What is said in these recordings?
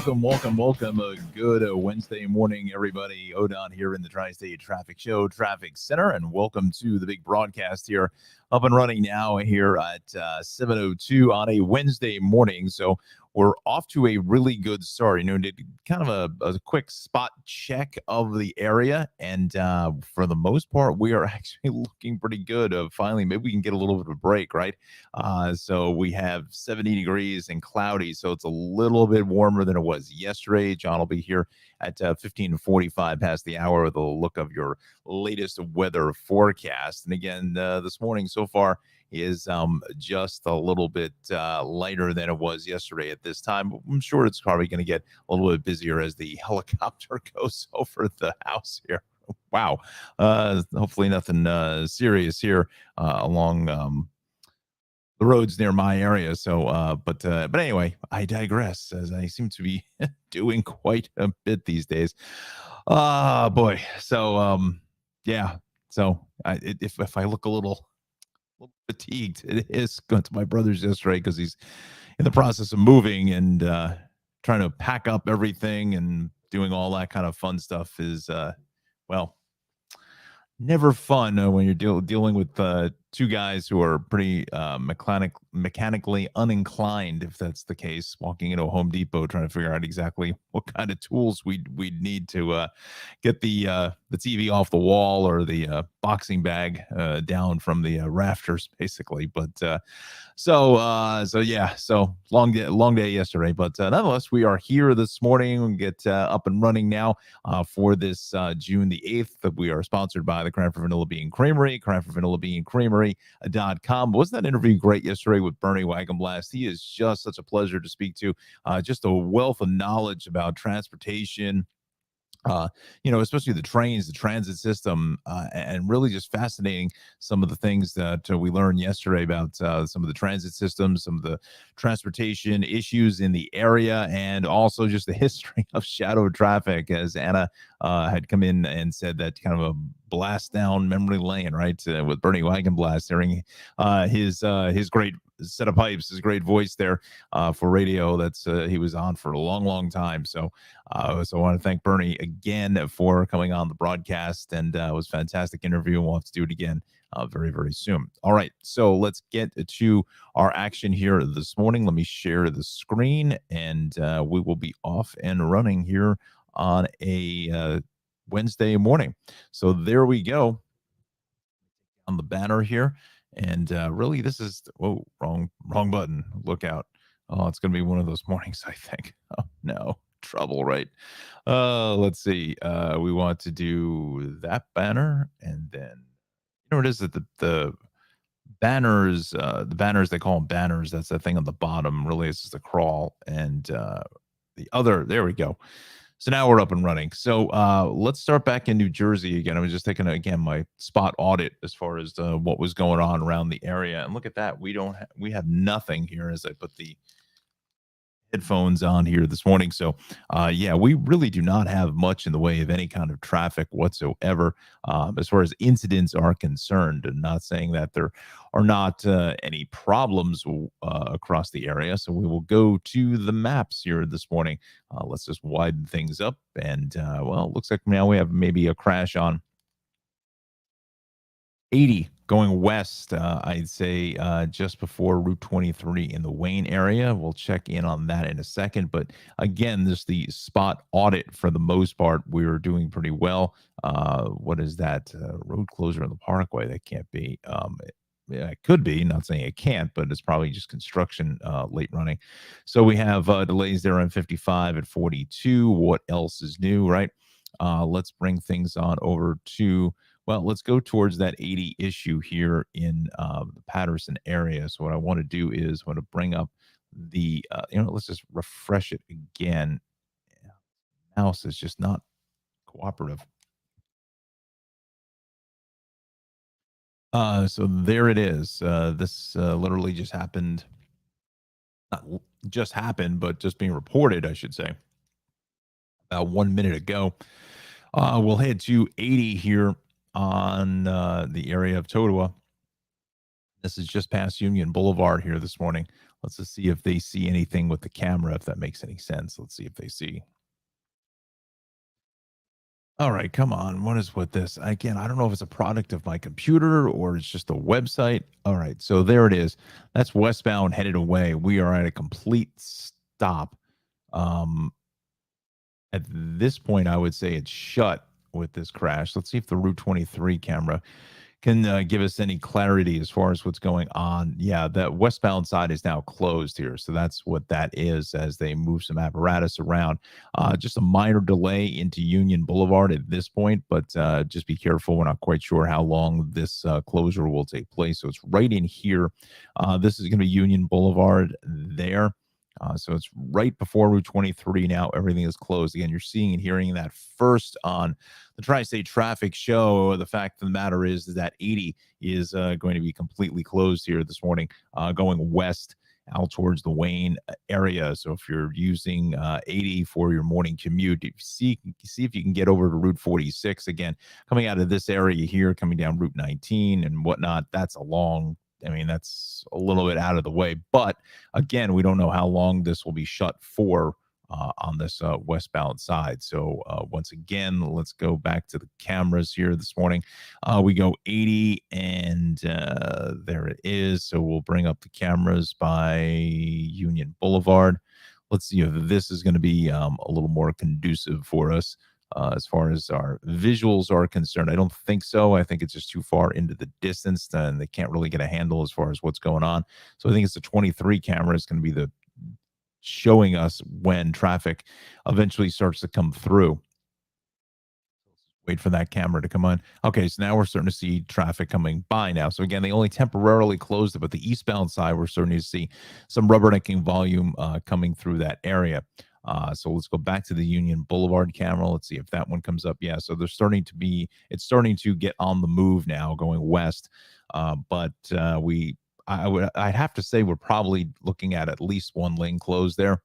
welcome. A good Wednesday morning, everybody. Odon here in the Tri-State Traffic Show Traffic Center, and welcome to the big broadcast here, up and running now here at 7:02 on a Wednesday morning. So we're off to a really good start. Did kind of a quick spot check of the area, and for the most part, we are actually looking pretty good. Finally, maybe we can get a little bit of a break, right? So we have 70 degrees and cloudy, so it's a little bit warmer than it was yesterday. John will be here at 15:45 past the hour with a look of your latest weather forecast. And again, this morning so far is just a little bit lighter than it was yesterday at this time. I'm sure it's probably going to get a little bit busier as the helicopter goes over the house here. Wow. Hopefully nothing serious here along the roads near my area. So, but anyway, I digress, as I seem to be doing quite a bit these days. Boy. So, yeah. So if I look a little fatigued, it is going to my brother's yesterday because he's in the process of moving and trying to pack up everything and doing all that kind of fun stuff is, well, never fun when you're dealing with two guys who are pretty mechanically uninclined, if that's the case, walking into a Home Depot trying to figure out exactly what kind of tools we'd need to get the TV off the wall or the boxing bag down from the rafters, basically. But so yeah, so long day yesterday, but nonetheless, we are here this morning. We get up and running now for this June the 8th. That we are sponsored by the Cranford Vanilla Bean Creamery, CranfordVanillaBeanCreamery.com. Wasn't that interview great yesterday with Bernie Wagenblast? He is just such a pleasure to speak to. Just a wealth of knowledge about transportation, especially the trains, the transit system, and really just fascinating some of the things that we learned yesterday about some of the transit systems, some of the transportation issues in the area, and also just the history of shadow traffic, as Anna had come in and said that kind of a blast down memory lane, right, with Bernie Wagenblast, hearing his great set of pipes, his great voice there for radio. That's he was on for a long time. So I want to thank Bernie again for coming on the broadcast, and it was a fantastic interview, and we'll have to do it again very, very soon. All right, so let's get to our action here this morning. Let me share the screen, and we will be off and running here on a Wednesday morning. So there we go on the banner here. And really, this is, wrong button. Look out. Oh, it's going to be one of those mornings, I think. Oh, no. Trouble, right? Let's see. We want to do that banner. And then, it is that the banners, they call them banners. That's the thing on the bottom. Really, it's just a crawl. And the other, there we go. So now we're up and running. So let's start back in New Jersey again. I was just taking, again, my spot audit as far as what was going on around the area. And look at that. We have nothing here as I put the headphones on here this morning. So yeah, we really do not have much in the way of any kind of traffic whatsoever as far as incidents are concerned. And not saying that there are not any problems across the area. So we will go to the maps here this morning. Let's just widen things up. And well, it looks like now we have maybe a crash on 80 going west, I'd say just before Route 23 in the Wayne area. We'll check in on that in a second. But again, this the spot audit for the most part. We're doing pretty well. What is that? Road closure on the Parkway? That can't be. Yeah, it could be. Not saying it can't, but it's probably just construction late running. So we have delays there on 55 at 42. What else is new, right? Let's bring things on over to, well, let's go towards that 80 issue here in the Patterson area. So what I want to do is I want to bring up the, let's just refresh it again. Mouse is just not cooperative. So there it is. This literally just happened. Not just happened, but just being reported, I should say, about 1 minute ago. We'll head to 80 here on the area of Totowa. This is just past Union Boulevard here this morning. Let's just see if they see anything with the camera, if that makes any sense. Let's see if they see. All right, come on. What is with this? Again, I don't know if it's a product of my computer or it's just a website. All right, so there it is. That's westbound headed away. We are at a complete stop. Um, at this point, I would say it's shut with this crash. Let's see if the Route 23 camera can give us any clarity as far as what's going on. Yeah, that westbound side is now closed here. So that's what that is as they move some apparatus around. Just a minor delay into Union Boulevard at this point, but just be careful. We're not quite sure how long this closure will take place. So it's right in here. This is going to be Union Boulevard there. So it's right before Route 23 now. Everything is closed. Again, you're seeing and hearing that first on the Tri-State Traffic Show. The fact of the matter is that 80 is going to be completely closed here this morning, going west out towards the Wayne area. So if you're using 80 for your morning commute, see if you can get over to Route 46. Again, coming out of this area here, coming down Route 19 and whatnot, that's a long, I mean, that's a little bit out of the way. But again, we don't know how long this will be shut for on this westbound side. So once again, let's go back to the cameras here this morning. We go 80 and there it is. So we'll bring up the cameras by Union Boulevard. Let's see if this is going to be a little more conducive for us. As far as our visuals are concerned, I don't think so. I think it's just too far into the distance and they can't really get a handle as far as what's going on. So I think it's the 23 camera is going to be the showing us when traffic eventually starts to come through. Wait for that camera to come on. Okay, so now we're starting to see traffic coming by now. So again, they only temporarily closed it, but the eastbound side, we're starting to see some rubbernecking volume coming through that area. So let's go back to the Union Boulevard camera. Let's see if that one comes up. Yeah, so it's starting to get on the move now, going west. But I'd have to say we're probably looking at least one lane closed there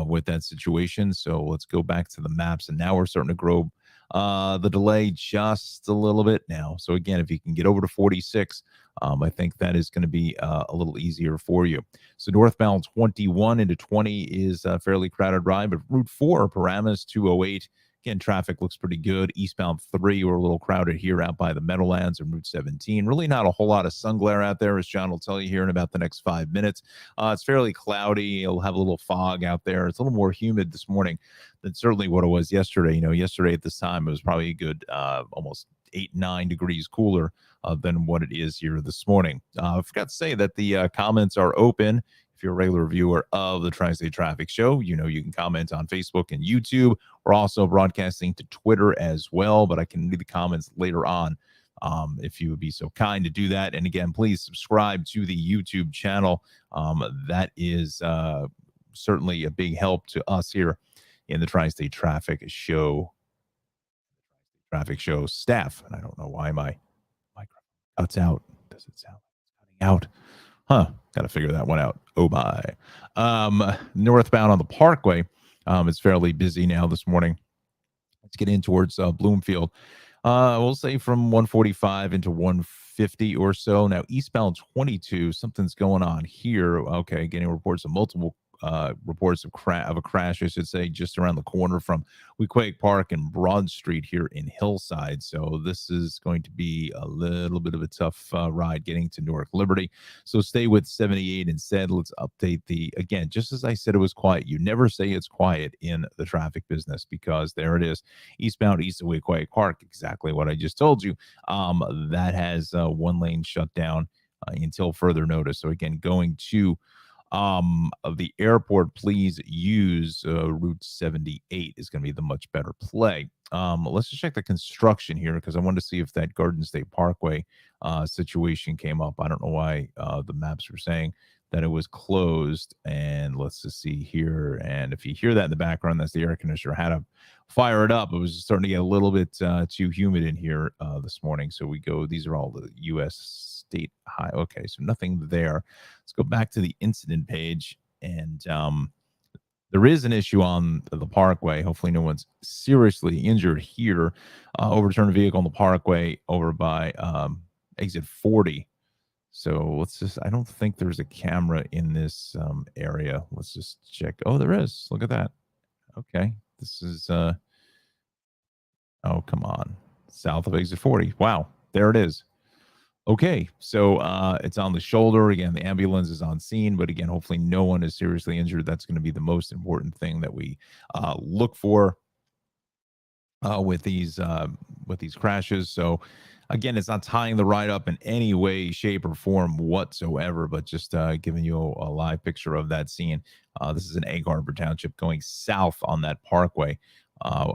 with that situation. So let's go back to the maps, and now we're starting to grow the delay just a little bit now. So again, if you can get over to 46, I think that is going to be a little easier for you. So northbound 21 into 20 is a fairly crowded ride, but Route 4, Paramus 208. Again, traffic looks pretty good. Eastbound 3, we're a little crowded here out by the Meadowlands and Route 17. Really not a whole lot of sun glare out there, as John will tell you here in about the next 5 minutes. It's fairly cloudy. It'll have a little fog out there. It's a little more humid this morning than certainly what it was yesterday. You know, yesterday at this time, it was probably a good almost 8-9 degrees cooler than what it is here this morning. I forgot to say that the comments are open. If you're a regular viewer of the Tri-State Traffic Show, you know you can comment on Facebook and YouTube. We're also broadcasting to Twitter as well, but I can read the comments later on if you would be so kind to do that. And again, please subscribe to the YouTube channel. That is certainly a big help to us here in the Tri-State Traffic Show staff. And I don't know why my microphone cuts out. Does it sound like it's cutting out? Huh. Got to figure that one out. Oh my. Northbound on the Parkway. It's fairly busy now this morning. Let's get in towards Bloomfield. We'll say from 145 into 150 or so. Now, eastbound 22, something's going on here. Okay, getting reports of multiple reports of a crash, I should say, just around the corner from Weequahic Park and Broad Street here in Hillside. So this is going to be a little bit of a tough ride getting to Newark Liberty. So stay with 78 instead. Let's update again, just as I said, it was quiet. You never say it's quiet in the traffic business because there it is. Eastbound east of Weequahic Park, exactly what I just told you. That has one lane shut down until further notice. So again, going to of the airport, please use Route 78 is going to be the much better play. Let's just check the construction here because I wanted to see if that Garden State Parkway situation came up. I don't know why the maps were saying that it was closed. And let's just see here. And if you hear that in the background, that's the air conditioner. I had to fire it up. It was starting to get a little bit too humid in here this morning. So these are all the U.S. state high. Okay, so nothing there. Let's go back to the incident page. And there is an issue on the Parkway. Hopefully no one's seriously injured here. Overturned a vehicle on the Parkway over by exit 40. So I don't think there's a camera in this area. Let's just check. Oh, there is. Look at that. Okay. This is, oh, come on. South of exit 40. Wow. There it is. Okay. So it's on the shoulder. Again, the ambulance is on scene, but again, hopefully no one is seriously injured. That's going to be the most important thing that we look for with these crashes. So again, it's not tying the ride up in any way, shape, or form whatsoever, but just giving you a live picture of that scene. This is in Egg Harbor Township going south on that parkway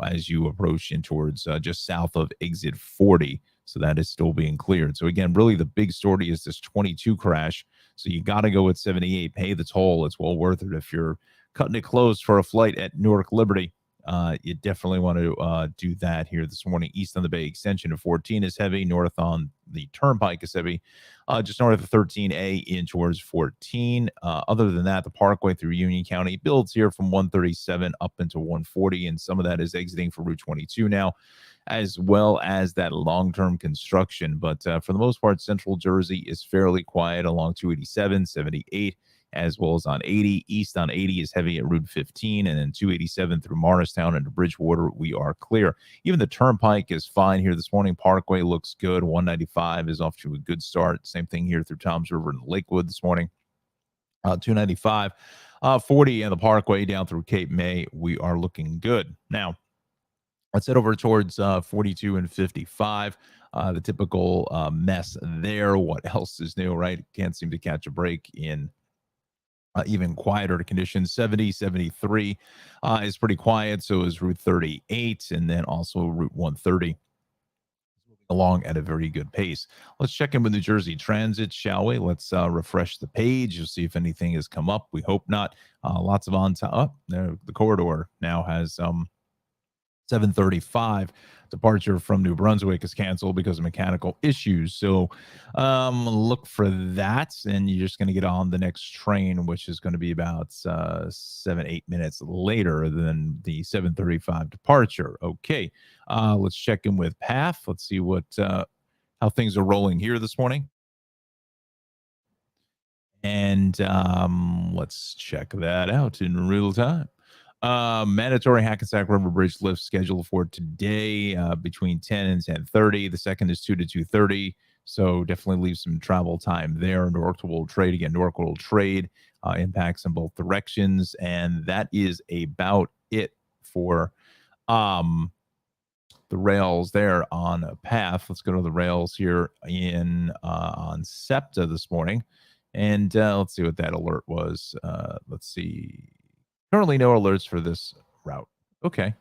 as you approach in towards just south of exit 40. So that is still being cleared. So again, really the big story is this 22 crash. So you got to go with 78, pay the toll. It's well worth it if you're cutting it close for a flight at Newark Liberty. You definitely want to do that here this morning. East on the Bay extension of 14 is heavy. North on the Turnpike is heavy. Just north of 13A in towards 14. Other than that, the Parkway through Union County builds here from 137 up into 140, and some of that is exiting for Route 22 now, as well as that long-term construction. But for the most part, Central Jersey is fairly quiet along 287, 78, as well as on 80. East on 80 is heavy at Route 15, and then 287 through Morristown into Bridgewater, we are clear. Even the Turnpike is fine here this morning. Parkway looks good. 195 is off to a good start. Same thing here through Toms River and Lakewood this morning. 295, 40 and the Parkway down through Cape May, we are looking good. Now, let's head over towards 42 and 55. The typical mess there. What else is new, right? Can't seem to catch a break in even quieter conditions. 70, 73 is pretty quiet. So is Route 38 and then also Route 130 along at a very good pace. Let's check in with New Jersey Transit, shall we? Let's refresh the page. You'll see if anything has come up. We hope not. Lots of on time. Oh, the corridor now has 7:35 departure from New Brunswick is canceled because of mechanical issues. So look for that, and you're just going to get on the next train, which is going to be about 7-8 minutes later than the 7:35 departure. Okay, let's check in with PATH. Let's see what how things are rolling here this morning. And let's check that out in real time. Mandatory Hackensack River Bridge lift scheduled for today between 10 and 10:30. The second is 2 to 2:30. So definitely leave some travel time there. Newark will trade again. Newark will trade impacts in both directions. And that is about it for the rails there on a PATH. Let's go to the rails here in on SEPTA this morning. And let's see what that alert was. Let's see. Currently, no alerts for this route. Okay.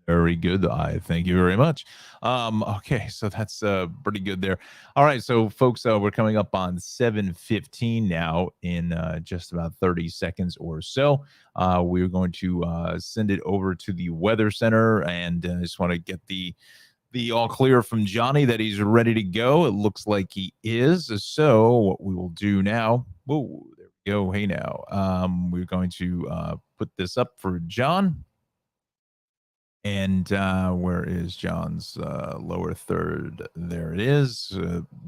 Very good. I thank you very much. Okay, so that's pretty good there. All right, so folks, we're coming up on 7:15 now in just about 30 seconds or so. We're going to send it over to the Weather Center, and I just want to get the all clear from Johnny that he's ready to go. It looks like he is. So what we will do now, whoa, there we go. Hey now, we're going to put this up for John. And where is John's lower third? There it is.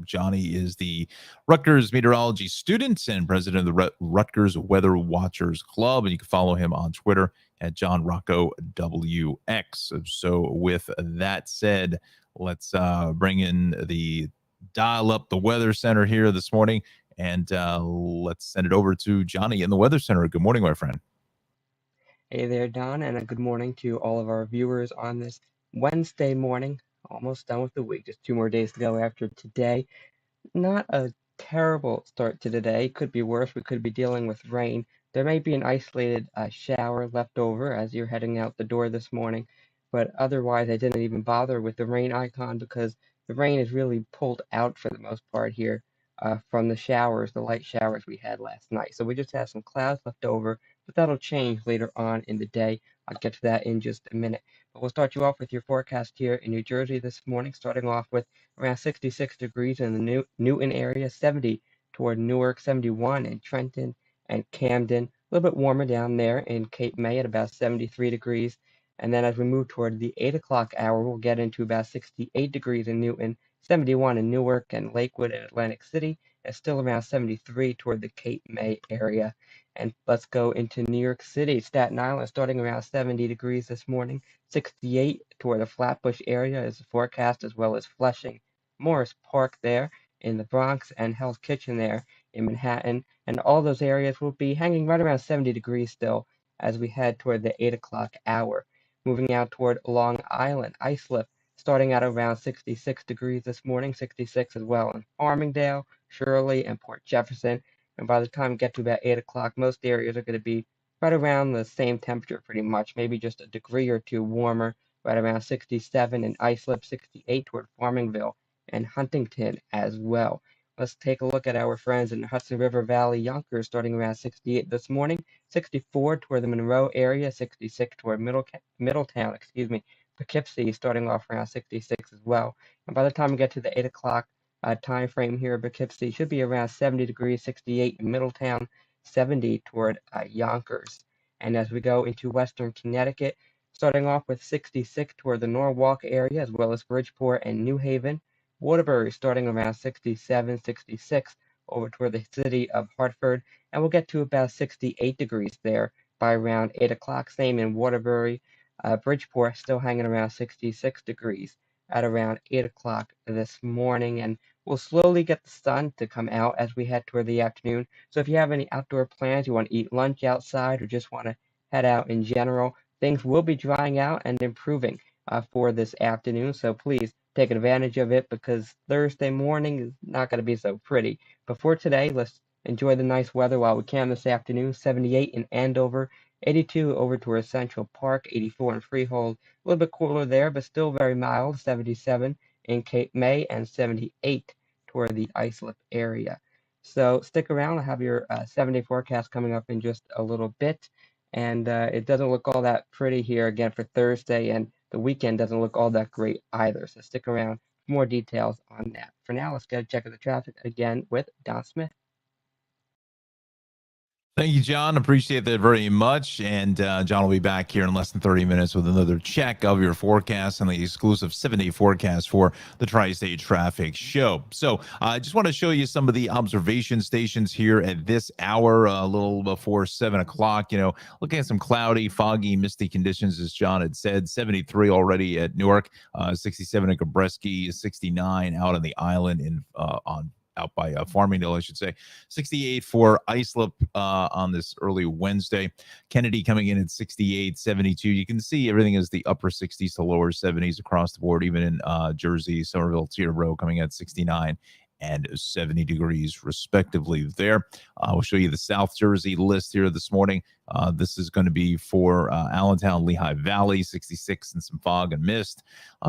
Johnny is the Rutgers meteorology student and president of the Rutgers Weather Watchers Club. And you can follow him on Twitter at John Rocco WX. So with that said, let's bring in the dial up the Weather Center here this morning. And let's send it over to Johnny in the Weather Center. Good morning, my friend. Hey there, Don, and a good morning to all of our viewers on this Wednesday morning. Almost done with the week, just 2 more days to go after today. Not a terrible start to the day. Could be worse. We could be dealing with rain. There may be an isolated shower left over as you're heading out the door this morning, but otherwise I didn't even bother with the rain icon because the rain is really pulled out for the most part here from the showers, the light showers we had last night. So we just have some clouds left over, but that'll change later on in the day. I'll get to that in just a minute. But we'll start you off with your forecast here in New Jersey this morning, starting off with around 66 degrees in the Newton area, 70 toward Newark, 71 in Trenton and Camden. A little bit warmer down there in Cape May at about 73 degrees. And then as we move toward the 8 o'clock hour, we'll get into about 68 degrees in Newton, 71 in Newark and Lakewood and Atlantic City, It's still around 73 toward the Cape May area. And let's go into New York City. Staten Island starting around 70 degrees this morning. 68 toward the Flatbush area is the forecast, as well as Flushing, Morris Park there in the Bronx, and Hell's Kitchen there in Manhattan. And all those areas will be hanging right around 70 degrees still as we head toward the 8 o'clock hour. Moving out toward Long Island, Islip starting at around 66 degrees this morning, 66 as well in Farmingdale, Shirley, and Port Jefferson. And by the time we get to about 8 o'clock, most areas are going to be right around the same temperature pretty much, maybe just a degree or two warmer, right around 67 in Islip, 68 toward Farmingville and Huntington as well. Let's take a look at our friends in Hudson River Valley, Yonkers, starting around 68 this morning, 64 toward the Monroe area, 66 toward Middletown, Poughkeepsie starting off around 66 as well. And by the time we get to the 8 o'clock time frame here, Poughkeepsie should be around 70 degrees, 68 in Middletown, 70 toward Yonkers. And as we go into western Connecticut, starting off with 66 toward the Norwalk area, as well as Bridgeport and New Haven. Waterbury starting around 67, 66 over toward the city of Hartford, and we'll get to about 68 degrees there by around 8 o'clock. Same in Waterbury. Bridgeport still hanging around 66 degrees at around 8 o'clock this morning, and we'll slowly get the sun to come out as we head toward the afternoon. So if you have any outdoor plans, you want to eat lunch outside or just want to head out in general, things will be drying out and improving for this afternoon. So please take advantage of it because Thursday morning is not going to be so pretty. But for today, let's enjoy the nice weather while we can this afternoon. 78 in Andover, 82 over towards Central Park, 84 in Freehold. A little bit cooler there, but still very mild. 77 in Cape May and 78 toward the Islip area. So stick around. I'll have your 7-day forecast coming up in just a little bit. And it doesn't look all that pretty here again for Thursday, and the weekend doesn't look all that great either. So stick around for more details on that. For now, let's get a check of the traffic again with Don Smith. Thank you, John. Appreciate that very much. And John will be back here in less than 30 minutes with another check of your forecast and the exclusive 7-day forecast for the Tri-State Traffic Show. So I just want to show you some of the observation stations here at this hour, a little before 7 o'clock. You know, looking at some cloudy, foggy, misty conditions, as John had said. 73 already at Newark, 67 at Gabreski, 69 out on the island out by Farmingdale, I should say. 68 for Islip on this early Wednesday. Kennedy coming in at 68, 72. You can see everything is the upper 60s to lower 70s across the board, even in Jersey, Somerville, Teterboro coming at 69 and 70 degrees respectively there. We'll show you the South Jersey list here this morning. This is going to be for Allentown, Lehigh Valley, 66 and some fog and mist.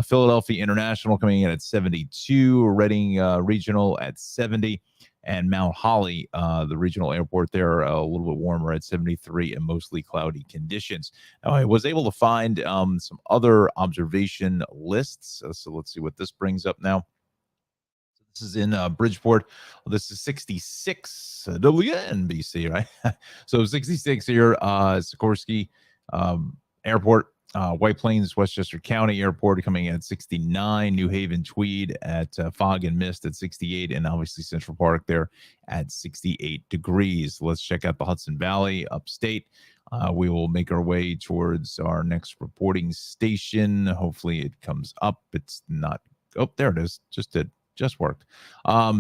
Philadelphia International coming in at 72, Reading Regional at 70, and Mount Holly, the regional airport there, a little bit warmer at 73 and mostly cloudy conditions. Now, I was able to find some other observation lists. So let's see what this brings up now. This is in Bridgeport. This is 66 WNBC, right? So 66 here, Sikorsky Airport, White Plains, Westchester County Airport coming in at 69, New Haven Tweed at fog and mist at 68, and obviously Central Park there at 68 degrees. Let's check out the Hudson Valley upstate. We will make our way towards our next reporting station. Hopefully it comes up. It's not. Oh, there it is. Just worked.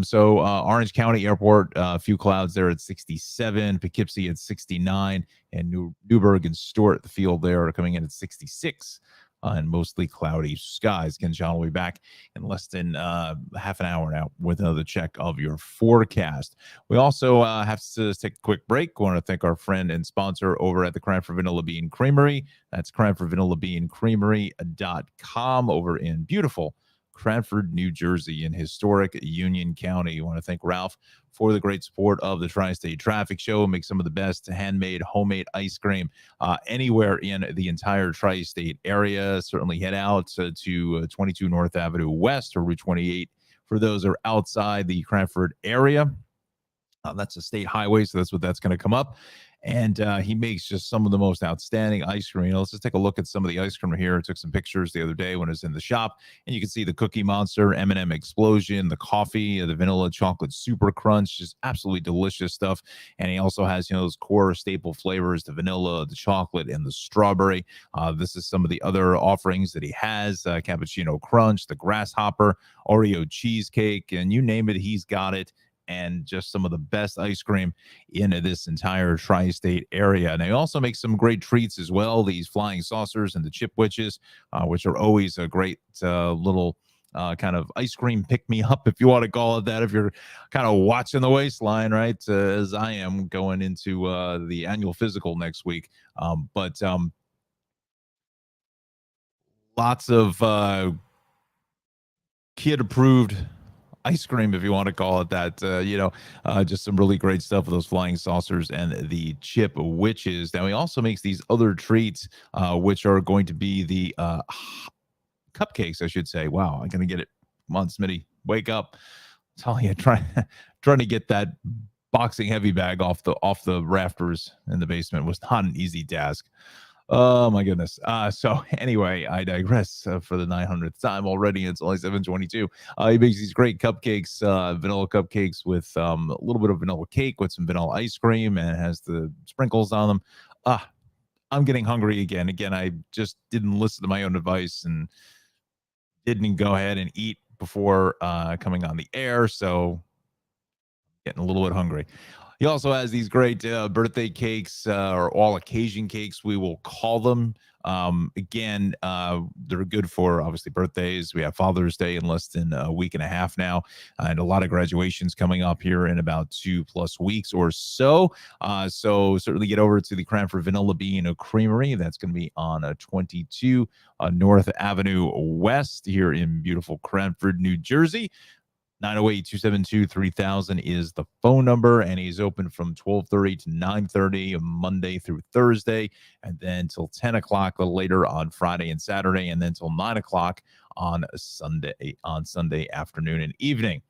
So Orange County Airport, a few clouds there at 67, Poughkeepsie at 69, and Newburgh and Stuart, the field there, are coming in at 66, and mostly cloudy skies. Again, John will be back in less than half an hour now with another check of your forecast. We also have to take a quick break. We want to thank our friend and sponsor over at the Cranford Vanilla Bean Creamery. That's CranfordVanillaBeanCreamery.com over in beautiful Cranford, New Jersey, in historic Union County. You want to thank Ralph for the great support of the Tri-State Traffic Show. Make some of the best handmade, homemade ice cream anywhere in the entire Tri-State area. Certainly head out to 22 North Avenue West or Route 28 for those who are outside the Cranford area. That's a state highway, so that's what that's going to come up. And he makes just some of the most outstanding ice cream. Let's just take a look at some of the ice cream here. I took some pictures the other day when I was in the shop, and you can see the Cookie Monster, M&M Explosion, the coffee, the vanilla chocolate super crunch, just absolutely delicious stuff. And he also has, those core staple flavors, the vanilla, the chocolate, and the strawberry. This is some of the other offerings that he has: cappuccino crunch, the grasshopper, Oreo cheesecake, and you name it, he's got it. And just some of the best ice cream in this entire tri-state area. And they also make some great treats as well, these flying saucers and the chip witches, which are always a great little kind of ice cream pick me up, if you want to call it that, if you're kind of watching the waistline, right? As I am going into the annual physical next week. But lots of kid approved ice cream, if you want to call it that. Just some really great stuff with those flying saucers and the chip witches. Now he also makes these other treats, which are going to be the cupcakes, I should say. Wow, I'm gonna get it. Come on, Smitty, wake up! I'm telling you, trying to get that boxing heavy bag off the rafters in the basement was not an easy task. Oh my goodness. So anyway, I digress for the 900th time already. It's only 7:22. He makes these great cupcakes, vanilla cupcakes with a little bit of vanilla cake with some vanilla ice cream, and it has the sprinkles on them. I'm getting hungry again. I just didn't listen to my own advice and didn't go ahead and eat before coming on the air. So getting a little bit hungry. He also has these great birthday cakes, or all occasion cakes, we will call them. Again, they're good for obviously birthdays. We have Father's Day in less than a week and a half now, and a lot of graduations coming up here in about 2+ weeks or so. So certainly get over to the Cranford Vanilla Bean Creamery. That's going to be on 22 North Avenue West here in beautiful Cranford, New Jersey. 908-272-3000 is the phone number, and he's open from 12:30 to 9:30 Monday through Thursday, and then till 10 o'clock later on Friday and Saturday, and then till 9 o'clock on Sunday afternoon and evening.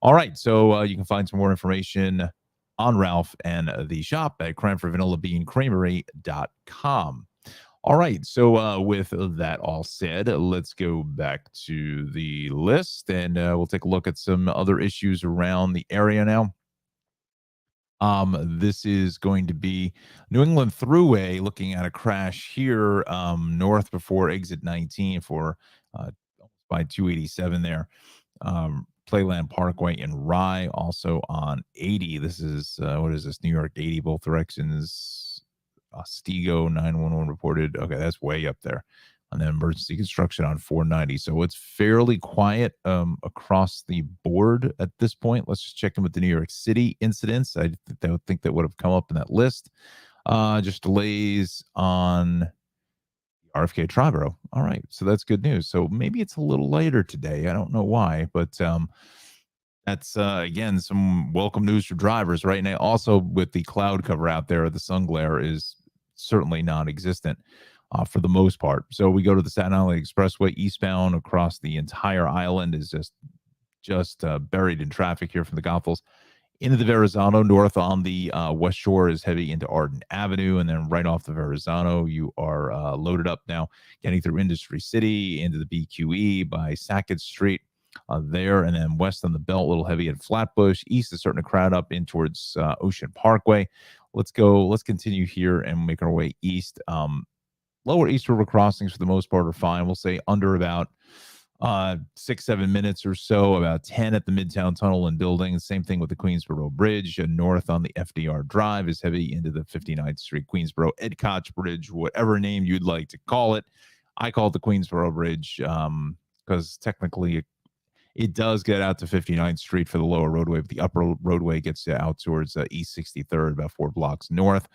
All right, so you can find some more information on Ralph and the shop at CranfordVanillaBeanCreamery.com. All right. So with that all said, let's go back to the list, and we'll take a look at some other issues around the area now. This is going to be New England Thruway, looking at a crash here north before exit 19 for by 287 there. Playland Parkway in Rye, also on 80. This is what is this? New York 80, both directions. Ostego 911 reported. Okay, that's way up there. And then emergency construction on 490. So it's fairly quiet across the board at this point. Let's just check in with the New York City incidents. I don't think that would have come up in that list. Just delays on RFK Triborough. All right, so that's good news. So maybe it's a little later today. I don't know why, but that's again some welcome news for drivers right now. Also, with the cloud cover out there, the sun glare is certainly non-existent for the most part. So we go to the Staten Island Expressway eastbound across the entire island is just buried in traffic here from the Goethals into the Verrazano. North on the West Shore is heavy into Arden Avenue, and then right off the Verrazano, you are loaded up now, getting through Industry City into the BQE by Sackett Street. There, and then west on the belt, a little heavy at Flatbush. East is starting to crowd up in towards Ocean Parkway. Let's continue here and make our way east. Lower East River crossings for the most part are fine. We'll say under about 6-7 minutes or so, about 10 at the Midtown Tunnel and building. Same thing with the Queensboro Bridge. And north on the FDR Drive is heavy into the 59th Street Queensboro Edcotch Bridge, whatever name you'd like to call it. I call it the Queensboro Bridge because technically it does get out to 59th Street for the lower roadway, but the upper roadway gets out towards East 63rd, about 4 blocks north.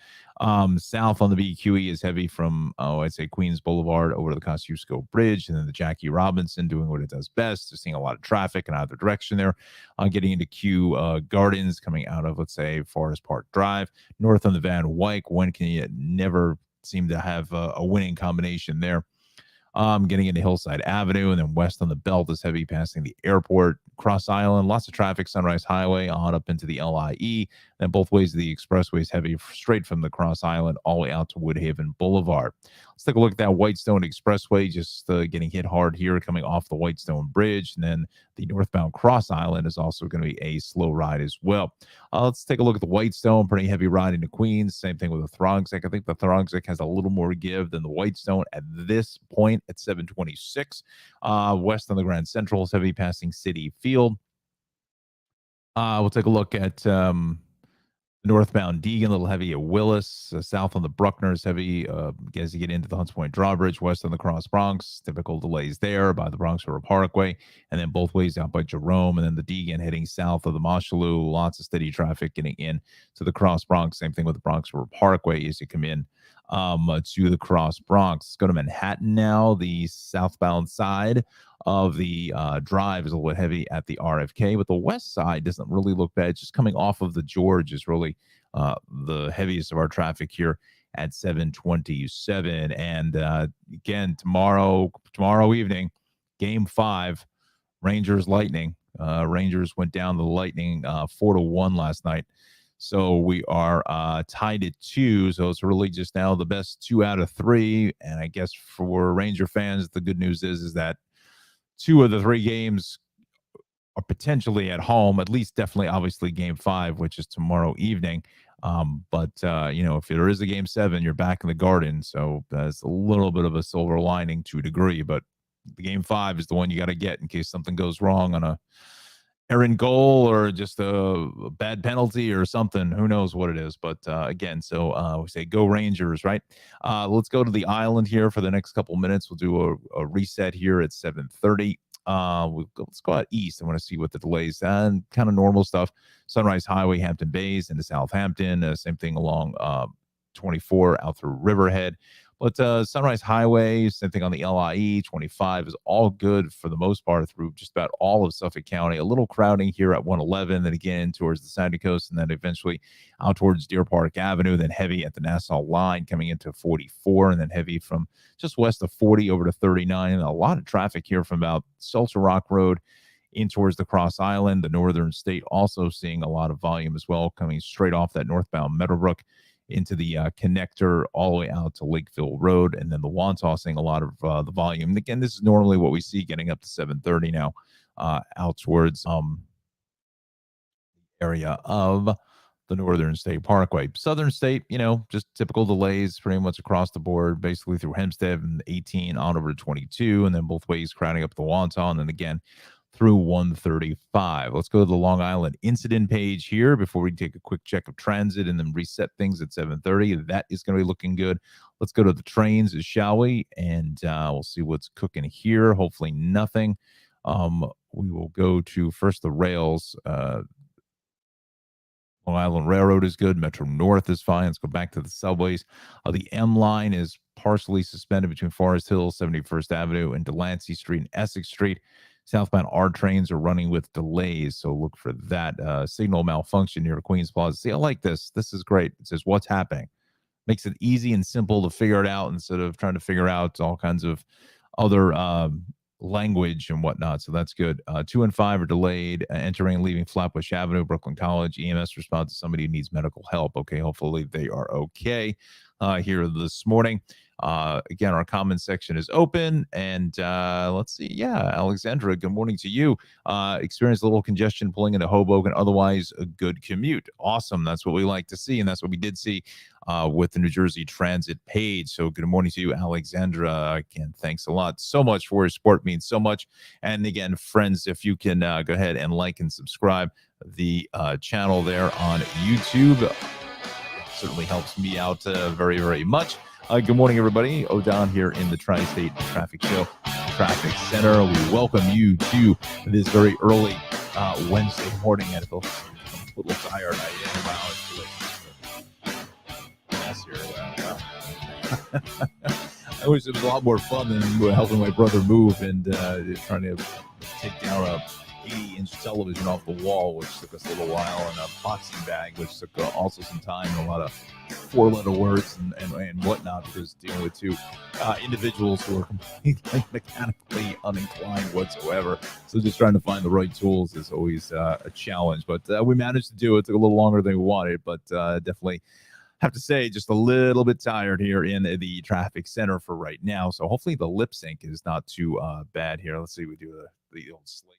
South on the BQE is heavy from, I'd say Queens Boulevard over to the Kosciuszko Bridge, and then the Jackie Robinson doing what it does best. Just seeing a lot of traffic in either direction there. Getting into Kew Gardens, coming out of, let's say, Forest Park Drive. North on the Van Wyck, when can you never seem to have a winning combination there? Getting into Hillside Avenue, and then west on the belt is heavy passing the airport. Cross Island, lots of traffic. Sunrise Highway on up into the LIE. Then both ways of the expressway is heavy straight from the Cross Island all the way out to Woodhaven Boulevard. Let's take a look at that Whitestone Expressway, just getting hit hard here coming off the Whitestone Bridge. And then the northbound Cross Island is also going to be a slow ride as well. Let's take a look at the Whitestone, pretty heavy ride into Queens. Same thing with the Throgsek. I think the Throgsek has a little more give than the Whitestone at this point at 726. West on the Grand Central is heavy passing City Field. We'll take a look at northbound Deegan, a little heavy at Willis. South on the Bruckner is heavy as you get into the Hunts Point Drawbridge. West on the Cross Bronx, typical delays there by the Bronx River Parkway. And then both ways out by Jerome. And then the Deegan heading south of the Mosholu. Lots of steady traffic getting in to the Cross Bronx. Same thing with the Bronx River Parkway as you come in to the Cross Bronx. Let's go to Manhattan now. The southbound side of the drive is a little bit heavy at the RFK, but the west side doesn't really look bad. Just coming off of the George is really the heaviest of our traffic here at 727. And again, tomorrow evening, Game 5, Rangers Lightning. Rangers went down to the Lightning 4-1 last night. So we are tied at 2. So it's really just now the best 2 out of 3. And I guess for Ranger fans, the good news is that 2 of the 3 games are potentially at home, at least definitely, obviously, Game 5, which is tomorrow evening. But if there is a Game 7, you're back in the Garden. So that's a little bit of a silver lining to a degree. But the Game 5 is the one you got to get in case something goes wrong on a errant goal or just a bad penalty or something. Who knows what it is. But again, so we say go Rangers, right? Let's go to the island here for the next couple minutes. We'll do a reset here at 7:30. Let's go out east. I want to see what the delays and kind of normal stuff. Sunrise Highway, Hampton Bays into Southampton. Same thing along 24 out through Riverhead. But Sunrise Highway, same thing on the LIE. 25 is all good for the most part through just about all of Suffolk County. A little crowding here at 111, then again towards the Sandy Coast, and then eventually out towards Deer Park Avenue, then heavy at the Nassau line coming into 44, and then heavy from just west of 40 over to 39. And a lot of traffic here from about Seltzer Rock Road in towards the Cross Island. The Northern State also seeing a lot of volume as well, coming straight off that northbound Meadowbrook into the connector all the way out to Lakeville Road, and then the Wantagh seeing a lot of the volume. And again, this is normally what we see getting up to 7:30 now out towards area of the Northern State Parkway. Southern State, just typical delays pretty much across the board, basically through Hempstead and 18 on over to 22, and then both ways crowding up the Wantagh, and then again through 135. Let's go to the Long Island incident page here before we take a quick check of transit and then reset things at 7:30. That is going to be looking good. Let's go to the trains, shall we? And we'll see what's cooking here. Hopefully nothing. We will go to first the rails. Long Island Railroad is good. Metro North is fine. Let's go back to the subways. The M line is partially suspended between Forest Hill, 71st Avenue, and Delancey Street and Essex Street. Southbound R trains are running with delays, so look for that. Signal malfunction near Queens Plaza. See, I like this. This is great. It says what's happening. Makes it easy and simple to figure it out instead of trying to figure out all kinds of other language and whatnot. So that's good. 2 and 5 are delayed. Entering and leaving Flatbush Avenue, Brooklyn College. EMS responds to somebody who needs medical help. Okay, hopefully they are okay here this morning. Again, our comment section is open, and let's see. Yeah, Alexandra, good morning to you. Experienced a little congestion pulling into Hoboken, otherwise a good commute. Awesome. That's what we like to see, and that's what we did see with the New Jersey Transit page. So good morning to you, Alexandra. Again, thanks a lot so much for your support. Means so much. And again, friends, if you can go ahead and like and subscribe the channel there on YouTube, it certainly helps me out very, very much. Good morning, everybody. O'Don here in the Tri-State Traffic Show Traffic Center. We welcome you to this very early Wednesday morning. I'm a little tired. I am. Wow, it's too late. Yes, here. I wish it was a lot more fun than helping my brother move and trying to take down 80-inch television off the wall, which took us a little while, and a boxing bag, which took also some time, and a lot of four-letter words and whatnot, because dealing with two individuals who are completely mechanically uninclined whatsoever. So just trying to find the right tools is always a challenge. But we managed to do it. It took a little longer than we wanted, but definitely have to say just a little bit tired here in the traffic center for right now. So hopefully the lip sync is not too bad here. Let's see. We do the old slate.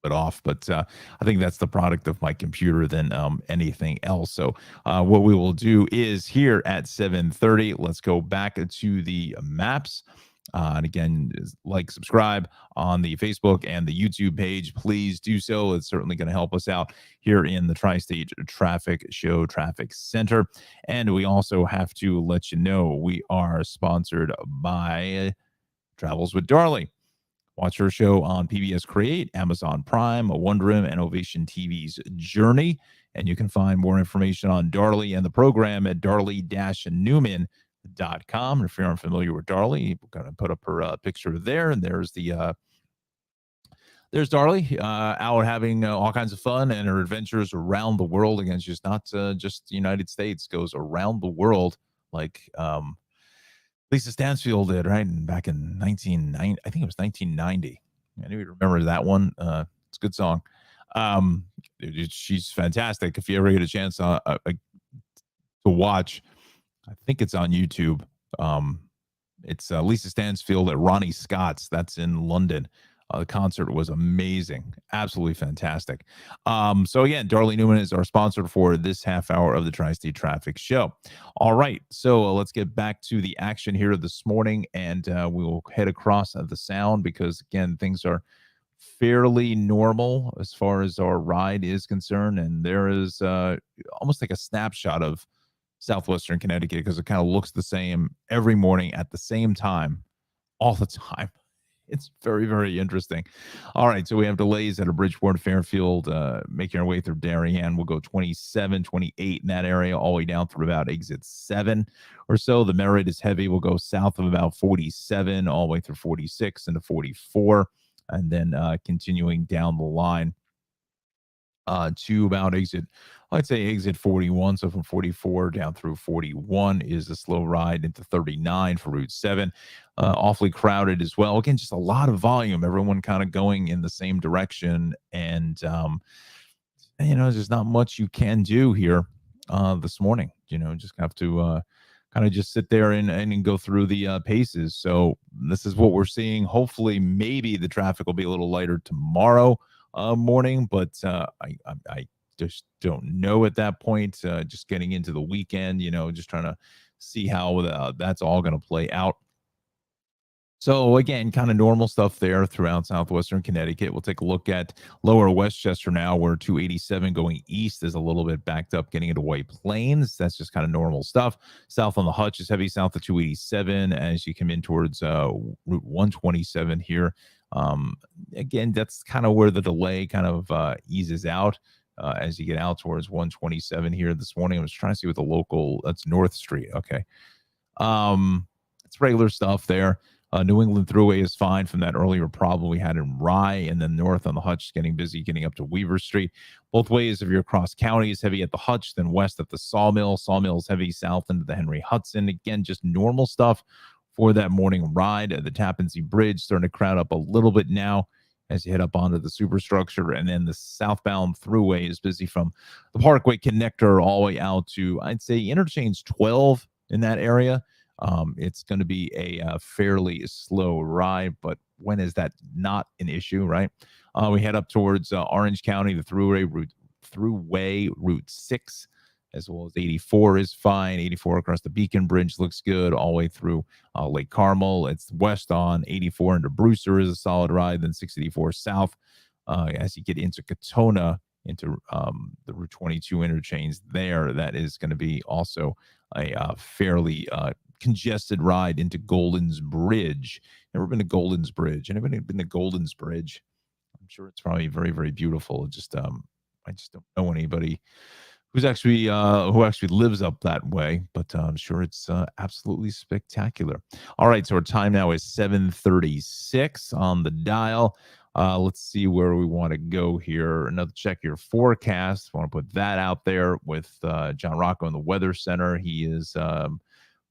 Bit off, but I think that's the product of my computer than anything else. So what we will do is here at 7:30, let's go back to the maps. And again, like, subscribe on the Facebook and the YouTube page. Please do so. It's certainly going to help us out here in the Tri-State Traffic Show Traffic Center. And we also have to let you know we are sponsored by Travels with Darley. Watch her show on PBS Create, Amazon Prime, Wonderim, and Ovation TV's Journey. And you can find more information on Darley and the program at darley-newman.com. If you're unfamiliar with Darley, we're going to put up her picture there. And there's Darley out having all kinds of fun and her adventures around the world. Again, she's not just the United States, goes around the world like Lisa Stansfield did, right? And back in 1990, I think it was 1990. I knew you remember that one. It's a good song. She's fantastic. If you ever get a chance to watch, I think it's on YouTube. It's Lisa Stansfield at Ronnie Scott's. That's in London. The concert was amazing, absolutely fantastic. So again, Darley Newman is our sponsor for this half hour of the Tri-State Traffic Show. All right, so let's get back to the action here this morning, and we will head across the sound because, again, things are fairly normal as far as our ride is concerned, and there is almost like a snapshot of southwestern Connecticut because it kind of looks the same every morning at the same time, all the time. It's very, very interesting. All right, so we have delays at a Bridgeport, Fairfield, making our way through Darien. We'll go 27, 28 in that area, all the way down through about exit 7 or so. The Merritt is heavy. We'll go south of about 47, all the way through 46 into 44, and then continuing down the line to about I'd say exit 41. So from 44 down through 41 is a slow ride into 39 for Route 7. Awfully crowded as well. Again, just a lot of volume. Everyone kind of going in the same direction. And, there's not much you can do here this morning. Just have to kind of just sit there and go through the paces. So this is what we're seeing. Hopefully, maybe the traffic will be a little lighter tomorrow morning, but I just don't know at that point. Just getting into the weekend, just trying to see how that's all going to play out. So again, kind of normal stuff there throughout southwestern Connecticut. We'll take a look at lower Westchester now, where 287 going east is a little bit backed up getting into White Plains. That's just kind of normal stuff. South on the Hutch is heavy south of 287 as you come in towards Route 127 here. Again, that's kind of where the delay kind of eases out as you get out towards 127 here this morning. I was trying to see what the local, that's North Street. Okay. It's regular stuff there. New England Thruway is fine from that earlier problem we had in Rye, and then north on the Hutch getting busy getting up to Weaver Street. Both ways, if you're across county, is heavy at the Hutch, then west at the Sawmill. Sawmill is heavy south into the Henry Hudson. Again, just normal stuff for that morning ride. The Tappan Zee Bridge starting to crowd up a little bit now as you head up onto the superstructure, and then the southbound Thruway is busy from the Parkway connector all the way out to, I'd say, interchange 12 in that area. It's going to be a fairly slow ride, but when is that not an issue, right? We head up towards Orange County, the Thruway Route 6, as well as 84 is fine. 84 across the Beacon Bridge looks good all the way through Lake Carmel. It's west on 84 into Brewster is a solid ride. Then 684 south as you get into Katona, into the Route 22 interchange there. That is going to be also a fairly congested ride into Golden's Bridge. Never been to Golden's Bridge. Anybody been to Golden's Bridge? I'm sure it's probably very, very beautiful. Just I just don't know anybody who actually lives up that way, but I'm sure it's absolutely spectacular. All right, so our time now is 7:36 on the dial. Let's see where we want to go here. Another check your forecast. Want to put that out there with John Rocco in the Weather Center. He is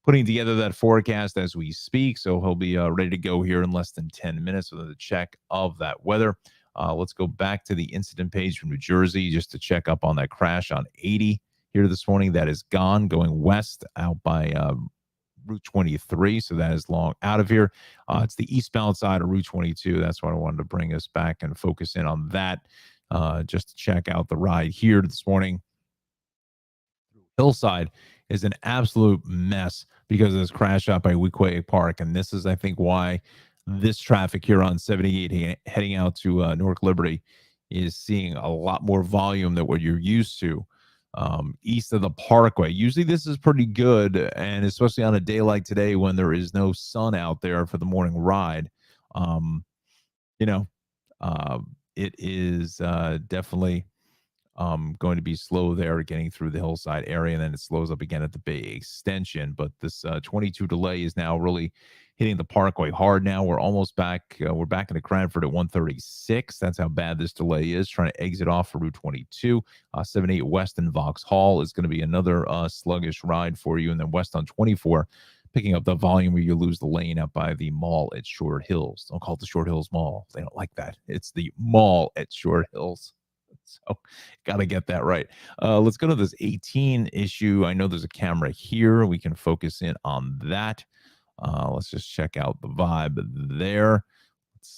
putting together that forecast as we speak, so he'll be ready to go here in less than 10 minutes with a check of that weather. Let's go back to the incident page from New Jersey just to check up on that crash on 80 here this morning. That is gone, going west out by Route 23, so that is long out of here. It's the eastbound side of Route 22. That's why I wanted to bring us back and focus in on that just to check out the ride here this morning. Hillside is an absolute mess because of this crash out by Weequahic Park, and this is, I think, why this traffic here on 78 heading out to Newark Liberty is seeing a lot more volume than what you're used to east of the Parkway. Usually this is pretty good, and especially on a day like today when there is no sun out there for the morning ride, you know, it is definitely going to be slow there getting through the Hillside area, and then it slows up again at the Bay Extension. But this 22 delay is now really hitting the Parkway hard now. We're almost back. We're back into Cranford at 136. That's how bad this delay is. Trying to exit off for Route 22. 78 West in Vauxhall is going to be another sluggish ride for you. And then west on 24, picking up the volume where you lose the lane out by the mall at Short Hills. Don't call it the Short Hills Mall. They don't like that. It's the mall at Short Hills. So got to get that right. Let's go to this 18 issue. I know there's a camera here. We can focus in on that. Let's just check out the vibe there.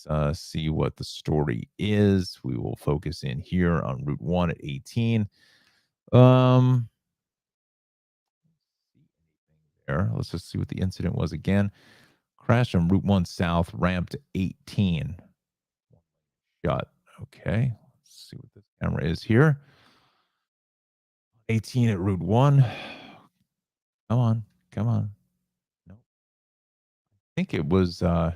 Let's see what the story is. We will focus in here on Route 1 at 18. There. Let's just see what the incident was again. Crash on Route 1 South, ramp to 18. Shut. Okay. Let's see what this camera is here. 18 at Route 1. Come on. Come on. No. I think it was I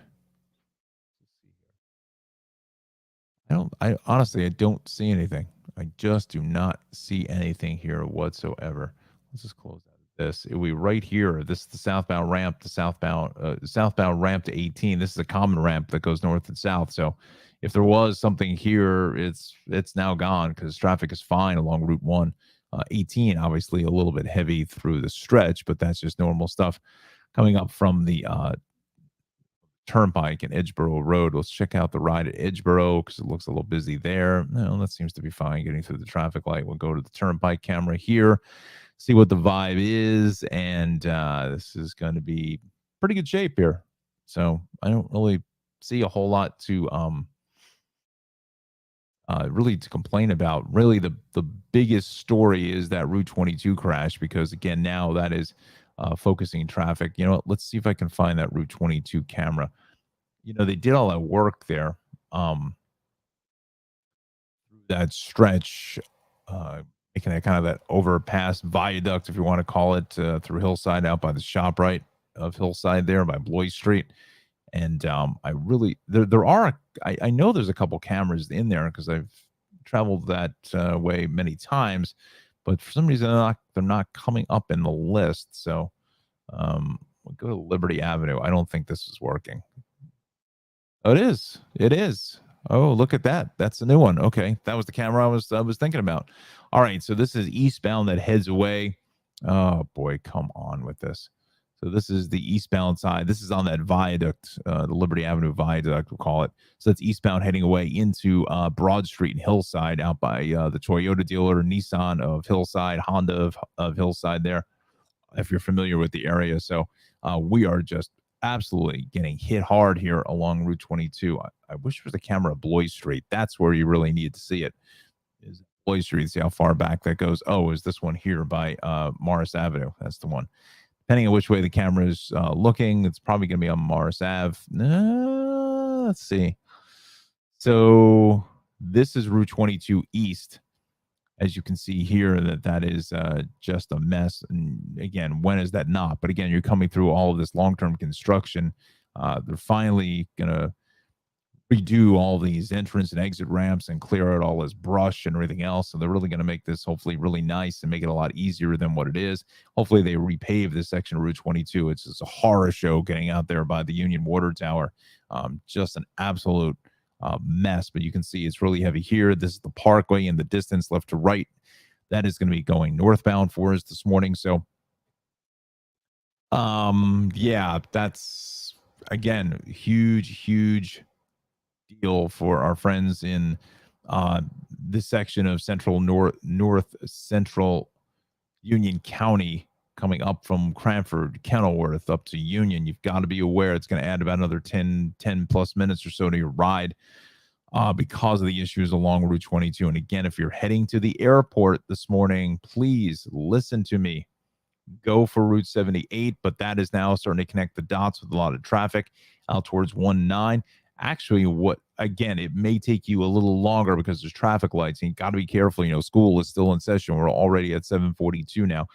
honestly I don't see anything. I just do not see anything here whatsoever. Let's just close out of this. It'll be right here. This is the southbound ramp, the southbound ramp to 18. This is a common ramp that goes north and south. So if there was something here, it's now gone because traffic is fine along Route 1. 18, obviously a little bit heavy through the stretch, but that's just normal stuff coming up from the Turnpike and Edgeboro Road. Let's check out the ride at Edgeboro because it looks a little busy there. No, that seems to be fine getting through the traffic light. We'll go to the Turnpike camera here, see what the vibe is, and this is going to be pretty good shape here. So I don't really see a whole lot to really to complain about. Really, the biggest story is that Route 22 crash because again, now that is focusing traffic. You know what? Let's see if I can find that Route 22 camera. You know, they did all that work there through that stretch, making that kind of that overpass viaduct, if you want to call it, through Hillside out by the ShopRite of Hillside there by Bloy Street. And I really there are I know there's a couple cameras in there because I've traveled that way many times, but for some reason they're not coming up in the list. So we'll go to Liberty Avenue. I don't think this is working. Oh, it is. It is. Oh, look at that. That's a new one. Okay, that was the camera I was thinking about. All right, so this is eastbound that heads away. Oh boy, come on with this. So this is the eastbound side. This is on that viaduct, the Liberty Avenue viaduct, we'll call it. So it's eastbound heading away into Broad Street and Hillside out by the Toyota dealer, Nissan of Hillside, Honda of Hillside there, if you're familiar with the area. So we are just absolutely getting hit hard here along Route 22. I wish there was a camera at Bloy Street. That's where you really need to see it. Is Bloy Street. See how far back that goes. Oh, is this one here by Morris Avenue? That's the one. Depending on which way the camera is looking, it's probably going to be on Morris Ave. Let's see. So this is Route 22 East. As you can see here, that is just a mess. And again, when is that not? But again, you're coming through all of this long-term construction. They're finally going to redo all these entrance and exit ramps and clear out all this brush and everything else. So they're really going to make this hopefully really nice and make it a lot easier than what it is. Hopefully they repave this section of Route 22. It's just a horror show getting out there by the Union Water Tower. Just an absolute mess, but you can see it's really heavy here. This is the Parkway in the distance, left to right. That is going to be going northbound for us this morning. So, yeah, that's again huge deal for our friends in this section of north central Union County, coming up from Cranford, Kenilworth up to Union. You've got to be aware it's going to add about another 10 plus minutes or so to your ride because of the issues along Route 22. And again, if you're heading to the airport this morning, please listen to me. Go for Route 78, but that is now starting to connect the dots with a lot of traffic out towards 19. Actually, what again, it may take you a little longer because there's traffic lights and you got to be careful. You know, school is still in session. We're already at 7:42 now.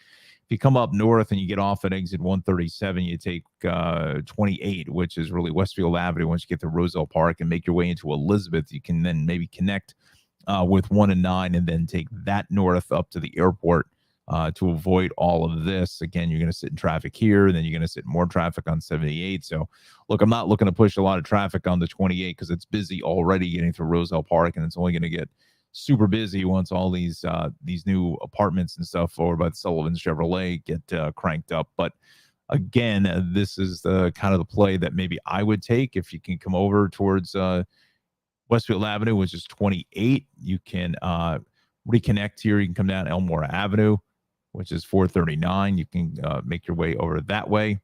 If you come up north and you get off at exit 137, you take 28, which is really Westfield Avenue. Once you get to Roselle Park and make your way into Elizabeth, you can then maybe connect with 1 and 9 and then take that north up to the airport to avoid all of this. Again, you're going to sit in traffic here, and then you're going to sit in more traffic on 78. So, look, I'm not looking to push a lot of traffic on the 28 because it's busy already getting through Roselle Park, and it's only going to get super busy once all these new apartments and stuff over by the Sullivan's Chevrolet get cranked up. But again, this is the kind of the play that maybe I would take if you can come over towards Westfield Avenue, which is 28. You can reconnect here. You can come down Elmore Avenue, which is 439. You can make your way over that way.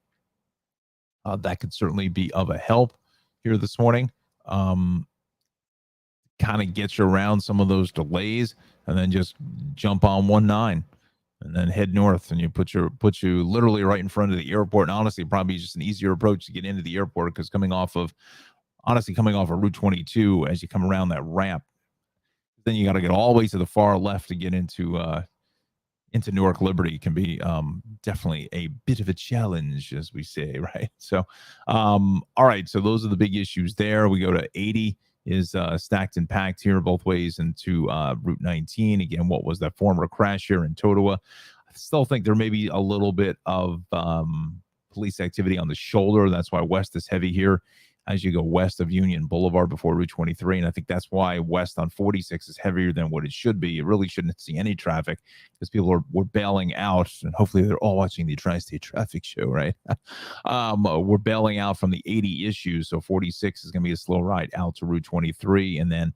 That could certainly be of a help here this morning. Kind of gets you around some of those delays, and then just jump on 19 and then head north, and you put you literally right in front of the airport. And honestly, probably just an easier approach to get into the airport because coming off of Route 22 as you come around that ramp, then you got to get all the way to the far left to get into Newark Liberty. Can be definitely a bit of a challenge, as we say, right? So, all right. So those are the big issues there. We go to 80 is stacked and packed here both ways into Route 19. Again, what was that former crash here in Totowa? I still think there may be a little bit of police activity on the shoulder. That's why west is heavy here as you go west of Union Boulevard before Route 23. And I think that's why west on 46 is heavier than what it should be. It really shouldn't see any traffic because people were bailing out, and hopefully they're all watching the Tri-State Traffic Show, right? We're bailing out from the 80 issues. So 46 is going to be a slow ride out to Route 23. And then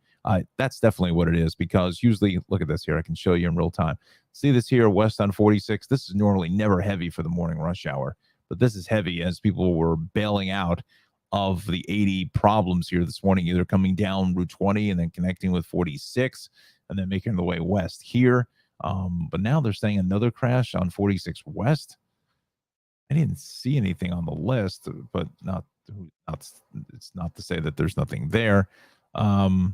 that's definitely what it is, because usually, look at this here. I can show you in real time. See this here, west on 46. This is normally never heavy for the morning rush hour, but this is heavy as people were bailing out of the 80 problems here this morning, either coming down Route 20 and then connecting with 46 and then making their way west here. But now they're saying another crash on 46 West. I didn't see anything on the list, but it's not to say that there's nothing there. The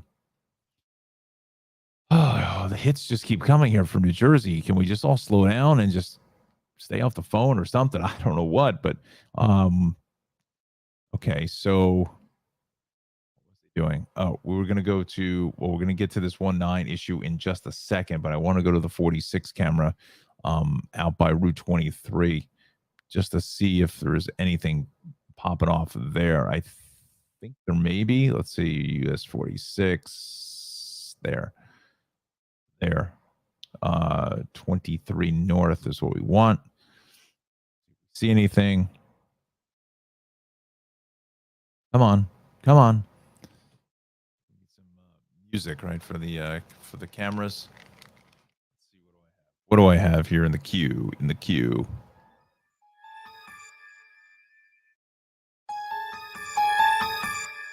hits just keep coming here from New Jersey. Can we just all slow down and just stay off the phone or something? I don't know what, but okay, so what was he doing? Oh, we're going to get to this 19 issue in just a second, but I want to go to the 46 camera out by Route 23 just to see if there's anything popping off there. I think there may be. Let's see, US 46 there. 23 north is what we want. See anything? Come on. Some music, right, for the cameras. Let's see, what do I have here in the queue?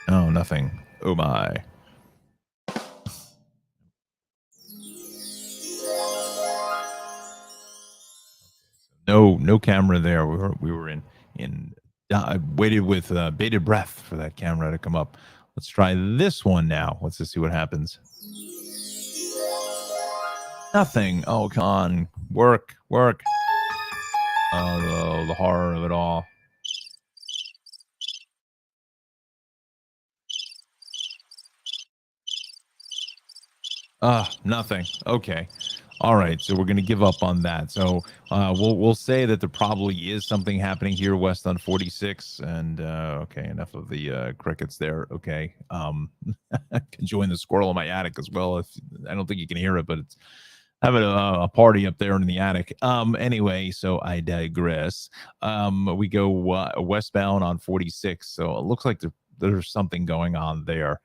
Oh, nothing. Oh my. No camera there. We were in waited with bated breath for that camera to come up. Let's try this one now. Let's just see what happens. Nothing. Oh, come on. Work. Oh, the horror of it all. Nothing. Okay. All right. So we're going to give up on that. So we'll say that there probably is something happening here west on 46. And okay, enough of the crickets there. Okay. Enjoying the squirrel in my attic as well. If I don't think you can hear it, but it's having a party up there in the attic. Anyway, so I digress. We go westbound on 46. So it looks like there's something going on there.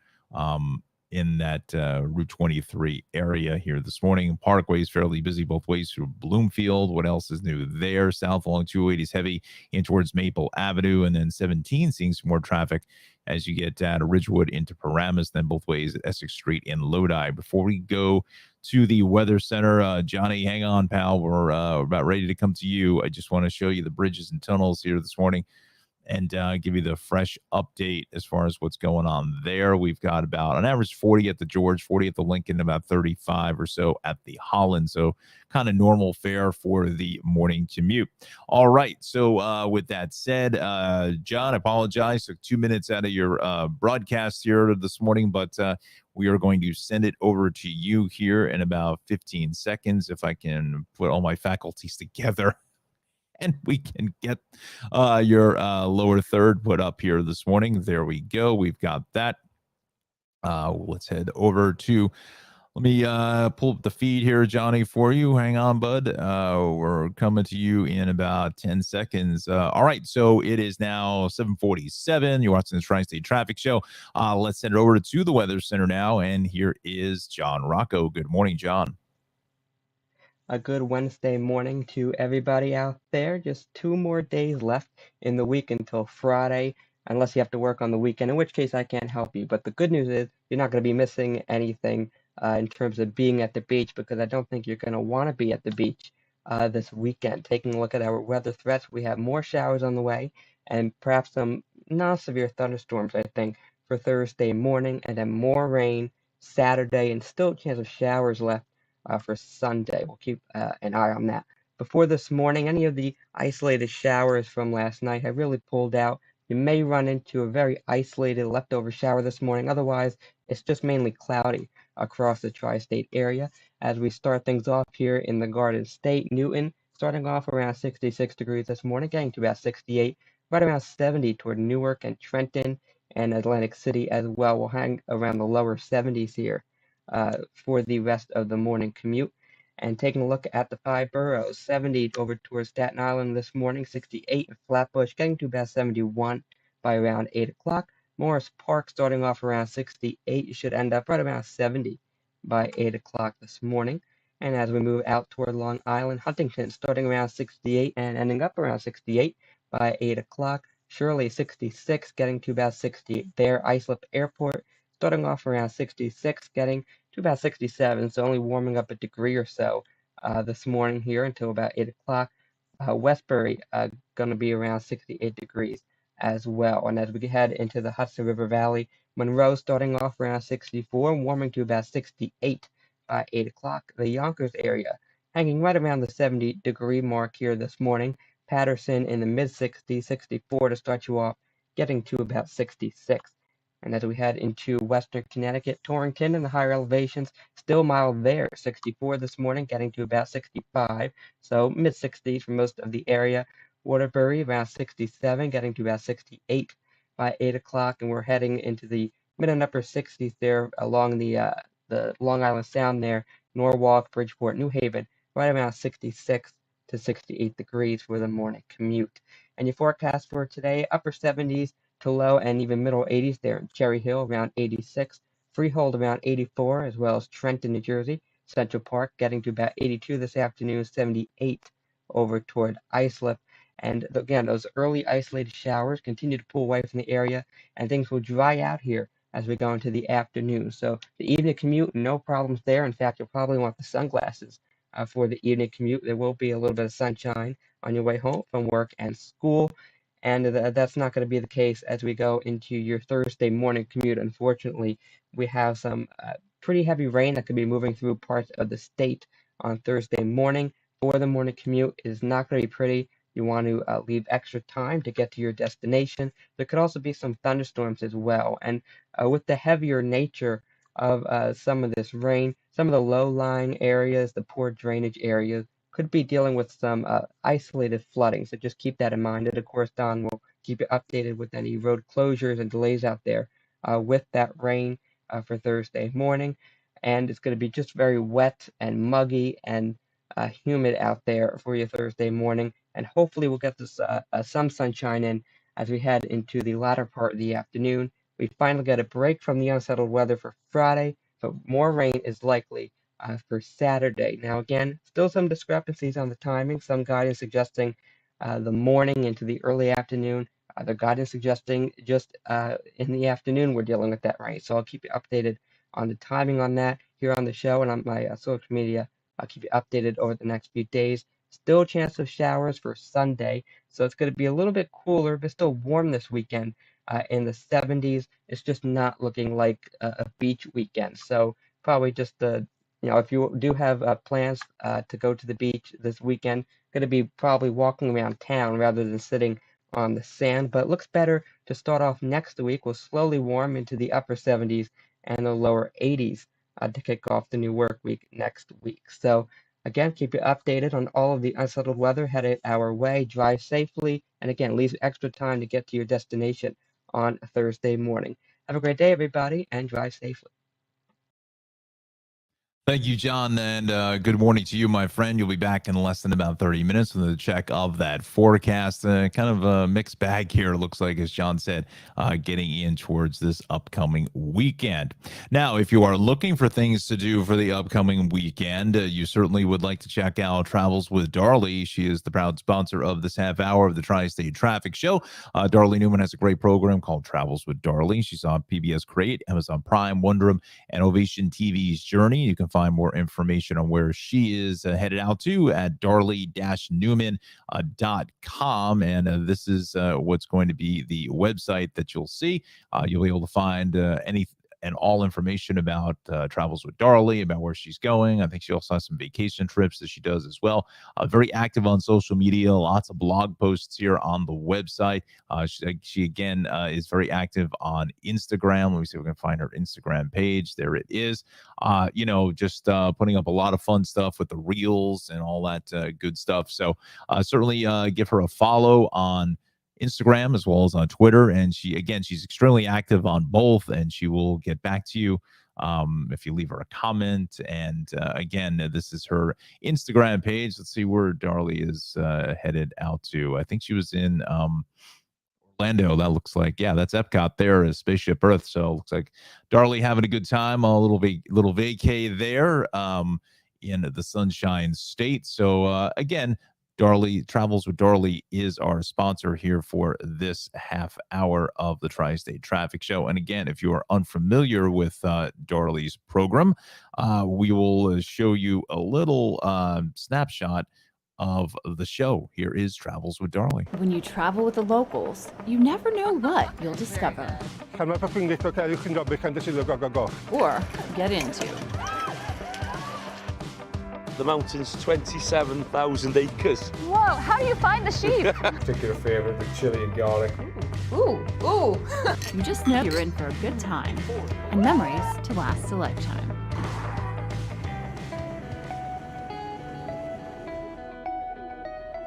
In that Route 23 area here this morning. Parkway is fairly busy both ways through Bloomfield. What else is new there? South along 280 is heavy in towards Maple Avenue, and then 17 seeing some more traffic as you get out of Ridgewood into Paramus, then both ways at Essex Street in Lodi. Before we go to the Weather Center, Johnny, hang on, pal. We're about ready to come to you. I just want to show you the bridges and tunnels here this morning and give you the fresh update as far as what's going on there. We've got about an average 40 at the George, 40 at the Lincoln, about 35 or so at the Holland. So kind of normal fare for the morning commute. All right. So with that said, John, I apologize. Took 2 minutes out of your broadcast here this morning, but we are going to send it over to you here in about 15 seconds if I can put all my faculties together. And we can get your lower third put up here this morning. There we go. We've got that. Let's head over to, let me pull up the feed here, Johnny, for you. Hang on, bud. We're coming to you in about 10 seconds. All right, so it is now 7:47. You're watching the Tri-State Traffic Show. Let's send it over to the Weather Center now, and here is John Rocco. Good morning, John. A good Wednesday morning to everybody out there. Just 2 more days left in the week until Friday, unless you have to work on the weekend, in which case I can't help you. But the good news is you're not going to be missing anything in terms of being at the beach, because I don't think you're going to want to be at the beach this weekend. Taking a look at our weather threats, we have more showers on the way and perhaps some non-severe thunderstorms, I think, for Thursday morning, and then more rain Saturday, and still a chance of showers left for Sunday. We'll keep an eye on that. Before this morning, any of the isolated showers from last night have really pulled out. You may run into a very isolated leftover shower this morning. Otherwise, it's just mainly cloudy across the tri-state area. As we start things off here in the Garden State, Newton starting off around 66 degrees this morning, getting to about 68, right around 70 toward Newark and Trenton and Atlantic City as well. We'll hang around the lower 70s here for the rest of the morning commute. And taking a look at the 5 boroughs, 70 over towards Staten Island this morning, 68 in Flatbush, getting to about 71 by around 8 o'clock. Morris Park starting off around 68. You should end up right around 70 by 8 o'clock this morning. And as we move out toward Long Island, Huntington starting around 68 and ending up around 68 by 8 o'clock. Shirley 66, getting to about 60 there. Islip Airport starting off around 66, getting to about 67, so only warming up a degree or so this morning here until about 8 o'clock. Westbury going to be around 68 degrees as well. And as we head into the Hudson River Valley, Monroe starting off around 64, warming to about 68 by 8 o'clock. The Yonkers area hanging right around the 70-degree mark here this morning. Patterson in the mid-60s, 64 to start you off, getting to about 66. And as we head into western Connecticut, Torrington and the higher elevations, still mild there, 64 this morning, getting to about 65. So mid-60s for most of the area. Waterbury around 67, getting to about 68 by 8 o'clock. And we're heading into the mid and upper 60s there along the Long Island Sound there. Norwalk, Bridgeport, New Haven, right around 66 to 68 degrees for the morning commute. And your forecast for today, upper 70s to low and even middle 80s there in Cherry Hill around 86, Freehold around 84, as well as Trenton, New Jersey, Central Park getting to about 82 this afternoon, 78 over toward Islip. And again, those early isolated showers continue to pull away from the area, and things will dry out here as we go into the afternoon. So the evening commute, no problems there. In fact, you'll probably want the sunglasses for the evening commute. There will be a little bit of sunshine on your way home from work and school. And that's not going to be the case as we go into your Thursday morning commute. Unfortunately, we have some pretty heavy rain that could be moving through parts of the state on Thursday morning. For the morning commute, it is not going to be pretty. You want to leave extra time to get to your destination. There could also be some thunderstorms as well. And with the heavier nature of some of this rain. Some of the low-lying areas, the poor drainage areas, could be dealing with some isolated flooding. So just keep that in mind. And of course, Don will keep you updated with any road closures and delays out there with that rain for Thursday morning. And it's going to be just very wet and muggy and humid out there for you Thursday morning. And hopefully we'll get this some sunshine in as we head into the latter part of the afternoon. We finally get a break from the unsettled weather for Friday, but more rain is likely for Saturday. Now, again, still some discrepancies on the timing. Some guidance suggesting the morning into the early afternoon. The guidance suggesting just in the afternoon we're dealing with that rain. So I'll keep you updated on the timing on that here on the show and on my social media. I'll keep you updated over the next few days. Still a chance of showers for Sunday, so it's going to be a little bit cooler, but still warm this weekend in the 70s. It's just not looking like a beach weekend. So probably just if you do have plans to go to the beach this weekend, going to be probably walking around town rather than sitting on the sand. But it looks better to start off next week. We'll slowly warm into the upper 70s and the lower 80s to kick off the new work week next week. So again, keep you updated on all of the unsettled weather headed our way. Drive safely, and again, leave extra time to get to your destination on Thursday morning. Have a great day, everybody, and drive safely. Thank you, John, and good morning to you, my friend. You'll be back in less than about 30 minutes with a check of that forecast. Kind of a mixed bag here, it looks like, as John said, getting in towards this upcoming weekend. Now, if you are looking for things to do for the upcoming weekend, you certainly would like to check out Travels with Darley. She is the proud sponsor of this half hour of the Tri-State Traffic Show. Darley Newman has a great program called Travels with Darley. She's on PBS Create, Amazon Prime, Wonderum, and Ovation TV's Journey. You can find more information on where she is headed out to at darley-newman.com. And this is what's going to be the website that you'll see. You'll be able to find any and all information about Travels with Darley, about where she's going. I think she also has some vacation trips that she does as well. Very active on social media, lots of blog posts here on the website. She again is very active on Instagram. Let me see if we can find her Instagram page. There it is. Just putting up a lot of fun stuff with the reels and all that good stuff. So certainly give her a follow on Instagram as well as on Twitter. And she's extremely active on both, and she will get back to you if you leave her a comment. And again, this is her Instagram page. Let's see where Darley is headed out to. I think she was in Orlando. That looks like, yeah, that's Epcot there, is Spaceship Earth. So it looks like Darley having a good time, a little vacay there in the Sunshine State. So again, Darley Travels with Darley is our sponsor here for this half hour of the Tri-State Traffic Show. And again, if you are unfamiliar with Darley's program, we will show you a little snapshot of the show. Here is Travels with Darley. When you travel with the locals, you never know what you'll discover or get into. The mountain's 27,000 acres. Whoa, how do you find the sheep? Particular favorite with chili and garlic. Ooh. You just know you're in for a good time and memories to last a lifetime.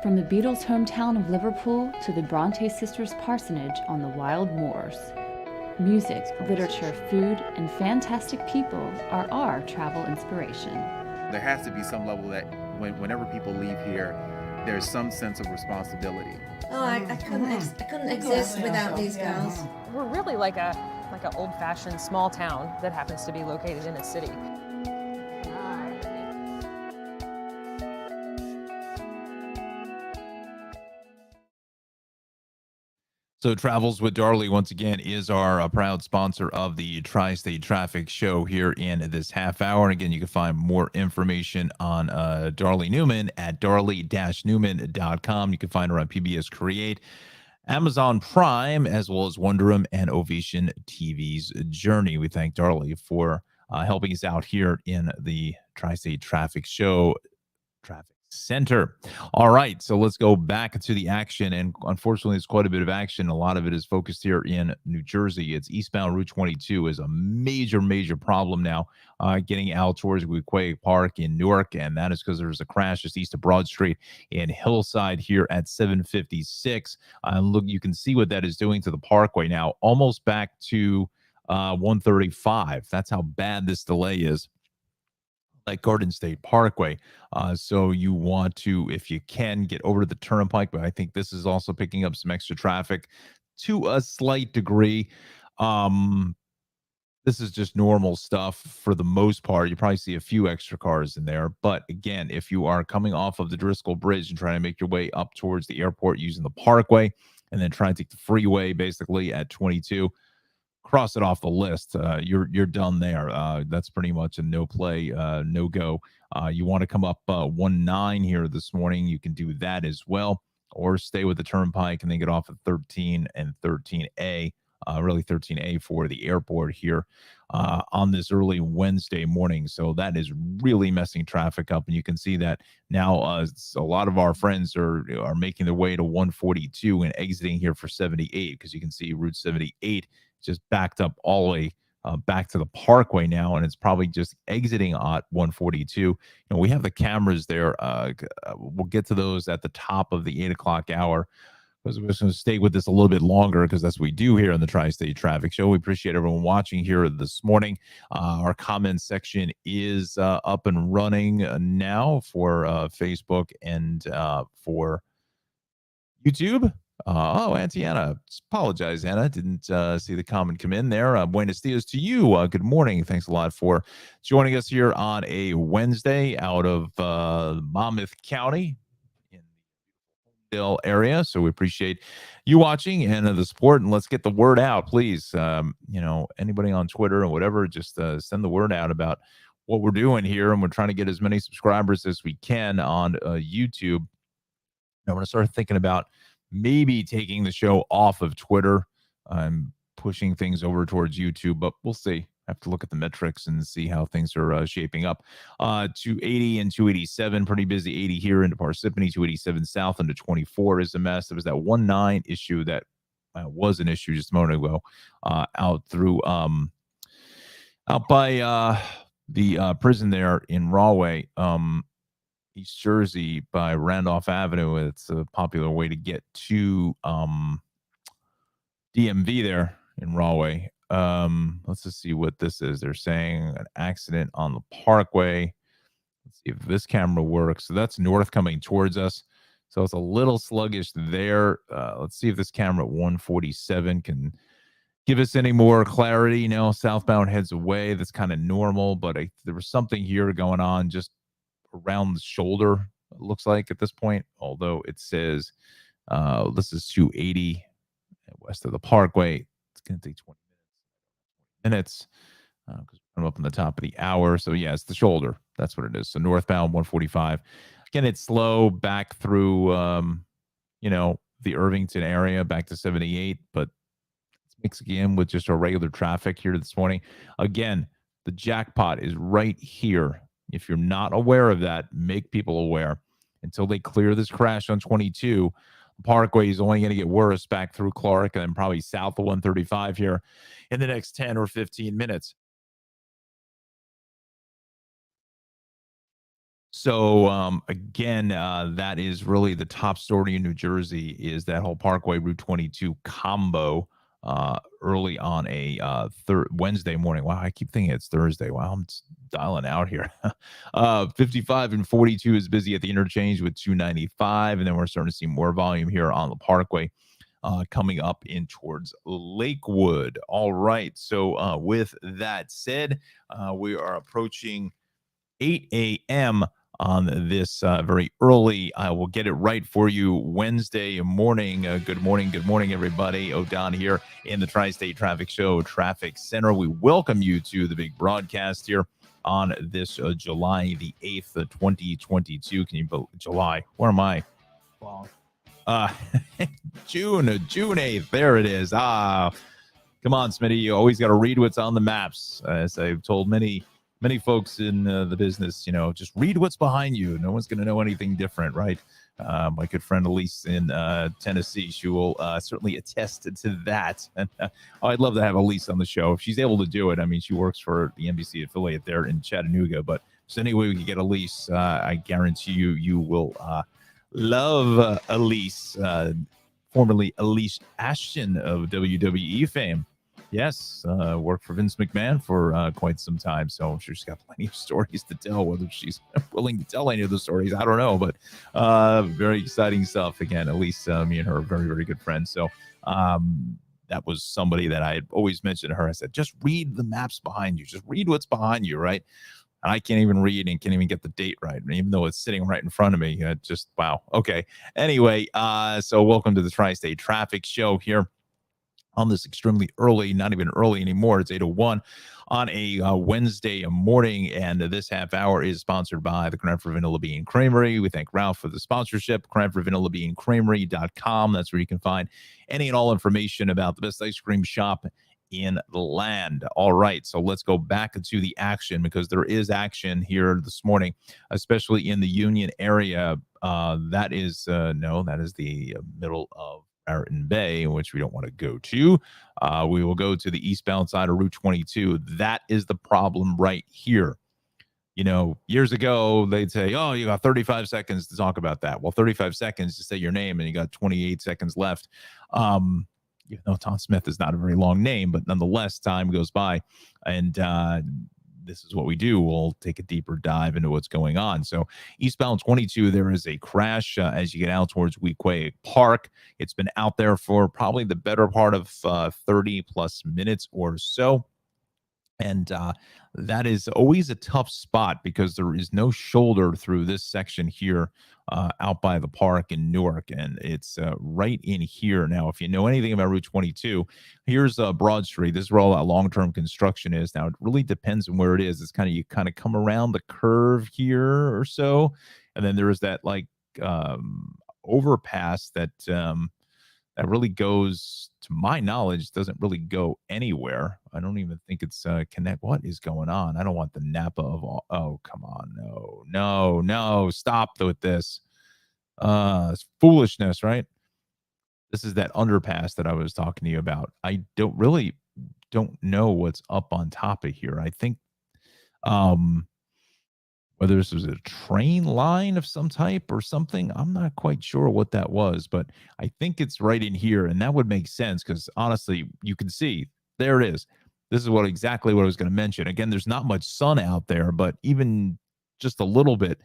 From the Beatles' hometown of Liverpool to the Bronte sisters' parsonage on the wild moors, music, literature, food, and fantastic people are our travel inspiration. There has to be some level that whenever people leave here, there's some sense of responsibility. Oh, I couldn't exist without these girls. We're really like a old-fashioned small town that happens to be located in a city. So Travels with Darley, once again, is our proud sponsor of the Tri-State Traffic Show here in this half hour. And again, you can find more information on Darley Newman at darley-newman.com. You can find her on PBS Create, Amazon Prime, as well as Wonderum and Ovation TV's Journey. We thank Darley for helping us out here in the Tri-State Traffic Show. Traffic Center. All right, so let's go back to the action, and unfortunately, it's quite a bit of action. A lot of it is focused here in New Jersey. It's eastbound Route 22 is a major problem now, getting out towards Wequay Park in Newark, and that is because there's a crash just east of Broad Street in Hillside here at 756. Look, you can see what that is doing to the Parkway now, almost back to 135. That's how bad this delay is. Like Garden State Parkway. So you want to, if you can, get over to the Turnpike, but I think this is also picking up some extra traffic to a slight degree. This is just normal stuff for the most part. You probably see a few extra cars in there. But again, if you are coming off of the Driscoll Bridge and trying to make your way up towards the airport using the Parkway and then trying to take the freeway basically at 22, cross it off the list. You're done there. That's pretty much a no play, no go. You want to come up 19 here this morning, you can do that as well, or stay with the Turnpike and then get off at 13 and 13A, really 13A for the airport here on this early Wednesday morning. So that is really messing traffic up, and you can see that now. A lot of our friends are making their way to 142 and exiting here for 78, because you can see Route 78 just backed up all the way back to the Parkway now, and it's probably just exiting at 142. You know, we have the cameras there. We'll get to those at the top of the 8 o'clock hour, because we're just going to stay with this a little bit longer, because that's what we do here on the Tri-State Traffic Show. We appreciate everyone watching here this morning. Our comments section is up and running now for Facebook and for YouTube. Auntie Anna, apologize, Anna. Didn't see the comment come in there. Buenos dias to you. Good morning. Thanks a lot for joining us here on a Wednesday out of Monmouth County in the Holmdel area. So we appreciate you watching and the support. And let's get the word out, please. Anybody on Twitter or whatever, just send the word out about what we're doing here. And we're trying to get as many subscribers as we can on YouTube. I'm going to start thinking about maybe taking the show off of Twitter. I'm pushing things over towards YouTube, but we'll see. I have to look at the metrics and see how things are shaping up. 280 and 287, pretty busy. 80 here into Parsippany, 287 south into 24 is a mess. There was that 19 issue that was an issue just a moment ago out by the prison there in Rahway. East Jersey by Randolph Avenue. It's a popular way to get to DMV there in Rahway. Let's just see what this is. They're saying an accident on the Parkway. Let's see if this camera works. So that's north coming towards us. So it's a little sluggish there. Let's see if this camera at 147 can give us any more clarity. Southbound heads away. That's kind of normal, but there was something here going on just around the shoulder, it looks like at this point, although it says this is 280 west of the Parkway. It's going to take 20 minutes because I'm up on the top of the hour. So yeah, it's the shoulder. That's what it is. So northbound 145. Again, it's slow back through the Irvington area back to 78, but it's mixing in with just our regular traffic here this morning. Again, the jackpot is right here. If you're not aware of that, make people aware. Until they clear this crash on 22, Parkway is only going to get worse back through Clark and then probably south of 135 here in the next 10 or 15 minutes. So, again, that is really the top story in New Jersey, is that whole Parkway Route 22 combo early on a Wednesday morning. Wow, I keep thinking it's Thursday. Wow, I'm dialing out here. 55 and 42 is busy at the interchange with 295, and then we're starting to see more volume here on the Parkway coming up in towards Lakewood. All right, so with that said, we are approaching 8 a.m. on this very early, I will get it right for you, Wednesday morning. Good morning, everybody. O'Don here in the Tri-State Traffic Show Traffic Center. We welcome you to the big broadcast here on this July the 8th, 2022. Can you believe July? Where am I? June 8th. There it is. Come on, Smitty. You always got to read what's on the maps. As I've told many many folks in the business, just read what's behind you. No one's going to know anything different, right? My good friend Elise in Tennessee, she will certainly attest to that. And I'd love to have Elise on the show if she's able to do it. I mean, she works for the NBC affiliate there in Chattanooga, but so anyway we can get Elise, I guarantee you will love Elise, formerly Elise Ashton of WWE fame. Yes, worked for Vince McMahon for quite some time, so I'm sure she's got plenty of stories to tell. Whether she's willing to tell any of the stories, I don't know, but very exciting stuff. Again, Elise, me and her are very, very good friends. So that was somebody that I had always mentioned to her. I said, just read the maps behind you. Just read what's behind you, right? And I can't even read and can't even get the date right, even though it's sitting right in front of me. Just, wow. Okay. Anyway, so welcome to the Tri-State Traffic Show here on this extremely early, not even early anymore. It's 8:01 on a Wednesday morning, and this half hour is sponsored by the Cranford Vanilla Bean Creamery. We thank Ralph for the sponsorship. CranfordVanillaBeanCreamery.com. That's where you can find any and all information about the best ice cream shop in the land. All right, so let's go back to the action, because there is action here this morning, especially in the Union area. That is the middle of Raritan Bay, which we don't want to go to. We will go to the eastbound side of Route 22. That is the problem right here. Years ago, they'd say, oh, you got 35 seconds to talk about that. Well, 35 seconds to say your name, and you got 28 seconds left. Tom Smith is not a very long name, but nonetheless, time goes by. And this is what we do. We'll take a deeper dive into what's going on. So eastbound 22, there is a crash as you get out towards Weequahic Park. It's been out there for probably the better part of 30 plus minutes or so. And that is always a tough spot because there is no shoulder through this section here out by the park in Newark. And it's right in here. Now, if you know anything about Route 22, here's Broad Street. This is where all that long-term construction is. Now, it really depends on where it is. It's you kind of come around the curve here or so. And then there is that overpass that really goes, to my knowledge, doesn't really go anywhere. I don't even think it's connect. What is going on? I don't want the Napa of all. Oh, come on. No. Stop with this. It's foolishness, right? This is that underpass that I was talking to you about. I don't know what's up on top of here. I think whether this was a train line of some type or something, I'm not quite sure what that was, but I think it's right in here, and that would make sense because honestly, you can see there it is. This is exactly what I was going to mention. Again, there's not much sun out there, but even just a little bit,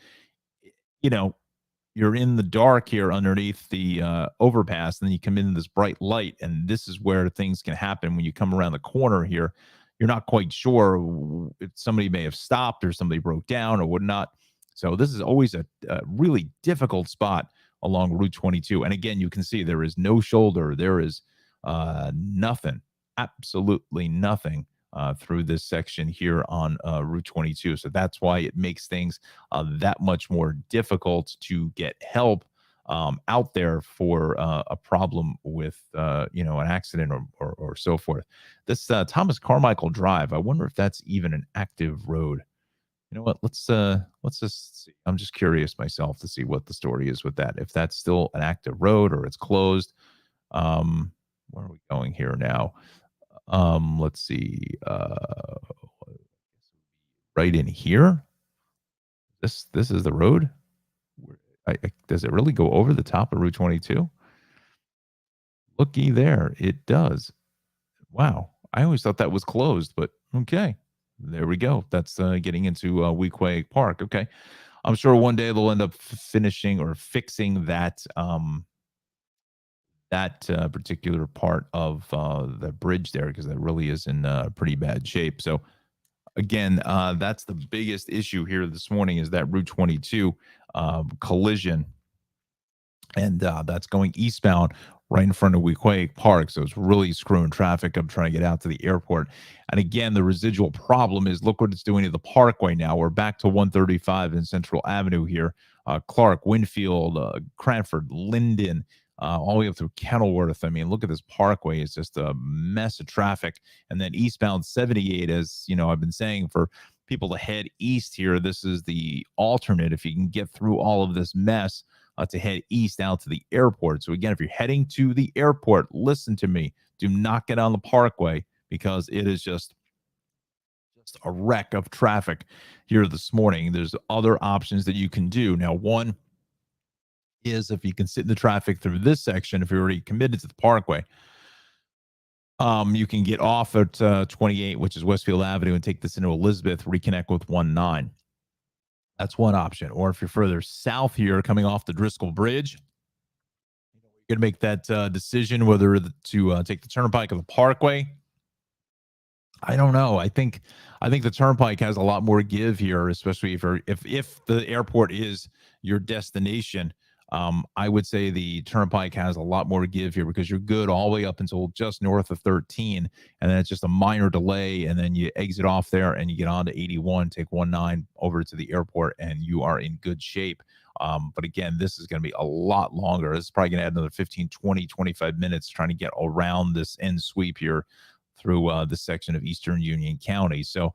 you're in the dark here underneath the overpass, and then you come into this bright light, and this is where things can happen when you come around the corner here. You're not quite sure if somebody may have stopped or somebody broke down or whatnot. So this is always a really difficult spot along Route 22. And again, you can see there is no shoulder. There is nothing, absolutely nothing through this section here on Route 22. So that's why it makes things that much more difficult to get help out there for a problem with an accident or so forth. This Thomas Carmichael Drive, I wonder if that's even an active road. You know what? Let's just see. I'm just curious myself to see what the story is with that. If that's still an active road or it's closed. Where are we going here now? Let's see. Right in here. This is the road. Does it really go over the top of Route 22? Looky there. It does. Wow. I always thought that was closed, but okay. There we go. That's getting into Weequahic Park. Okay. I'm sure one day they'll end up finishing or fixing that particular part of the bridge there, because that really is in pretty bad shape. So again, that's the biggest issue here this morning, is that Route 22 collision. And that's going eastbound right in front of Weequahic Park. So it's really screwing traffic up trying to get out to the airport. And again, the residual problem is, look what it's doing to the parkway now. We're back to 135 in Central Avenue here. Clark, Winfield, Cranford, Linden, all the way up through Kenilworth. I mean, look at this parkway. It's just a mess of traffic. And then eastbound 78, as I've been saying for people to head east here. This is the alternate if you can get through all of this mess to head east out to the airport. So again, if you're heading to the airport, listen to me. Do not get on the Parkway because it is just a wreck of traffic here this morning. There's other options that you can do. Now, one is if you can sit in the traffic through this section, if you're already committed to the Parkway, you can get off at 28, which is Westfield Avenue, and take this into Elizabeth, reconnect with 19. That's one option. Or if you're further south here, coming off the Driscoll Bridge, you're going to make that decision whether to take the Turnpike or the Parkway. I don't know. I think the Turnpike has a lot more give here, especially if the airport is your destination. I would say the Turnpike has a lot more give here because you're good all the way up until just north of 13, and then it's just a minor delay, and then you exit off there and you get on to 81, take 19 over to the airport, and you are in good shape. But again, this is going to be a lot longer. This is probably going to add another 15, 20, 25 minutes trying to get around this end sweep here through this section of Eastern Union County. So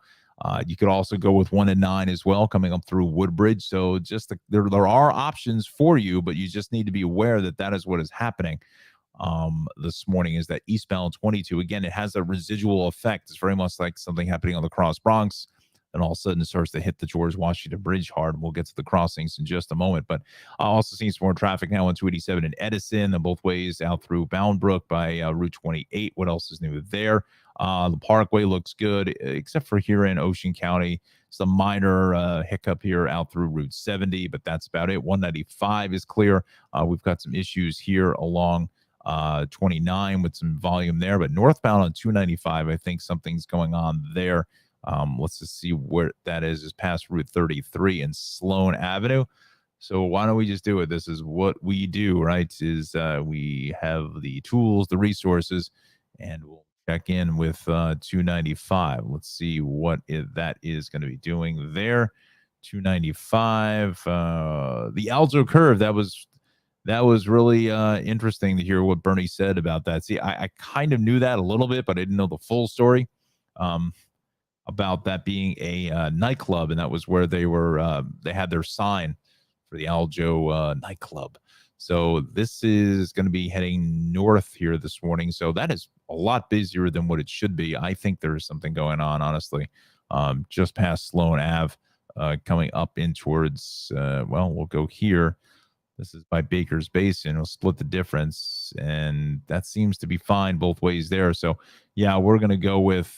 you could also go with 1 and 9 as well, coming up through Woodbridge. So just there are options for you, but you just need to be aware that that is what is happening this morning, is that eastbound 22. Again, it has a residual effect. It's very much like something happening on the Cross Bronx. And all of a sudden it starts to hit the George Washington Bridge hard. We'll get to the crossings in just a moment. But I also see some more traffic now on 287 in Edison and both ways out through Bound Brook by Route 28. What else is new there? The Parkway looks good, except for here in Ocean County. Some minor hiccup here out through Route 70, but that's about it. 195 is clear. We've got some issues here along 29 with some volume there. But northbound on 295, I think something's going on there. Let's just see where that is past Route 33 and Sloan Avenue. So why don't we just do it? This is what we do, right? Is we have the tools, the resources, and we'll check in with 295. Let's see what that is going to be doing there. 295, the Aljo curve. That was really interesting to hear what Bernie said about that. See, I kind of knew that a little bit, but I didn't know the full story. About that being a nightclub, and that was where they had their sign for the Aljo nightclub. So this is going to be heading north here this morning. So that is a lot busier than what it should be. I think there is something going on, honestly, just past Sloan Ave, coming up in towards, we'll go here. This is by Baker's Basin. We'll split the difference, and that seems to be fine both ways there. So, yeah, we're going to go with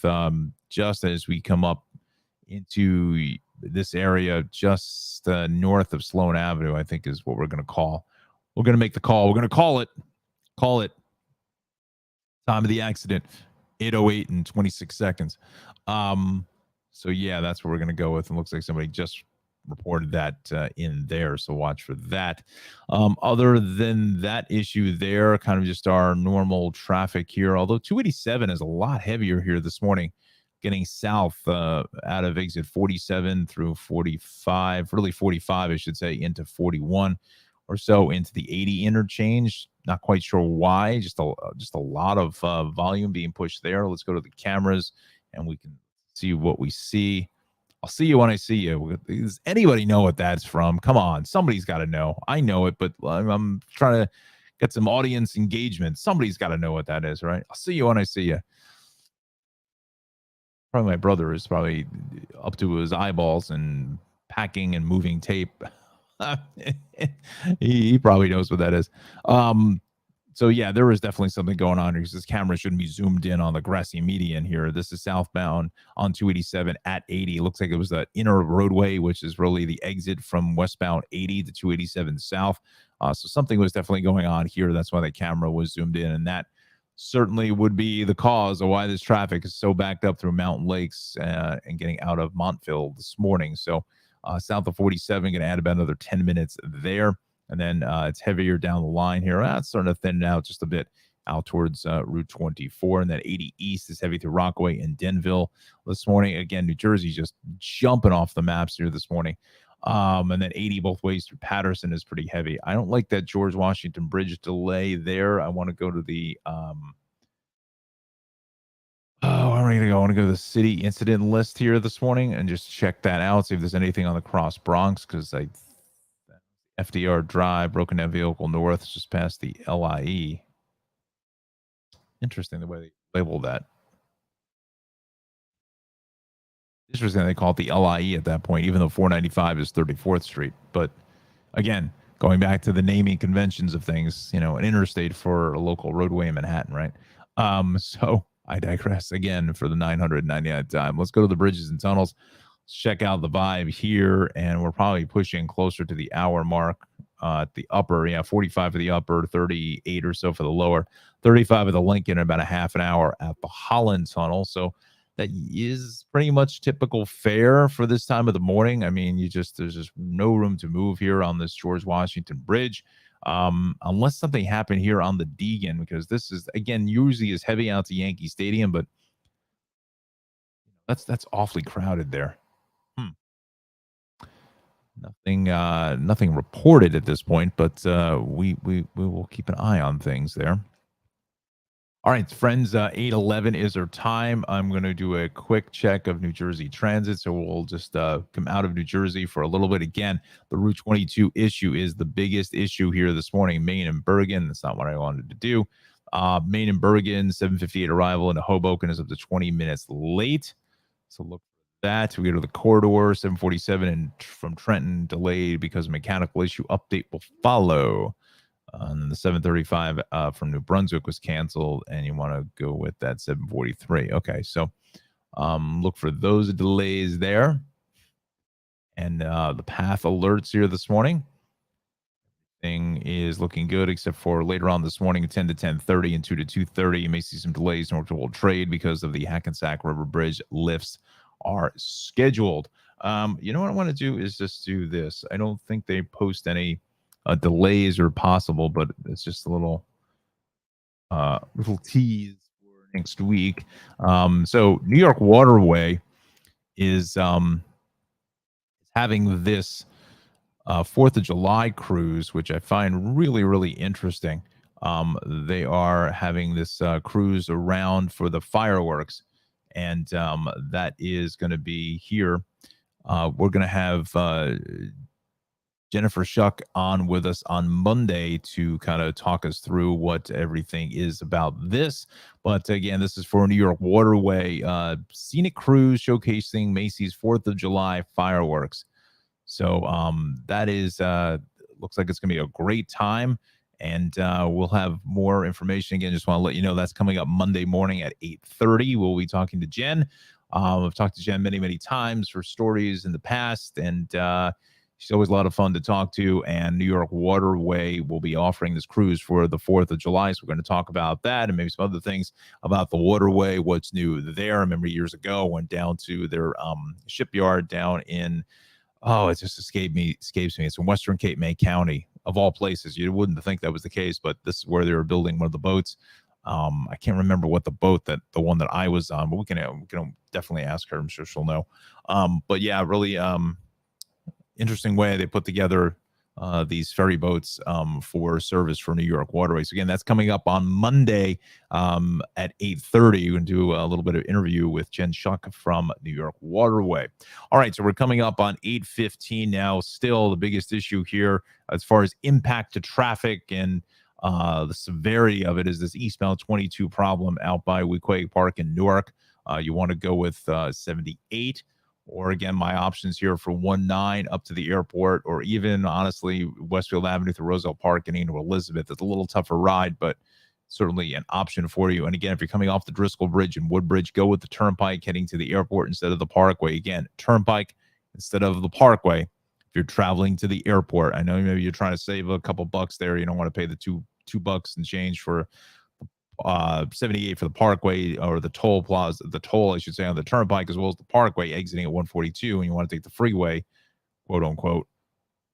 just as we come up into this area just north of Sloan Avenue, I think is what we're going to call. We're going to make the call. We're going to call it. Call it. Time of the accident, 8:08 and 26 seconds. So, yeah, that's what we're going to go with. It looks like somebody just reported that in there, so watch for that. Other than that issue there, kind of just our normal traffic here, although 287 is a lot heavier here this morning, getting south out of exit 47 through 45, really 45, I should say, into 41 or so into the 80 interchange. Not quite sure why, just a lot of volume being pushed there. Let's go to the cameras and we can see what we see. I'll see you when I see you. Does anybody know what that's from? Come on. Somebody's got to know. I know it, but I'm trying to get some audience engagement. Somebody's got to know what that is, right? I'll see you when I see you. Probably my brother is probably up to his eyeballs and packing and moving tape. he probably knows what that is. So, yeah, there is definitely something going on here because this camera shouldn't be zoomed in on the grassy median here. This is southbound on 287 at 80. It looks like it was the inner roadway, which is really the exit from westbound 80 to 287 south. So something was definitely going on here. That's why the camera was zoomed in. And that certainly would be the cause of why this traffic is so backed up through Mountain Lakes and getting out of Montville this morning. So south of 47, going to add about another 10 minutes there. And then it's heavier down the line here. It's starting to thin out just a bit out towards Route 24. And then 80 East is heavy through Rockaway and Denville this morning. Again, New Jersey just jumping off the maps here this morning. And then 80 both ways through Patterson is pretty heavy. I don't like that George Washington Bridge delay there. I want to go to the I'm going to go. I want to go to the city incident list here this morning and just check that out, see if there's anything on the Cross Bronx, because FDR Drive, broken down vehicle north, just past the LIE. Interesting the way they label that. Interesting they call it the LIE at that point, even though 495 is 34th Street. But again, going back to the naming conventions of things, you know, an interstate for a local roadway in Manhattan, right? So I digress again for the 999th time. Let's go to the bridges and tunnels. Let's check out the vibe here, and we're probably pushing closer to the hour mark at the upper. Yeah, 45 for the upper, 38 or so for the lower, 35 of the Lincoln, about a half an hour at the Holland Tunnel. So that is pretty much typical fare for this time of the morning. I mean, there's just no room to move here on this George Washington Bridge, unless something happened here on the Deegan, because this is, again, usually is heavy out to Yankee Stadium, but that's awfully crowded there. Nothing reported at this point, but we will keep an eye on things there. All right, friends, 8:11 is our time. I'm going to do a quick check of New Jersey Transit, so we'll just come out of New Jersey for a little bit. Again, the Route 22 issue is the biggest issue here this morning. Maine and Bergen, that's not what I wanted to do. Maine and Bergen, 7:58 arrival into Hoboken is up to 20 minutes late. So look for that. We go to the corridor, 7:47, and from Trenton, delayed because of mechanical issue. Update will follow. And then the 7:35 from New Brunswick was canceled, and you want to go with that 7:43. Okay, so look for those delays there. And the path alerts here this morning. Thing is looking good, except for later on this morning, 10 to 10:30 and 2 to 2:30. You may see some delays in World Trade because of the Hackensack River Bridge lifts are scheduled. You know what I want to do is just do this. I don't think they post any delays are possible, but it's just a little tease for next week. So New York Waterway is having this 4th of July cruise, which I find really, really interesting. They are having this cruise around for the fireworks, and that is going to be here. We're going to have Jennifer Shuck on with us on Monday to kind of talk us through what everything is about this. But again, this is for New York Waterway scenic cruise showcasing Macy's 4th of July fireworks. So that is looks like it's going to be a great time. And we'll have more information. Again, just want to let you know that's coming up Monday morning at 8:30. We'll be talking to Jen. I've talked to Jen many, many times for stories in the past, and she's always a lot of fun to talk to. And New York Waterway will be offering this cruise for the 4th of July. So we're going to talk about that and maybe some other things about the waterway, what's new there. I remember years ago, went down to their shipyard down in, it just escapes me. It's in Western Cape May County, of all places. You wouldn't think that was the case, but this is where they were building one of the boats. I can't remember what the one that I was on, but we can definitely ask her. I'm sure she'll know. But yeah, really interesting way they put together these ferry boats for service for New York Waterways. Again, that's coming up on Monday at 8:30. We're going to do a little bit of interview with Jen Shuck from New York Waterway. All right, so we're coming up on 8:15 now. Still the biggest issue here as far as impact to traffic and the severity of it is this eastbound 22 problem out by Weequahic Park in Newark. You want to go with 78. Or again, my options here for 19 up to the airport, or even honestly Westfield Avenue through Roosevelt Park and into Elizabeth. It's a little tougher ride, but certainly an option for you. And again, if you're coming off the Driscoll Bridge and Woodbridge, go with the Turnpike heading to the airport instead of the Parkway. Again, Turnpike instead of the Parkway if you're traveling to the airport. I know maybe you're trying to save a couple bucks there. You don't want to pay the two bucks and change for 78 for the Parkway, or the toll I should say, on the Turnpike, as well as the Parkway exiting at 142, and you want to take the freeway, quote unquote,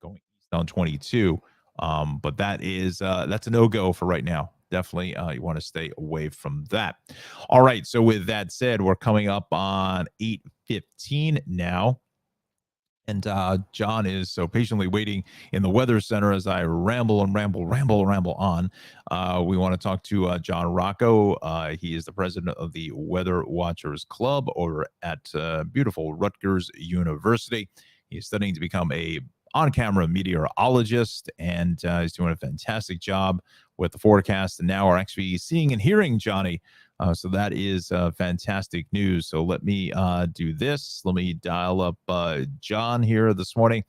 going east on 22. But that's a no-go for right now. Definitely you want to stay away from that. All right, so with that said, we're coming up on 8:15 now. And John is so patiently waiting in the weather center as I ramble on. We want to talk to John Rocco. He is the president of the Weather Watchers Club over at beautiful Rutgers University. He's studying to become a on-camera meteorologist, and he's doing a fantastic job with the forecast. And now we're actually seeing and hearing Johnny. So that is fantastic news. So let me do this. Let me dial up John here this morning.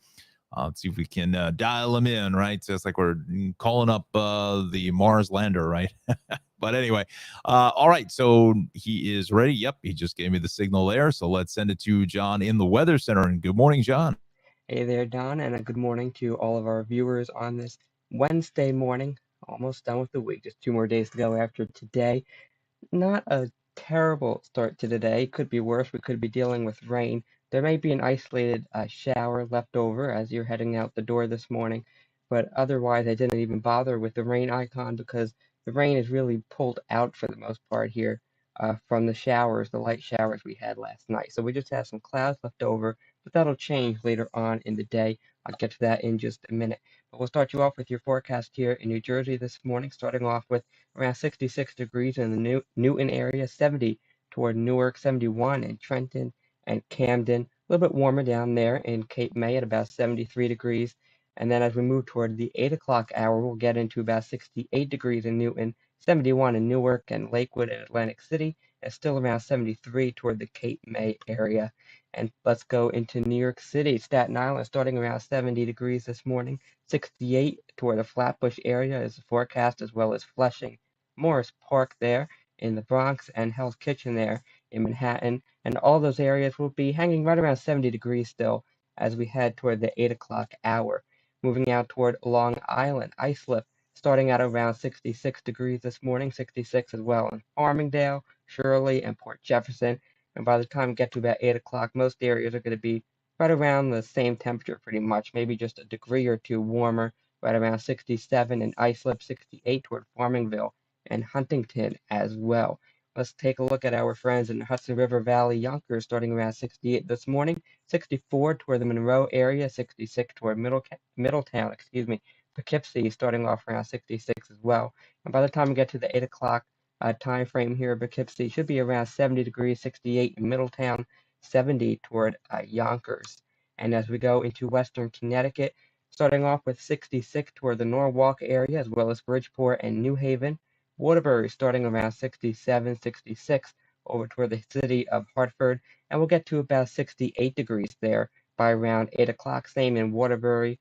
Let's see if we can dial him in, right? So it's like we're calling up the Mars lander, right? But anyway, all right. So he is ready. Yep, he just gave me the signal there. So let's send it to John in the Weather Center. And good morning, John. Hey there, Don, and a good morning to all of our viewers on this Wednesday morning. Almost done with the week. Just 2 more days to go after today. Not a terrible start to the day. Could be worse. We could be dealing with rain. There may be an isolated shower left over as you're heading out the door this morning, but otherwise I didn't even bother with the rain icon because the rain is really pulled out for the most part here from the showers, the light showers we had last night. So we just have some clouds left over, but that'll change later on in the day. I'll get to that in just a minute. But we'll start you off with your forecast here in New Jersey this morning, starting off with around 66 degrees in the Newton area, 70 toward Newark, 71 in Trenton and Camden. A little bit warmer down there in Cape May at about 73 degrees. And then as we move toward the 8 o'clock hour, we'll get into about 68 degrees in Newton, 71 in Newark and Lakewood and Atlantic City, and still around 73 toward the Cape May area. And let's go into New York City, Staten Island, starting around 70 degrees this morning, 68 toward the Flatbush area is the forecast, as well as Flushing, Morris Park there in the Bronx, and Hell's Kitchen there in Manhattan. And all those areas will be hanging right around 70 degrees still as we head toward the 8 o'clock hour. Moving out toward Long Island, Islip, starting at around 66 degrees this morning, 66 as well in Farmingdale, Shirley, and Port Jefferson. And by the time we get to about 8 o'clock, most areas are going to be right around the same temperature pretty much, maybe just a degree or two warmer, right around 67 in Islip, 68 toward Farmingville and Huntington as well. Let's take a look at our friends in the Hudson River Valley, Yonkers, starting around 68 this morning, 64 toward the Monroe area, 66 toward Middletown, Poughkeepsie, starting off around 66 as well. And by the time we get to the 8 o'clock time frame here, Poughkeepsie should be around 70 degrees, 68 in Middletown, 70 toward Yonkers. And as we go into western Connecticut, starting off with 66 toward the Norwalk area, as well as Bridgeport and New Haven. Waterbury starting around 67, 66 over toward the city of Hartford, and we'll get to about 68 degrees there by around 8 o'clock. Same in Waterbury.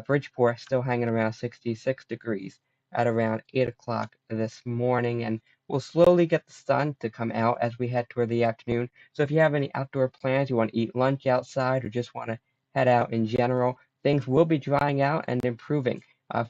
Bridgeport still hanging around 66 degrees at around 8 o'clock this morning, and we'll slowly get the sun to come out as we head toward the afternoon. So if you have any outdoor plans, you want to eat lunch outside or just want to head out in general, things will be drying out and improving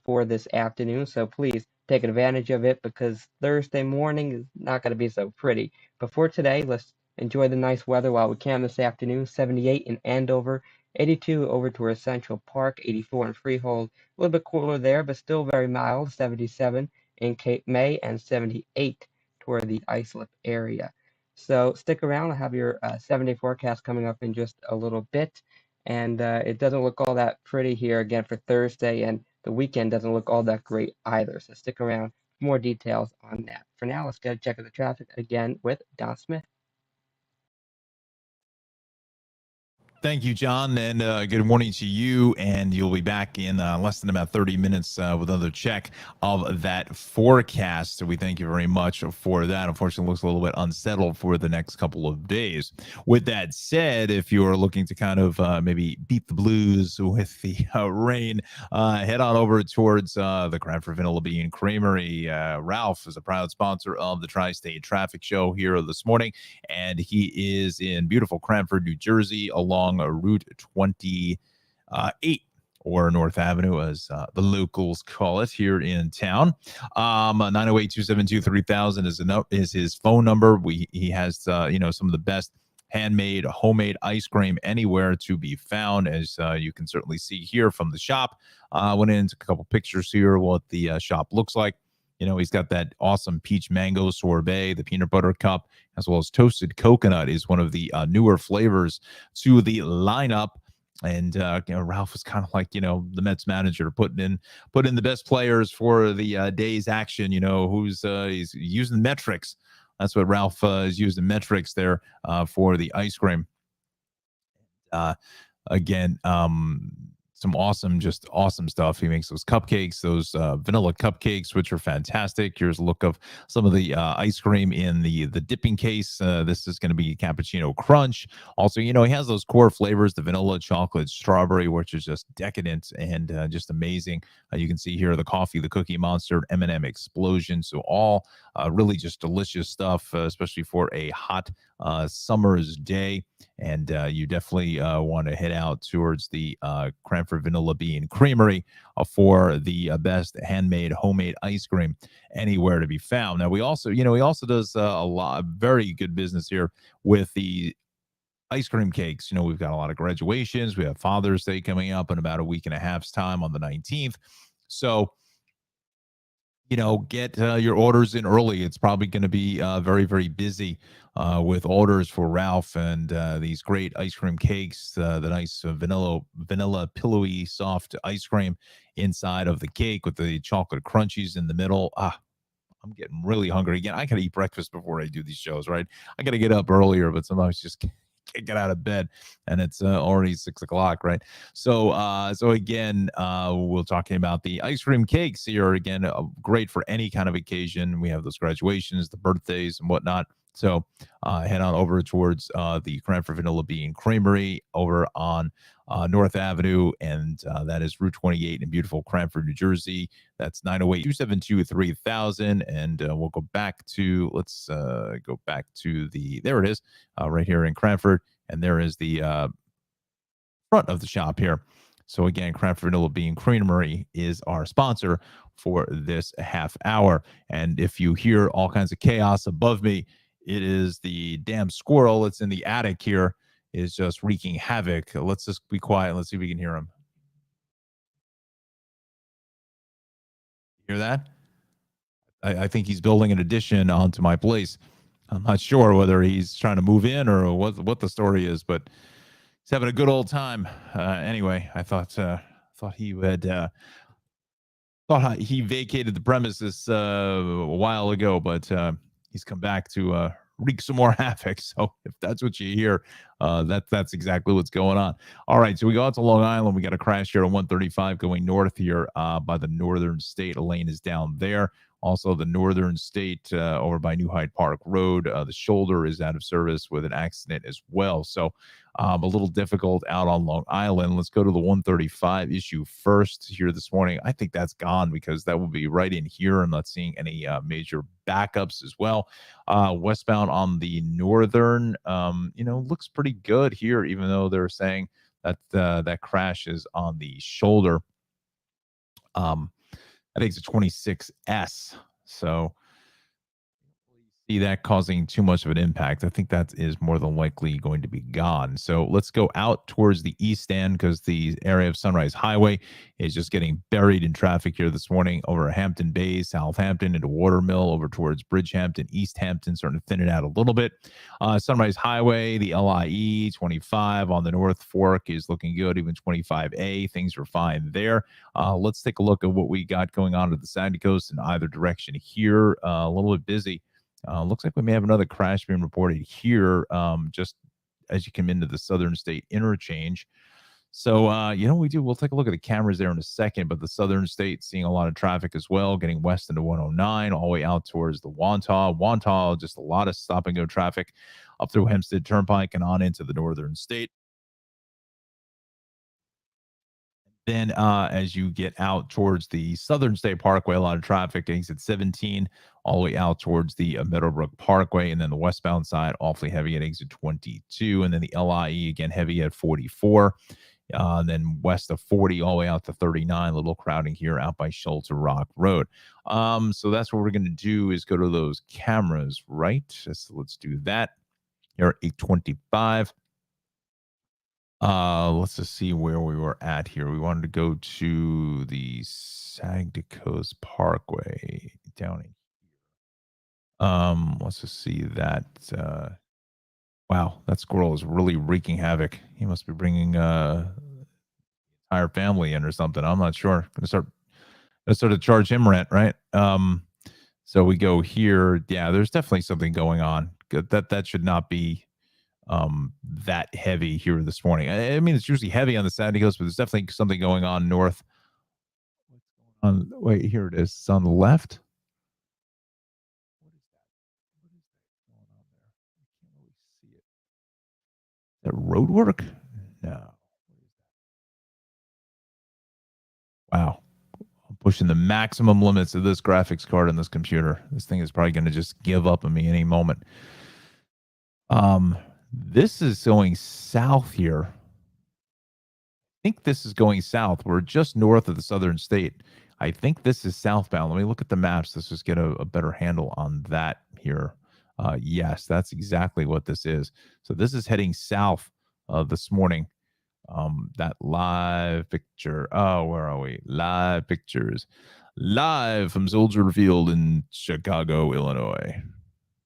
for this afternoon. So please take advantage of it because Thursday morning is not going to be so pretty. But for today, let's enjoy the nice weather while we can this afternoon. 78 in Andover, 82 over toward Central Park, 84 in Freehold. A little bit cooler there, but still very mild. 77 in Cape May and 78 toward the Islip area. So stick around. I'll have your 7-day forecast coming up in just a little bit. And it doesn't look all that pretty here again for Thursday, and the weekend doesn't look all that great either. So stick around for more details on that. For now, let's get a check of the traffic again with Don Smith. Thank you, John, and good morning to you. And you'll be back in less than about 30 minutes with another check of that forecast. So we thank you very much for that. Unfortunately, it looks a little bit unsettled for the next couple of days. With that said, if you're looking to kind of maybe beat the blues with the rain, head on over towards the Cranford Vanilla Bean Creamery. Ralph is a proud sponsor of the Tri-State Traffic Show here this morning, and he is in beautiful Cranford, New Jersey, along Route 28 or North Avenue, as the locals call it here in town. 908-272-3000 is his phone number. He has some of the best handmade, homemade ice cream anywhere to be found, as you can certainly see here from the shop. Went into a couple pictures here what the shop looks like. He's got that awesome peach mango sorbet, the peanut butter cup, as well as toasted coconut is one of the newer flavors to the lineup. And Ralph was kind of like the Mets manager, putting in the best players for the day's action. Who's he's using metrics. That's what Ralph is using metrics there for the ice cream. Again, just awesome stuff. He makes those cupcakes, those vanilla cupcakes, which are fantastic. Here's a look of some of the ice cream in the dipping case. This is going to be cappuccino crunch. Also, he has those core flavors, the vanilla, chocolate, strawberry, which is just decadent and just amazing. You can see here the coffee, the Cookie Monster, M&M explosion. So all really just delicious stuff, especially for a hot summer's day. And you definitely want to head out towards the Cranford Vanilla Bean Creamery for the best handmade, homemade ice cream anywhere to be found. Now, he also does a lot, very good business here with the ice cream cakes. We've got a lot of graduations. We have Father's Day coming up in about a week and a half's time on the 19th. So, get your orders in early. It's probably going to be very, very busy with orders for Ralph and these great ice cream cakes, the nice vanilla pillowy soft ice cream inside of the cake with the chocolate crunchies in the middle. I'm getting really hungry again. I got to eat breakfast before I do these shows, right? I got to get up earlier, but sometimes just can't get out of bed, and it's already 6 o'clock, right? So again, we're talking about the ice cream cakes here again. Great for any kind of occasion. We have those graduations, the birthdays, and whatnot. So head on over towards the Cranford Vanilla Bean Creamery over on North Avenue, and that is Route 28 in beautiful Cranford, New Jersey. That's 908-272-3000. And we'll go back to, let's go back to there it is, right here in Cranford. And there is the front of the shop here. So again, Cranford Vanilla Bean Creamery is our sponsor for this half hour. And if you hear all kinds of chaos above me, it is the damn squirrel that's in the attic here is just wreaking havoc. Let's just be quiet. Let's see if we can hear him. Hear that? I think he's building an addition onto my place. I'm not sure whether he's trying to move in or what the story is, but he's having a good old time. Anyway, I thought he had thought he vacated the premises a while ago, but he's come back to wreak some more havoc. So if that's what you hear, that's exactly what's going on. All right, so we go out to Long Island. We got a crash here on 135 going north here by the Northern State. A lane is down there. Also, the Northern State over by New Hyde Park Road, the shoulder is out of service with an accident as well. So a little difficult out on Long Island. Let's go to the 135 issue first here this morning. I think that's gone because that will be right in here. I'm not seeing any major backups as well. Westbound on the Northern, looks pretty good here, even though they're saying that that crash is on the shoulder. I think it's a 26S. So see that causing too much of an impact. I think that is more than likely going to be gone. So let's go out towards the east end because the area of Sunrise Highway is just getting buried in traffic here this morning over Hampton Bays, Southampton into Watermill, over towards Bridgehampton, East Hampton, starting to thin it out a little bit. Sunrise Highway, the LIE 25 on the North Fork is looking good, even 25A. Things are fine there. Let's take a look at what we got going on at the Sandy Coast in either direction here. A little bit busy. Looks like we may have another crash being reported here just as you come into the Southern State interchange. So, we'll take a look at the cameras there in a second, but the Southern State seeing a lot of traffic as well, getting west into 109, all the way out towards the Wantagh, just a lot of stop and go traffic up through Hempstead Turnpike and on into the Northern State. Then as you get out towards the Southern State Parkway, a lot of traffic, exit 17, all the way out towards the Meadowbrook Parkway, and then the westbound side, awfully heavy at exit 22, and then the LIE, again, heavy at 44. Then west of 40, all the way out to 39, a little crowding here out by Shelter Rock Road. So that's what we're going to do is go to those cameras, right? So let's do that. Here at 825. Let's just see where we were at here. We wanted to go to the Sagnicos Parkway down in here. Let's just see that. Wow, that squirrel is really wreaking havoc. He must be bringing entire family in or something. I'm not sure. Gonna sort of charge him rent, right? So we go here. Yeah, there's definitely something going on. That should not be that heavy here this morning. I mean, it's usually heavy on the Sandy Coast, but there's definitely something going on north. Wait, here it is. It's on the left. What is that going on there? I can't really see it. Is that road work? No. Wow. I'm pushing the maximum limits of this graphics card on this computer. This thing is probably going to just give up on me any moment. This is going south here. I think this is going south. We're just north of the southern state. I think this is southbound. Let me look at the maps. Let's just get a better handle on that here. Yes, that's exactly what this is. So this is heading south this morning. That live picture. Oh, where are we? Live pictures. Live from Soldier Field in Chicago, Illinois.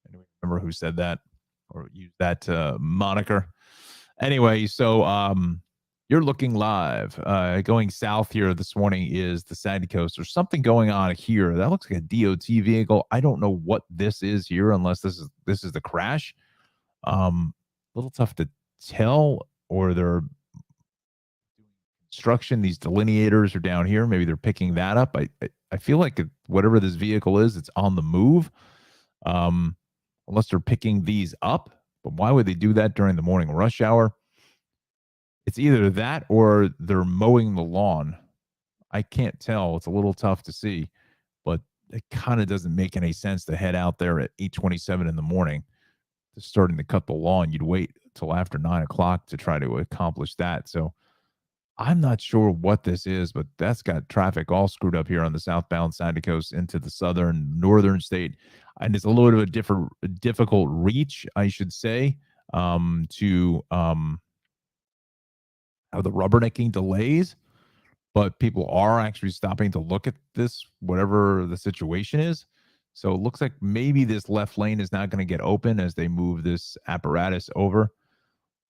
Anyone remember who said that or used that moniker? Anyway, so you're looking live. Going south here this morning is the Sandy Coast. There's something going on here. That looks like a DOT vehicle. I don't know what this is here, unless this is the crash. A little tough to tell, or they're construction. These delineators are down here. Maybe they're picking that up. I feel like whatever this vehicle is, it's on the move. Unless they're picking these up. But why would they do that during the morning rush hour? It's either that or they're mowing the lawn. I can't tell. It's a little tough to see, but it kind of doesn't make any sense to head out there at 8:27 in the morning to starting to cut the lawn. You'd wait till after 9 o'clock to try to accomplish that. So I'm not sure what this is, but that's got traffic all screwed up here on the southbound Sandy Coast into the northern state. And it's a little bit of a difficult reach, I should say, to have the rubbernecking delays, but people are actually stopping to look at this, whatever the situation is. So it looks like maybe this left lane is not going to get open as they move this apparatus over.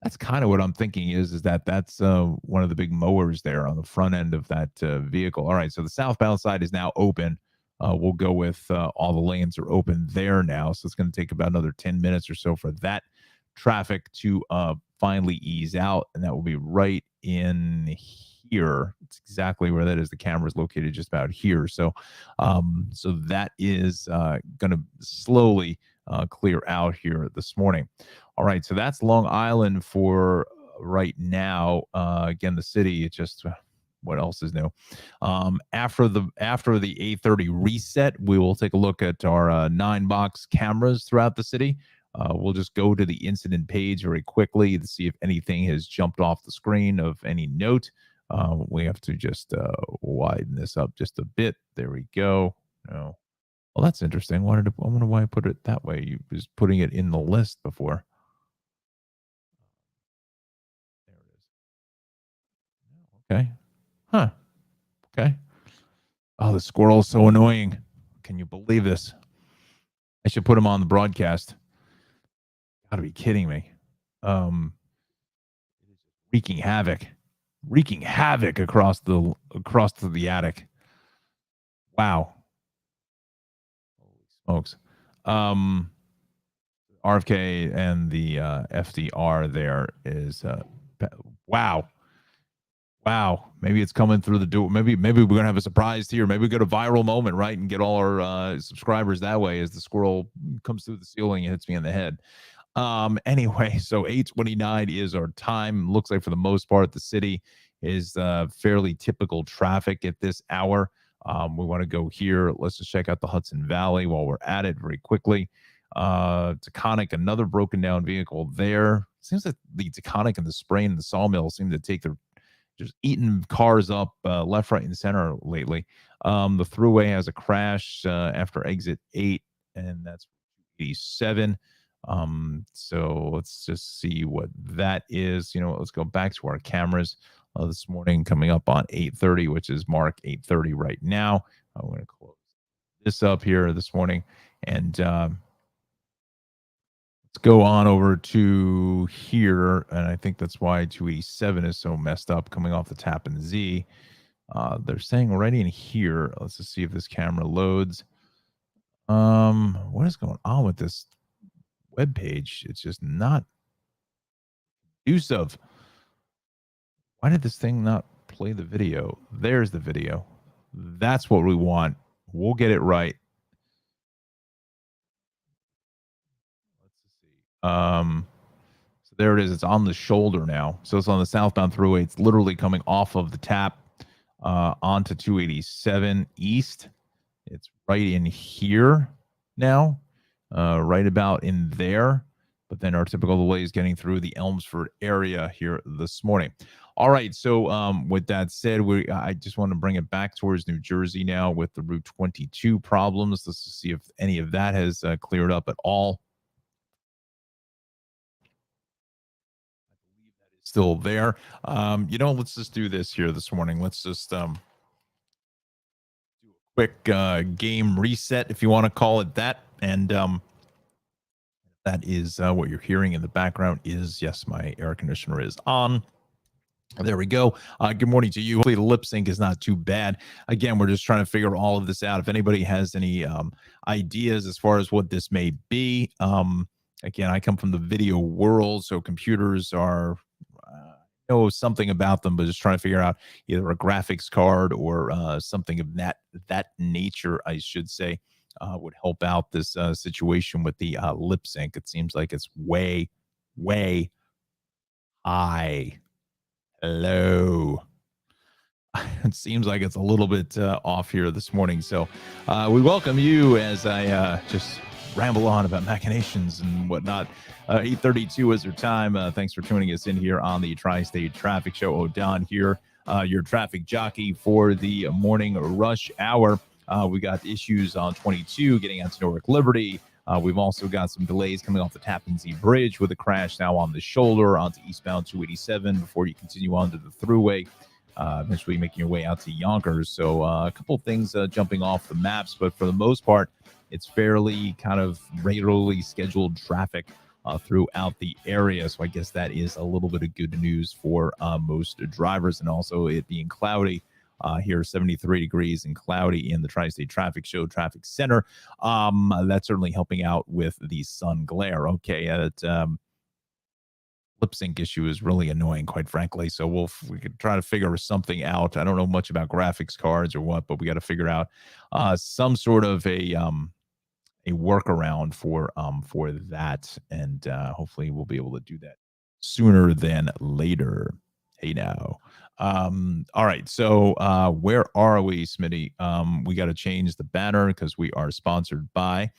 That's kind of what I'm thinking is that's one of the big mowers there on the front end of that vehicle. All right, so the southbound side is now open. We'll go with all the lanes are open there now. So it's going to take about another 10 minutes or so for that traffic to finally ease out, and that will be right in here. It's exactly where that is. The camera is located just about here. So so that is going to slowly clear out here this morning. All right, so that's Long Island for right now. Again, the city, it's just what else is new? After the 8:30 reset, we will take a look at our 9-box cameras throughout the city. We'll just go to the incident page very quickly to see if anything has jumped off the screen of any note. We have to just widen this up just a bit. There we go. No. Well, that's interesting. I wonder why I put it that way. You was putting it in the list before. There it is. Okay. Huh. Okay. Oh, the squirrel's so annoying. Can you believe this? I should put him on the broadcast. Gotta be kidding me. Wreaking havoc across the attic. Wow. Holy smokes. RFK and the FDR there is wow. Maybe it's coming through the door. Maybe we're gonna have a surprise here. Maybe we get a viral moment, right, and get all our subscribers that way as the squirrel comes through the ceiling and hits me in the head. Anyway, so 8:29 is our time. Looks like for the most part the city is fairly typical traffic at this hour. We want to go here. Let's just check out the Hudson Valley while we're at it very quickly. Taconic, another broken down vehicle there. Seems that the Taconic and the Spray and the Sawmill seem to take their just eating cars up left, right, and center lately. The Thruway has a crash after exit 8, and that's 87. So let's just see what that is. Let's go back to our cameras this morning, coming up on 8:30, which is mark 8:30 right now. I'm going to close this up here this morning, and let's Let's go on over to here, and I think that's why 287 is so messed up coming off the Tappan Z. They're saying already in here. Let's just see if this camera loads. What is going on with this web page? It's just not conducive. Why did this thing not play the video? There's the video. That's what we want. We'll get it right. Let's see. So there it is. It's on the shoulder now. So it's on the southbound thruway. It's literally coming off of the tap onto 287 east. It's right in here now, right about in there. But then our typical delay is getting through the Elmsford area here this morning. All right. So with that said, I just want to bring it back towards New Jersey now with the Route 22 problems. Let's see if any of that has cleared up at all. I believe that is still there. Let's just do this here this morning. Let's just do a quick game reset, if you want to call it that. And that is what you're hearing in the background is, yes, my air conditioner is on. There we go. Good morning to you. Hopefully the lip sync is not too bad. Again, we're just trying to figure all of this out. If anybody has any ideas as far as what this may be, again, I come from the video world, so computers are know something about them, but just trying to figure out either a graphics card or something of that nature, I should say, would help out this situation with the lip sync. It seems like it's way high. Hello. It seems like it's a little bit off here this morning. So we welcome you as I just ramble on about machinations and whatnot. 8:32 is our time. Thanks for tuning us in here on the Tri-State Traffic Show. O'Don here, your traffic jockey for the morning rush hour. We got issues on 22 getting out to Newark Liberty. We've also got some delays coming off the Tappan Zee Bridge with a crash now on the shoulder onto eastbound 287 before you continue on to the Thruway, eventually making your way out to Yonkers. So a couple things jumping off the maps, but for the most part, it's fairly kind of regularly scheduled traffic throughout the area. So I guess that is a little bit of good news for most drivers, and also it being cloudy. Here, 73 degrees and cloudy in the Tri-State Traffic Show Traffic Center. That's certainly helping out with the sun glare. Okay, that lip sync issue is really annoying, quite frankly. So we could try to figure something out. I don't know much about graphics cards or what, but we got to figure out some sort of a workaround for that, and hopefully we'll be able to do that sooner than later. Hey now. All right, so where are we, Smitty? We got to change the banner because we are sponsored by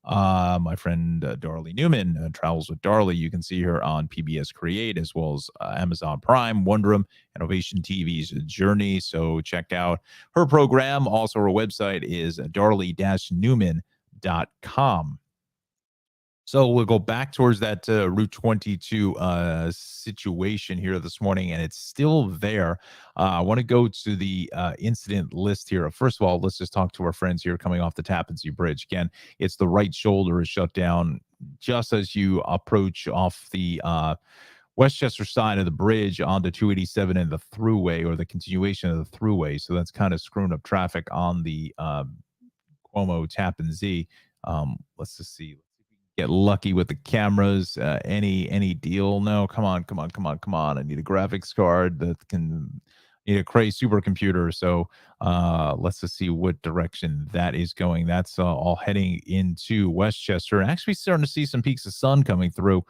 my friend Darley Newman, Travels with Darley. You can see her on PBS Create as well as Amazon Prime, Wonderum, and Ovation TV's Journey. So check out her program. Also, her website is darley-newman.com. So we'll go back towards that Route 22 situation here this morning, and it's still there. I want to go to the incident list here. First of all, let's just talk to our friends here coming off the Tappan Zee Bridge. Again, it's the right shoulder is shut down just as you approach off the Westchester side of the bridge onto 287 and the Thruway, or the continuation of the Thruway. So that's kind of screwing up traffic on the Cuomo Tappan Zee. Let's just see. Get lucky with the cameras. Any deal? No, come on. I need a graphics card that can need a Cray supercomputer. So let's just see what direction that is going. That's all heading into Westchester. Actually starting to see some peaks of sun coming through.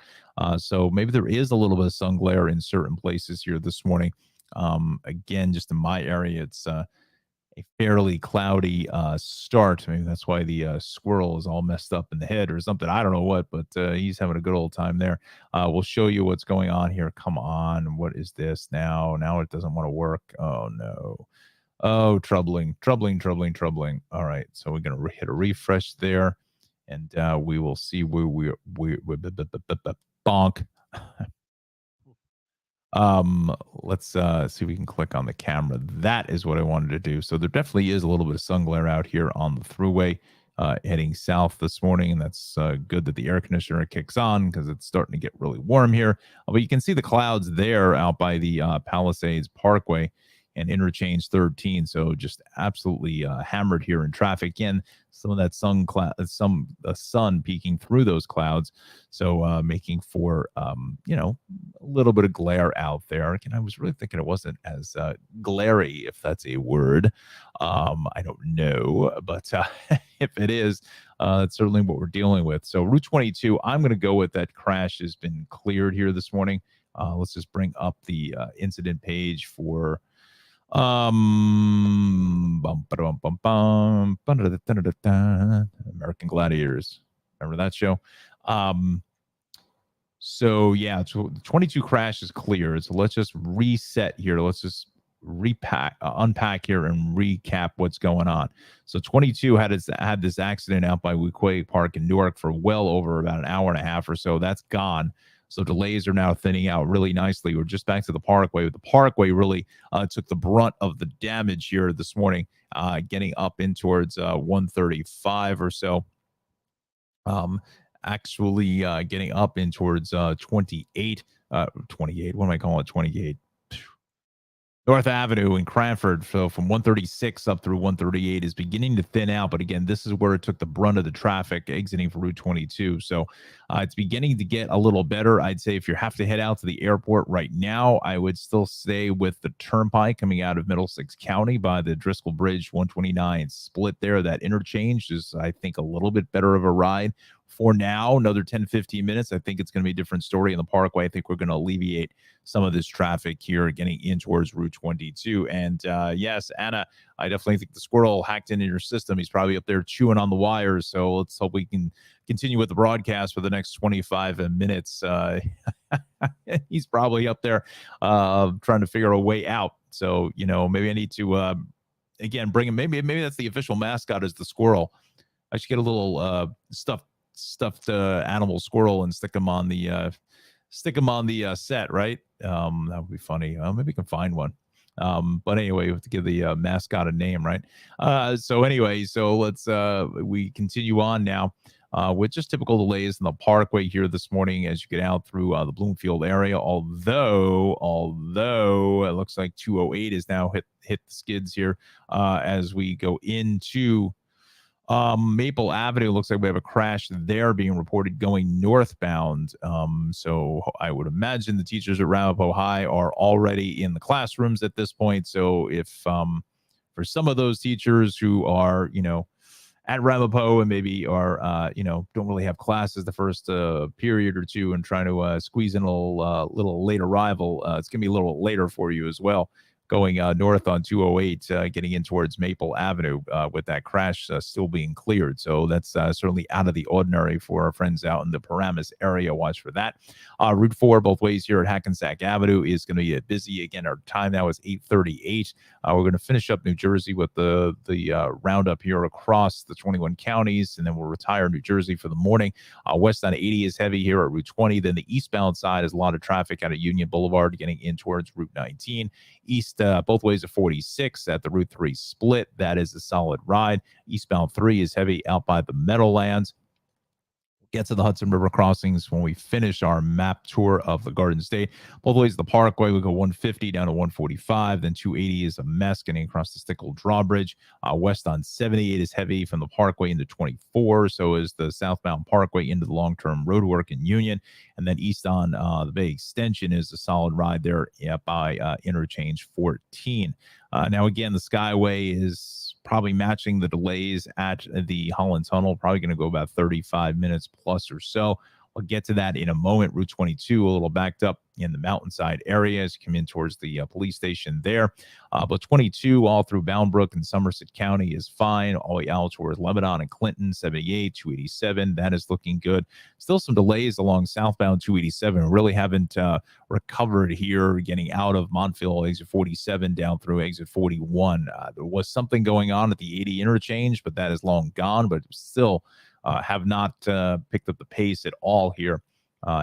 So maybe there is a little bit of sun glare in certain places here this morning. Again, just in my area, it's a fairly cloudy start. Maybe that's why the squirrel is all messed up in the head or something. I don't know what, but he's having a good old time there. We'll show you what's going on here. Come on. What is this now? Now it doesn't want to work. Oh, no. Oh, troubling. All right. So we're going to hit a refresh there, and we will see where we're bonk. Let's see if we can click on the camera. That is what I wanted to do. So there definitely is a little bit of sun glare out here on the Thruway. heading south this morning, and that's good that the air conditioner kicks on because it's starting to get really warm here. But you can see the clouds there out by the Palisades Parkway and Interchange 13. So just absolutely hammered here in traffic. Again, some of that sun peeking through those clouds, so making for a little bit of glare out there. And I was really thinking it wasn't as glary, if that's a word. I don't know, but if it is, it's certainly what we're dealing with. So Route 22, I'm going to go with that crash has been cleared here this morning. Let's just bring up the incident page for American Gladiators. Remember that show? So yeah, 22 crash is cleared. So let's just reset here. Let's just unpack here and recap what's going on. So 22 had this accident out by Weequahic Park in Newark for well over about an hour and a half or so. That's gone. So delays are now thinning out really nicely. We're just back to the Parkway. The Parkway really took the brunt of the damage here this morning, getting up in towards 135 or so. Actually getting up in towards 28. What am I calling it? 28. North Avenue in Cranford, so from 136 up through 138 is beginning to thin out. But again, this is where it took the brunt of the traffic exiting for Route 22. So it's beginning to get a little better. I'd say if you have to head out to the airport right now, I would still stay with the turnpike coming out of Middlesex County by the Driscoll Bridge 129 split there. That interchange is, I think, a little bit better of a ride. For now, another 10, 15 minutes. I think it's going to be a different story in the Parkway. I think we're going to alleviate some of this traffic here getting in towards Route 22. And yes, Anna, I definitely think the squirrel hacked into your system. He's probably up there chewing on the wires. So let's hope we can continue with the broadcast for the next 25 minutes. He's probably up there trying to figure a way out. So, maybe I need to, again, bring him. Maybe that's the official mascot is the squirrel. I should get a little stuffed animal squirrel and stick him on the set, right? That would be funny. Maybe we can find one. But anyway, we have to give the mascot a name, right? So let's we continue on now with just typical delays in the Parkway here this morning as you get out through the Bloomfield area. Although it looks like 208 is now hit the skids here as we go into Maple Avenue. Looks like we have a crash there being reported going northbound. So I would imagine the teachers at Ramapo High are already in the classrooms at this point. So if for some of those teachers who are, at Ramapo and maybe are, don't really have classes the first period or two and trying to squeeze in a little late arrival, it's going to be a little later for you as well. Going north on 208, getting in towards Maple Avenue with that crash still being cleared. So that's certainly out of the ordinary for our friends out in the Paramus area. Watch for that. Route 4 both ways here at Hackensack Avenue is going to be busy. Again, our time now is 8:38. We're going to finish up New Jersey with the roundup here across the 21 counties, and then we'll retire New Jersey for the morning. West on 80 is heavy here at Route 20. Then the eastbound side is a lot of traffic out of Union Boulevard getting in towards Route 19. East both ways of 46 at the Route 3 split. That is a solid ride. Eastbound 3 is heavy out by the Meadowlands. Get to the Hudson River crossings when we finish our map tour of the Garden State. Both ways of the Parkway, we go 150 down to 145. Then 280 is a mess getting across the Stickle Drawbridge. West on 78 is heavy from the Parkway into 24. So is the southbound Parkway into the long-term roadwork in Union. And then east on the Bay Extension is a solid ride there by Interchange 14. Now, again, the Skyway is probably matching the delays at the Holland Tunnel, probably going to go about 35 minutes plus or so. We'll get to that in a moment. Route 22, a little backed up in the mountainside area as you come in towards the police station there. But 22 all through Bound Brook and Somerset County is fine. All the way out towards Lebanon and Clinton, 78, 287. That is looking good. Still some delays along southbound 287. Really haven't recovered here getting out of Montville, exit 47 down through exit 41. There was something going on at the 80 interchange, but that is long gone. But still have not picked up the pace at all here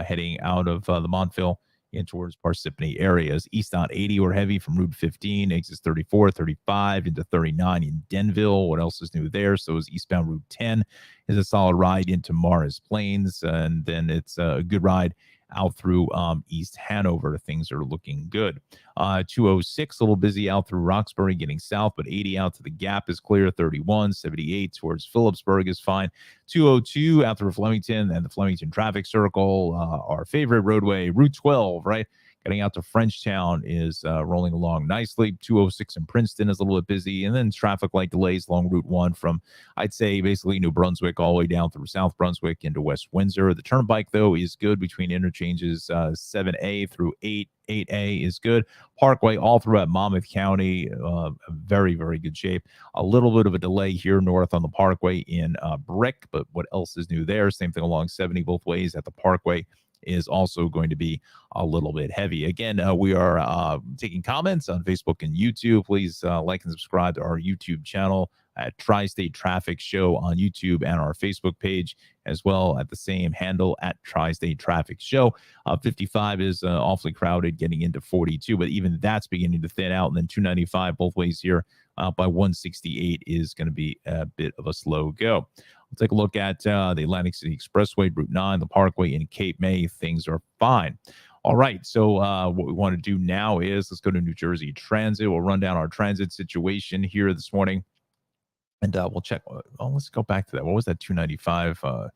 heading out of the Montville in towards Parsippany areas. Eastbound 80 or heavy from Route 15, exits 34, 35 into 39 in Denville. What else is new there? So is eastbound Route 10 is a solid ride into Morris Plains, and then it's a good ride out through East Hanover. Things are looking good. 206, a little busy out through Roxbury getting south, but 80 out to the Gap is clear. 31, 78 towards Phillipsburg is fine. 202 out through Flemington and the Flemington traffic circle. Our favorite roadway, Route 12, right? Getting out to Frenchtown is rolling along nicely. 206 in Princeton is a little bit busy. And then traffic light delays along Route 1 from, I'd say, basically New Brunswick all the way down through South Brunswick into West Windsor. The turnpike, though, is good between interchanges 7A through 8. 8A is good. Parkway all throughout Monmouth County, very, very good shape. A little bit of a delay here north on the Parkway in Brick, but what else is new there? Same thing along 70 both ways at the Parkway is also going to be a little bit heavy. Again, we are taking comments on Facebook and YouTube. Please like and subscribe to our YouTube channel at Tri-State Traffic Show on YouTube and our Facebook page as well at the same handle at Tri-State Traffic Show. 55 is awfully crowded getting into 42, but even that's beginning to thin out. And then 295 both ways here by 168 is going to be a bit of a slow go. We'll take a look at the Atlantic City Expressway, Route 9, the Parkway in Cape May. Things are fine. All right, so what we want to do now is let's go to New Jersey Transit. We'll run down our transit situation here this morning. And we'll check. Let's go back to that. What was that 295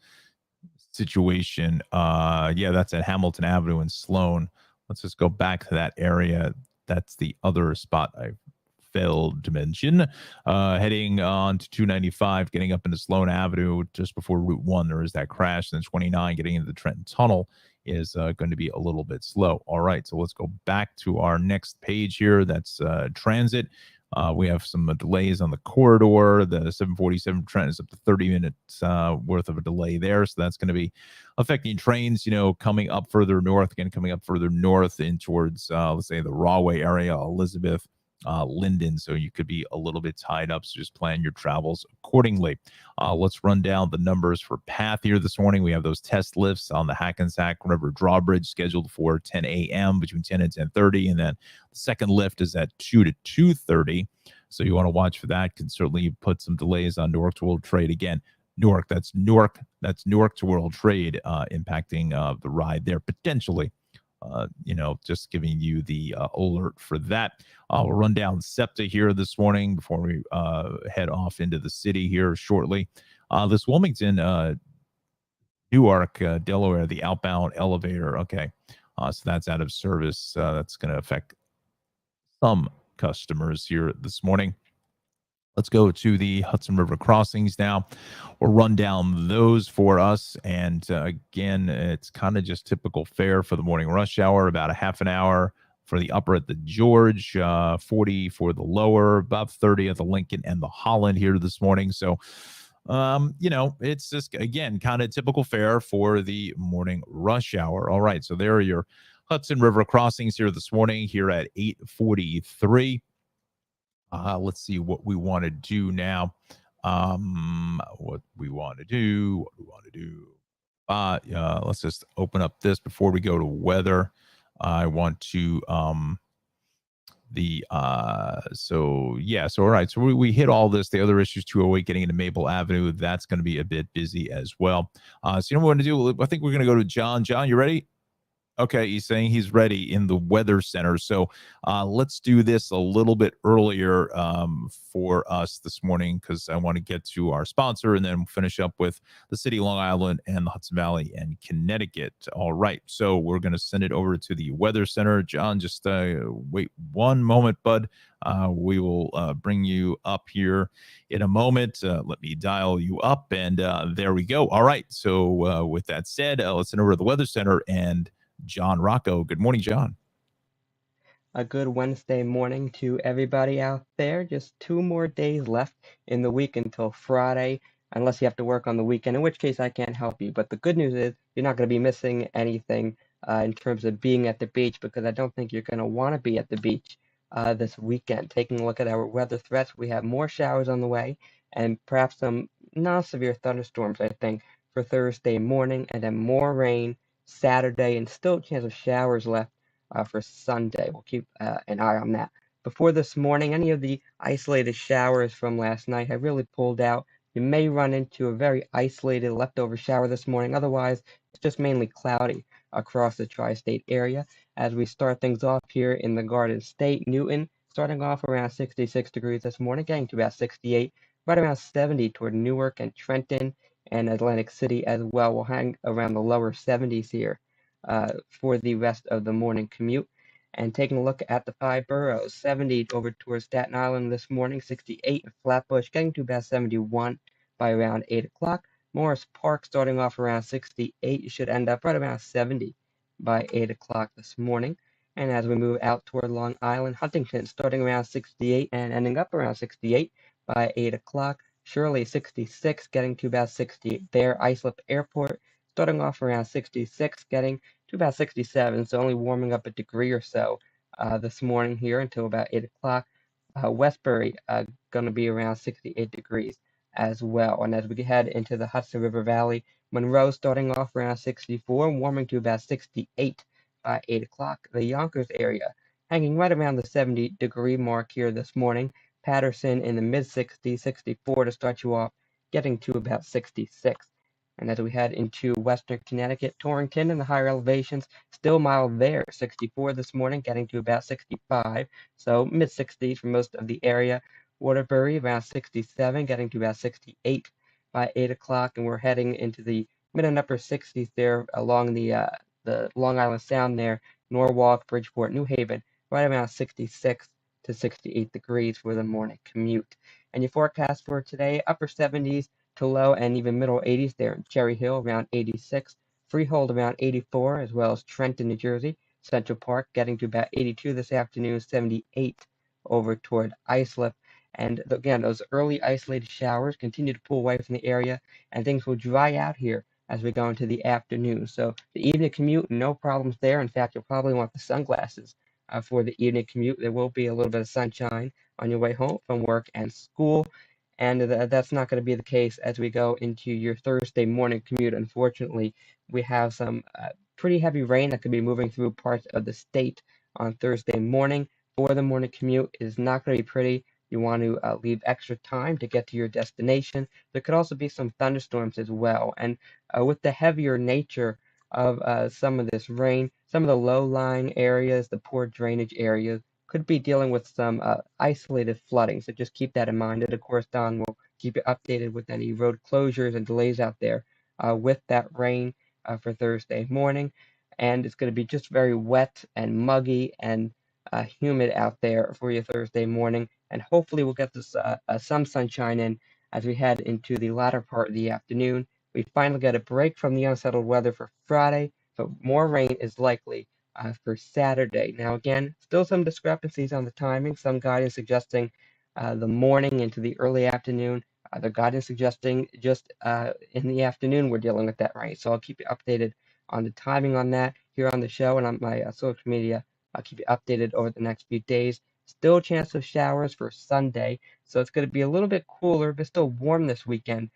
situation? Yeah, that's at Hamilton Avenue and Sloan. Let's just go back to that area. That's the other spot I failed to mention. Heading on to 295, getting up into Sloan Avenue just before Route 1, there is that crash. And then 29, getting into the Trenton Tunnel is going to be a little bit slow. All right, so let's go back to our next page here. That's transit. We have some delays on the corridor. The 747 Trent is up to 30 minutes worth of a delay there. So that's going to be affecting trains, coming up further north, in towards, let's say, the Rahway area, Elizabeth, Linden. So you could be a little bit tied up. So just plan your travels accordingly. Let's run down the numbers for PATH here this morning. We have those test lifts on the Hackensack River Drawbridge scheduled for 10 a.m. between 10 and 10:30. And then the second lift is at 2 to 2:30. So you want to watch for that. Can certainly put some delays on Newark to World Trade. Again, Newark to World Trade, impacting the ride there potentially. Just giving you the alert for that. We'll run down SEPTA here this morning before we head off into the city here shortly. This Wilmington, Newark, Delaware, the outbound elevator. Okay, so that's out of service. That's going to affect some customers here this morning. Let's go to the Hudson River crossings now. We'll run down those for us. And again, it's kind of just typical fare for the morning rush hour, about a half an hour for the upper at the George, 40 for the lower, about 30 at the Lincoln and the Holland here this morning. So, it's just, again, kind of typical fare for the morning rush hour. All right, so there are your Hudson River crossings here this morning here at 8:43. Let's see what we want to do now. Let's just open up this before we go to weather. I want to all right. So we hit all this. The other issues, 208 getting into Maple Avenue. That's going to be a bit busy as well. So what we're going to do? I think we're going to go to John. John, you ready? Okay, he's saying he's ready in the weather center. So let's do this a little bit earlier for us this morning because I want to get to our sponsor and then finish up with the city of Long Island and the Hudson Valley and Connecticut. All right, so we're going to send it over to the weather center. John, just wait one moment, bud. We will bring you up here in a moment. Let me dial you up, and there we go. All right, so with that said, let's send over to the weather center and John Rocco. Good morning, John. A good Wednesday morning to everybody out there. Just 2 more days left in the week until Friday, unless you have to work on the weekend, in which case I can't help you. But the good news is you're not going to be missing anything in terms of being at the beach, because I don't think you're going to want to be at the beach this weekend. Taking a look at our weather threats, we have more showers on the way and perhaps some non-severe thunderstorms, I think, for Thursday morning, and then more rain Saturday, and still a chance of showers left for Sunday. We'll keep an eye on that. Before this morning, any of the isolated showers from last night have really pulled out. You may run into a very isolated leftover shower this morning. Otherwise, it's just mainly cloudy across the tri-state area. As we start things off here in the Garden State, Newton starting off around 66 degrees this morning, getting to about 68, right around 70 toward Newark and Trenton and Atlantic City as well. We'll hang around the lower 70s here for the rest of the morning commute. And taking a look at the five boroughs, 70 over towards Staten Island this morning, 68 in Flatbush, getting to about 71 by around 8 o'clock. Morris Park starting off around 68. You should end up right around 70 by 8 o'clock this morning. And as we move out toward Long Island, Huntington starting around 68 and ending up around 68 by 8 o'clock. Shirley 66, getting to about 68 there. Islip Airport starting off around 66, getting to about 67, so only warming up a degree or so this morning here until about 8 o'clock. Westbury going to be around 68 degrees as well. And as we head into the Hudson River Valley, Monroe starting off around 64, warming to about 68 by 8 o'clock. The Yonkers area hanging right around the 70-degree mark here this morning. Patterson in the mid-60s, 64 to start you off, getting to about 66. And as we head into western Connecticut, Torrington in the higher elevations, still mild there, 64 this morning, getting to about 65. So mid-60s for most of the area. Waterbury around 67, getting to about 68 by 8 o'clock. And we're heading into the mid and upper 60s there along the Long Island Sound there. Norwalk, Bridgeport, New Haven, right around 66 to 68 degrees for the morning commute. And your forecast for today, upper 70s to low and even middle 80s there in Cherry Hill around 86, Freehold around 84, as well as Trenton, New Jersey, Central Park getting to about 82 this afternoon, 78 over toward Islip. And again, those early isolated showers continue to pull away from the area, and things will dry out here as we go into the afternoon. So the evening commute, no problems there. In fact, you'll probably want the sunglasses for the evening commute. There will be a little bit of sunshine on your way home from work and school. And that's not going to be the case as we go into your Thursday morning commute. Unfortunately, we have some pretty heavy rain that could be moving through parts of the state on Thursday morning. For the morning commute, it is not going to be pretty. You want to leave extra time to get to your destination. There could also be some thunderstorms as well. And with the heavier nature of some of this rain, some of the low-lying areas, the poor drainage areas, could be dealing with some isolated flooding. So just keep that in mind. And of course, Don will keep you updated with any road closures and delays out there with that rain for Thursday morning. And it's going to be just very wet and muggy and humid out there for you Thursday morning. And hopefully we'll get this some sunshine in as we head into the latter part of the afternoon. We finally get a break from the unsettled weather for Friday, but more rain is likely for Saturday. Now, again, still some discrepancies on the timing. Some guidance suggesting the morning into the early afternoon. Other guidance suggesting just in the afternoon we're dealing with that rain. So I'll keep you updated on the timing on that here on the show and on my social media. I'll keep you updated over the next few days. Still a chance of showers for Sunday. So it's going to be a little bit cooler, but still warm this weekend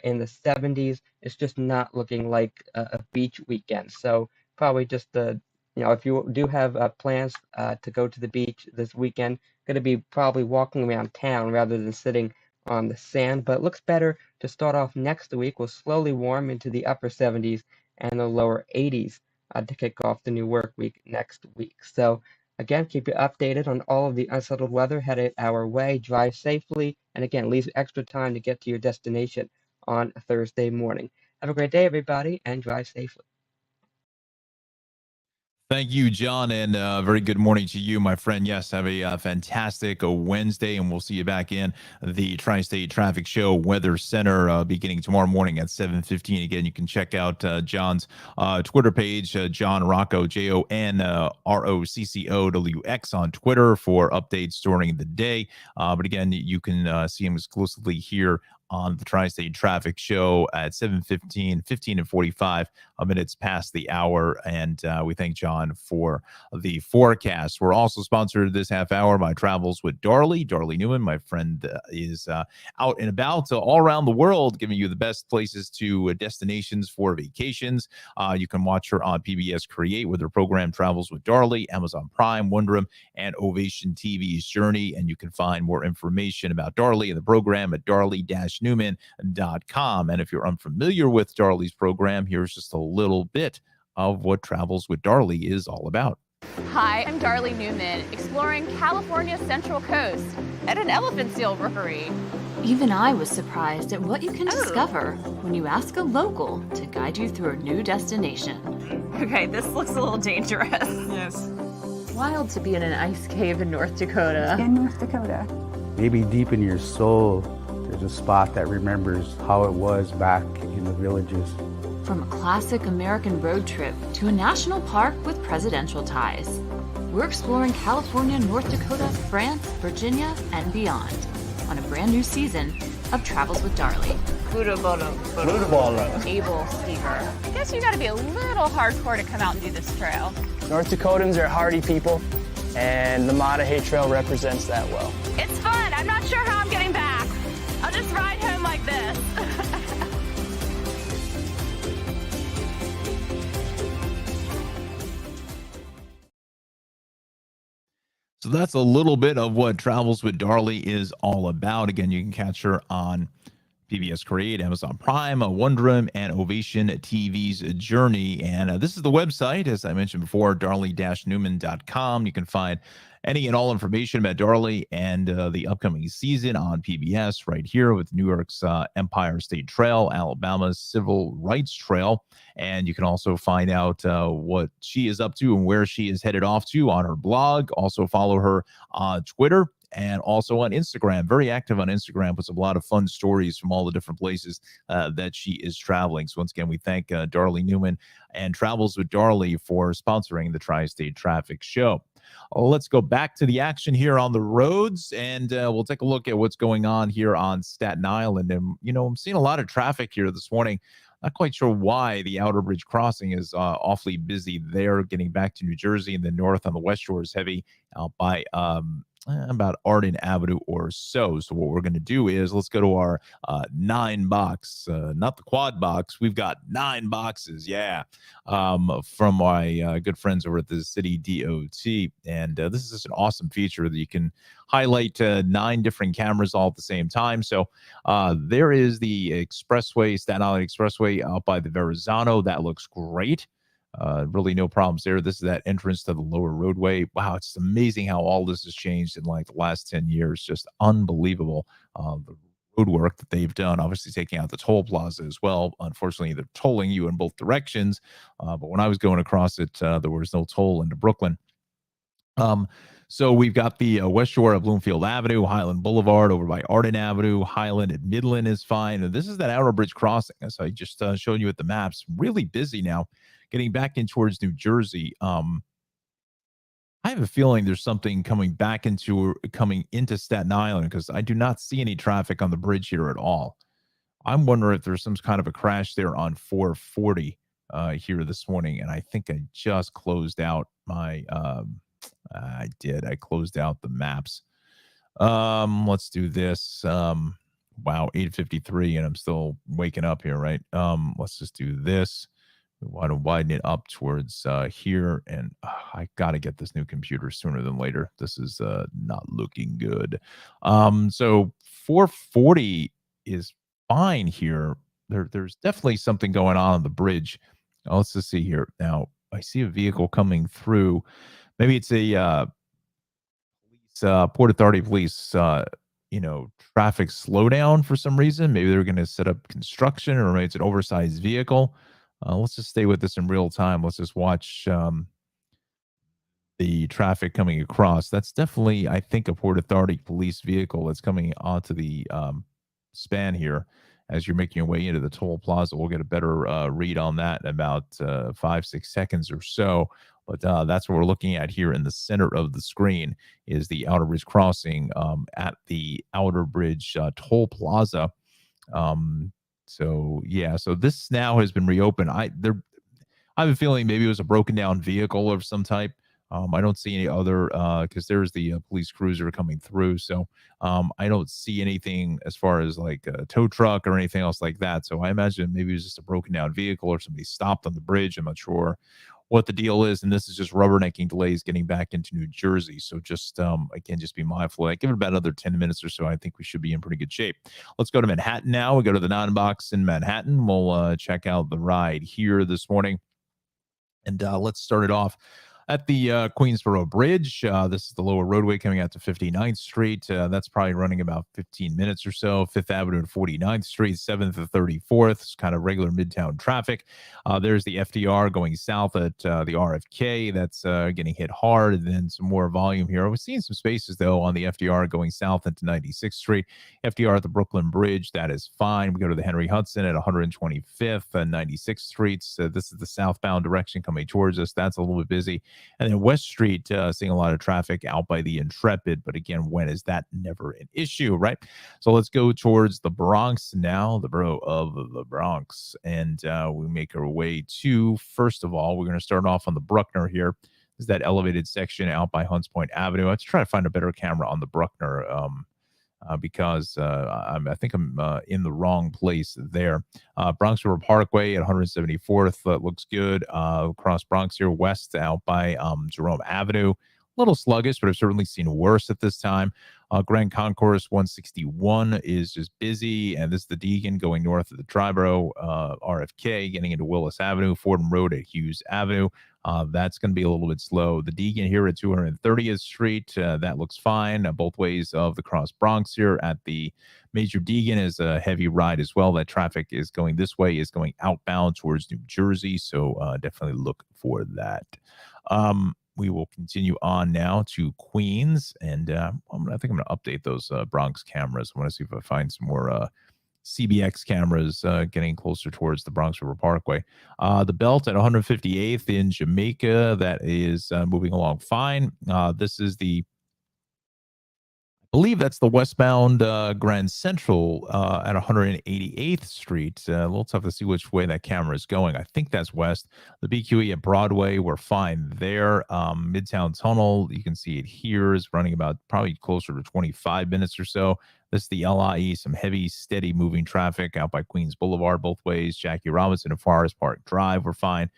in the 70s. It's just not looking like a beach weekend. So probably just if you do have plans to go to the beach this weekend, going to be probably walking around town rather than sitting on the sand. But it looks better to start off next week. We'll slowly warm into the upper 70s and the lower 80s to kick off the new work week next week. So again, keep you updated on all of the unsettled weather headed our way. Drive safely, and again, leave extra time to get to your destination on Thursday morning. Have a great day, everybody, and drive safely. Thank you, John, and very good morning to you, my friend. Yes, have a fantastic Wednesday, and we'll see you back in the Tri-State Traffic Show Weather Center beginning tomorrow morning at 7:15. Again, you can check out John's Twitter page, John Rocco, JONROCCOWX on Twitter for updates during the day. But again, you can see him exclusively here on the Tri-State Traffic Show at 7:15, 15 and 45 minutes past the hour. And we thank John for the forecast. We're also sponsored this half hour by Travels with Darley. Darley Newman, my friend, is out and about all around the world, giving you the best places to destinations for vacations. You can watch her on PBS Create with her program Travels with Darley, Amazon Prime, Wonderum, and Ovation TV's Journey. And you can find more information about Darley and the program at darley-newman.com. And if you're unfamiliar with Darley's program, here's just a little bit of what Travels with Darley is all about. Hi, I'm Darley Newman, exploring California's Central Coast at an elephant seal rookery. Even I was surprised at what you can discover when you ask a local to guide you through a new destination. Okay, this looks a little dangerous. Yes. Wild to be in an ice cave in North Dakota. In North Dakota. Maybe deep in your soul, there's a spot that remembers how it was back in the villages. From a classic American road trip to a national park with presidential ties, we're exploring California, North Dakota, France, Virginia, and beyond on a brand new season of Travels with Darley. Able Stever. I guess you gotta be a little hardcore to come out and do this trail. North Dakotans are hardy people, and the Mattahay Trail represents that well. It's fun. I'm not sure how I'm getting back. I'll just ride home like this. So that's a little bit of what Travels with Darley is all about. Again, you can catch her on PBS Create, Amazon Prime, Wonderum, and Ovation TV's Journey. And this is the website, as I mentioned before, darley-newman.com. You can find any and all information about Darley and the upcoming season on PBS right here with New York's Empire State Trail, Alabama's Civil Rights Trail. And you can also find out what she is up to and where she is headed off to on her blog. Also follow her on Twitter and also on Instagram. Very active on Instagram, puts a lot of fun stories from all the different places that she is traveling. So once again, we thank Darley Newman and Travels with Darley for sponsoring the Tri-State Traffic Show. Let's go back to the action here on the roads, and we'll take a look at what's going on here on Staten Island. And, you know, I'm seeing a lot of traffic here this morning. Not quite sure why. The Outer Bridge crossing is awfully busy there, getting back to New Jersey, and the north on the West Shore is heavy out by about Arden Avenue or so. So what we're going to do is let's go to our 9 box, not the quad box. We've got 9 boxes. Yeah. From my good friends over at the city DOT. And this is just an awesome feature that you can highlight 9 different cameras all at the same time. So there is the expressway, Staten Island Expressway out by the Verrazano. That looks great. Really no problems there. This is that entrance to the lower roadway. Wow, it's amazing how all this has changed in like the last 10 years. Just unbelievable. The road work that they've done, obviously taking out the toll plaza as well. Unfortunately, they're tolling you in both directions. But when I was going across it, there was no toll into Brooklyn. So we've got the West Shore of Bloomfield Avenue, Highland Boulevard over by Arden Avenue, Highland and Midland is fine. And this is that Outer Bridge crossing, as I just showed you at the maps. Really busy now. Getting back in towards New Jersey, I have a feeling there's something coming into Staten Island because I do not see any traffic on the bridge here at all. I'm wondering if there's some kind of a crash there on 440 here this morning, and I think I just closed out my. I closed out the maps. Let's do this. Wow, 8:53, and I'm still waking up here, right? Let's just do this. We want to widen it up towards here, and I got to get this new computer sooner than later. This is not looking good. So 440 is fine here. There's definitely something going on the bridge. Let's just see here. Now, I see a vehicle coming through. Maybe it's a Port Authority police, traffic slowdown for some reason. Maybe they're going to set up construction, or maybe it's an oversized vehicle. Let's just stay with this in real time. Let's just watch the traffic coming across. That's definitely, I think, a Port Authority police vehicle that's coming onto the span here. As you're making your way into the toll plaza, we'll get a better read on that in about 5-6 seconds or so. But that's what we're looking at here in the center of the screen is the Outer Bridge crossing at the Outer Bridge toll plaza. So yeah, so this now has been reopened. I have a feeling maybe it was a broken down vehicle of some type. I don't see any other because there's the police cruiser coming through. So I don't see anything as far as like a tow truck or anything else like that. So I imagine maybe it was just a broken down vehicle or somebody stopped on the bridge. I'm not sure what the deal is. And this is just rubbernecking delays getting back into New Jersey. So just again, just be mindful. I give it about another 10 minutes or so. I think we should be in pretty good shape. Let's go to Manhattan now. We go to the non-box in Manhattan. We'll check out the ride here this morning. And let's start it off at the Queensboro Bridge. This is the lower roadway coming out to 59th Street. That's probably running about 15 minutes or so. 5th Avenue and 49th Street, 7th and 34th. It's kind of regular midtown traffic. There's the FDR going south at the RFK. That's getting hit hard. And then some more volume here. We're seeing some spaces, though, on the FDR going south into 96th Street. FDR at the Brooklyn Bridge, that is fine. We go to the Henry Hudson at 125th and 96th Streets. This is the southbound direction coming towards us. That's a little bit busy. And then West Street, seeing a lot of traffic out by the Intrepid. But again, when is that never an issue, right? So let's go towards the Bronx now, the borough of the Bronx. And we make our way to, first of all, we're going to start off on the Bruckner here. This is that elevated section out by Hunts Point Avenue. Let's try to find a better camera on the Bruckner because I think I'm in the wrong place there. Bronx River Parkway at 174th looks good. Across Bronx here west out by Jerome Avenue. A little sluggish, but I've certainly seen worse at this time. Grand Concourse 161 is just busy, and this is the Deegan going north of the Triborough, RFK getting into Willis Avenue, Fordham Road at Hughes Avenue. That's going to be a little bit slow. The Deegan here at 230th Street, that looks fine. Both ways of the Cross Bronx here at the Major Deegan is a heavy ride as well. That traffic is going this way, is going outbound towards New Jersey, so definitely look for that. We will continue on now to Queens, and I think I'm going to update those Bronx cameras. I want to see if I find some more CBX cameras getting closer towards the Bronx River Parkway. The Belt at 158th in Jamaica, that is moving along fine. This is I believe that's the westbound Grand Central at 188th Street. A little tough to see which way that camera is going. I think that's west. The BQE at Broadway, we're fine there. Midtown Tunnel, you can see it here, is running about probably closer to 25 minutes or so. This is the LIE, some heavy, steady moving traffic out by Queens Boulevard both ways. Jackie Robinson and Forest Park Drive, we're fine.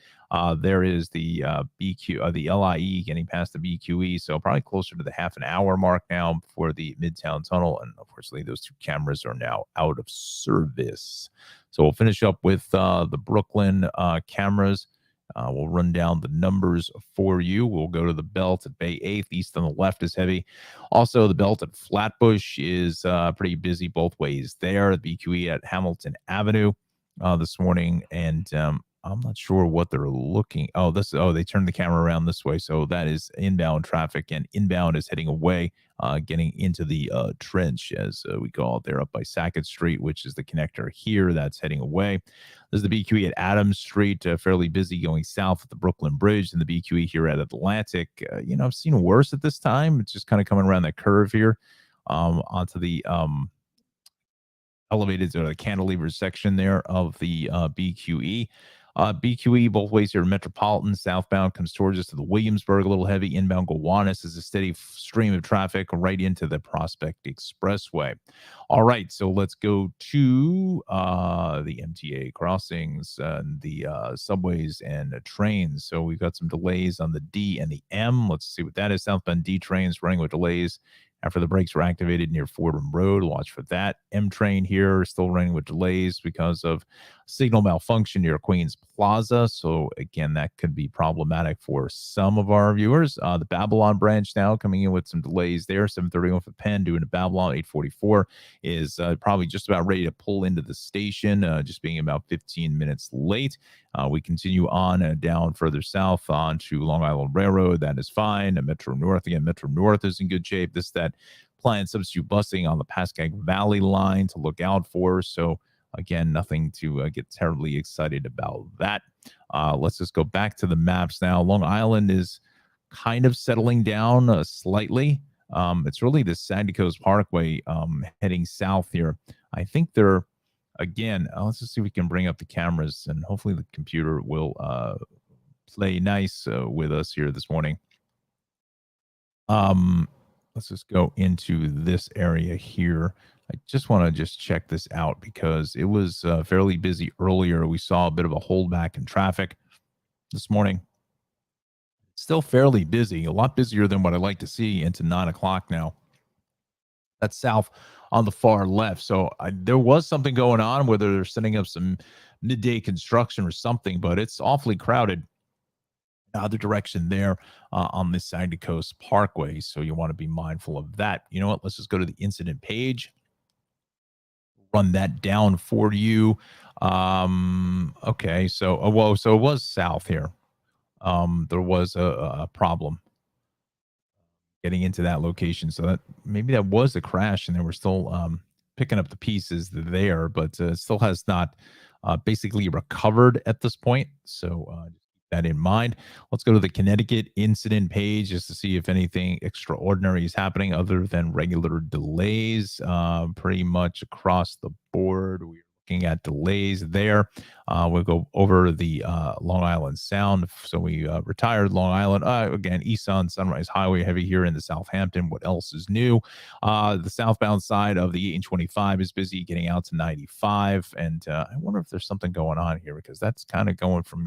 There is the the LIE getting past the BQE, so probably closer to the half an hour mark now for the Midtown Tunnel. And unfortunately, those two cameras are now out of service. So we'll finish up with the Brooklyn cameras. We'll run down the numbers for you. We'll go to the Belt at Bay 8th. East on the left is heavy. Also, the Belt at Flatbush is pretty busy both ways there. The BQE at Hamilton Avenue this morning. And I'm not sure what they're looking. They turned the camera around this way. So that is inbound traffic, and inbound is heading away, getting into the trench, as we call it. They're up by Sackett Street, which is the connector here. That's heading away. There's the BQE at Adams Street, fairly busy going south at the Brooklyn Bridge, and the BQE here at Atlantic. I've seen worse at this time. It's just kind of coming around that curve here onto the elevated or the cantilever section there of the BQE. BQE both ways here. Metropolitan southbound comes towards us to the Williamsburg, a little heavy. Inbound Gowanus is a steady stream of traffic right into the Prospect Expressway. All right, so let's go to the MTA crossings and the subways and trains. So we've got some delays on the D and the M. Let's see what that is. Southbound D trains running with delays after the brakes were activated near Fordham Road. Watch for that. M train here still running with delays because of signal malfunction near Queens Plaza. So again, that could be problematic for some of our viewers. The Babylon branch now coming in with some delays there. 7:31 for Penn doing to Babylon. 8:44 is probably just about ready to pull into the station, just being about 15 minutes late. We continue on down further south on to Long Island Railroad. That is fine. Metro North, again, Metro North is in good shape. This is that planned substitute busing on the Pascagoula Valley line to look out for. So again, nothing to get terribly excited about that. Let's just go back to the maps now. Long Island is kind of settling down slightly. It's really the Sandy Coast Parkway heading south here. I think they're again, let's just see if we can bring up the cameras, and hopefully the computer will play nice with us here this morning. Let's just go into this area here. I just want to check this out because it was fairly busy earlier. We saw a bit of a holdback in traffic this morning. Still fairly busy, a lot busier than what I like to see into 9 o'clock now. That's south on the far left. So there was something going on, whether they're setting up some midday construction or something, but it's awfully crowded other direction there on this side of Coast Parkway. So you want to be mindful of that. You know what? Let's just go to the incident page. Run that down for you. Okay. So, so it was south here. There was a problem getting into that location. So that maybe that was a crash and they were still picking up the pieces there, but it still has not basically recovered at this point. So keep that in mind. Let's go to the Connecticut incident page just to see if anything extraordinary is happening other than regular delays. Pretty much across the board, we're looking at delays there. We'll go over the Long Island Sound. So we retired Long Island. Again, East on Sunrise Highway, heavy here in the Southampton. What else is new? The southbound side of the 8 and 25 is busy getting out to 95. And I wonder if there's something going on here because that's kind of going from,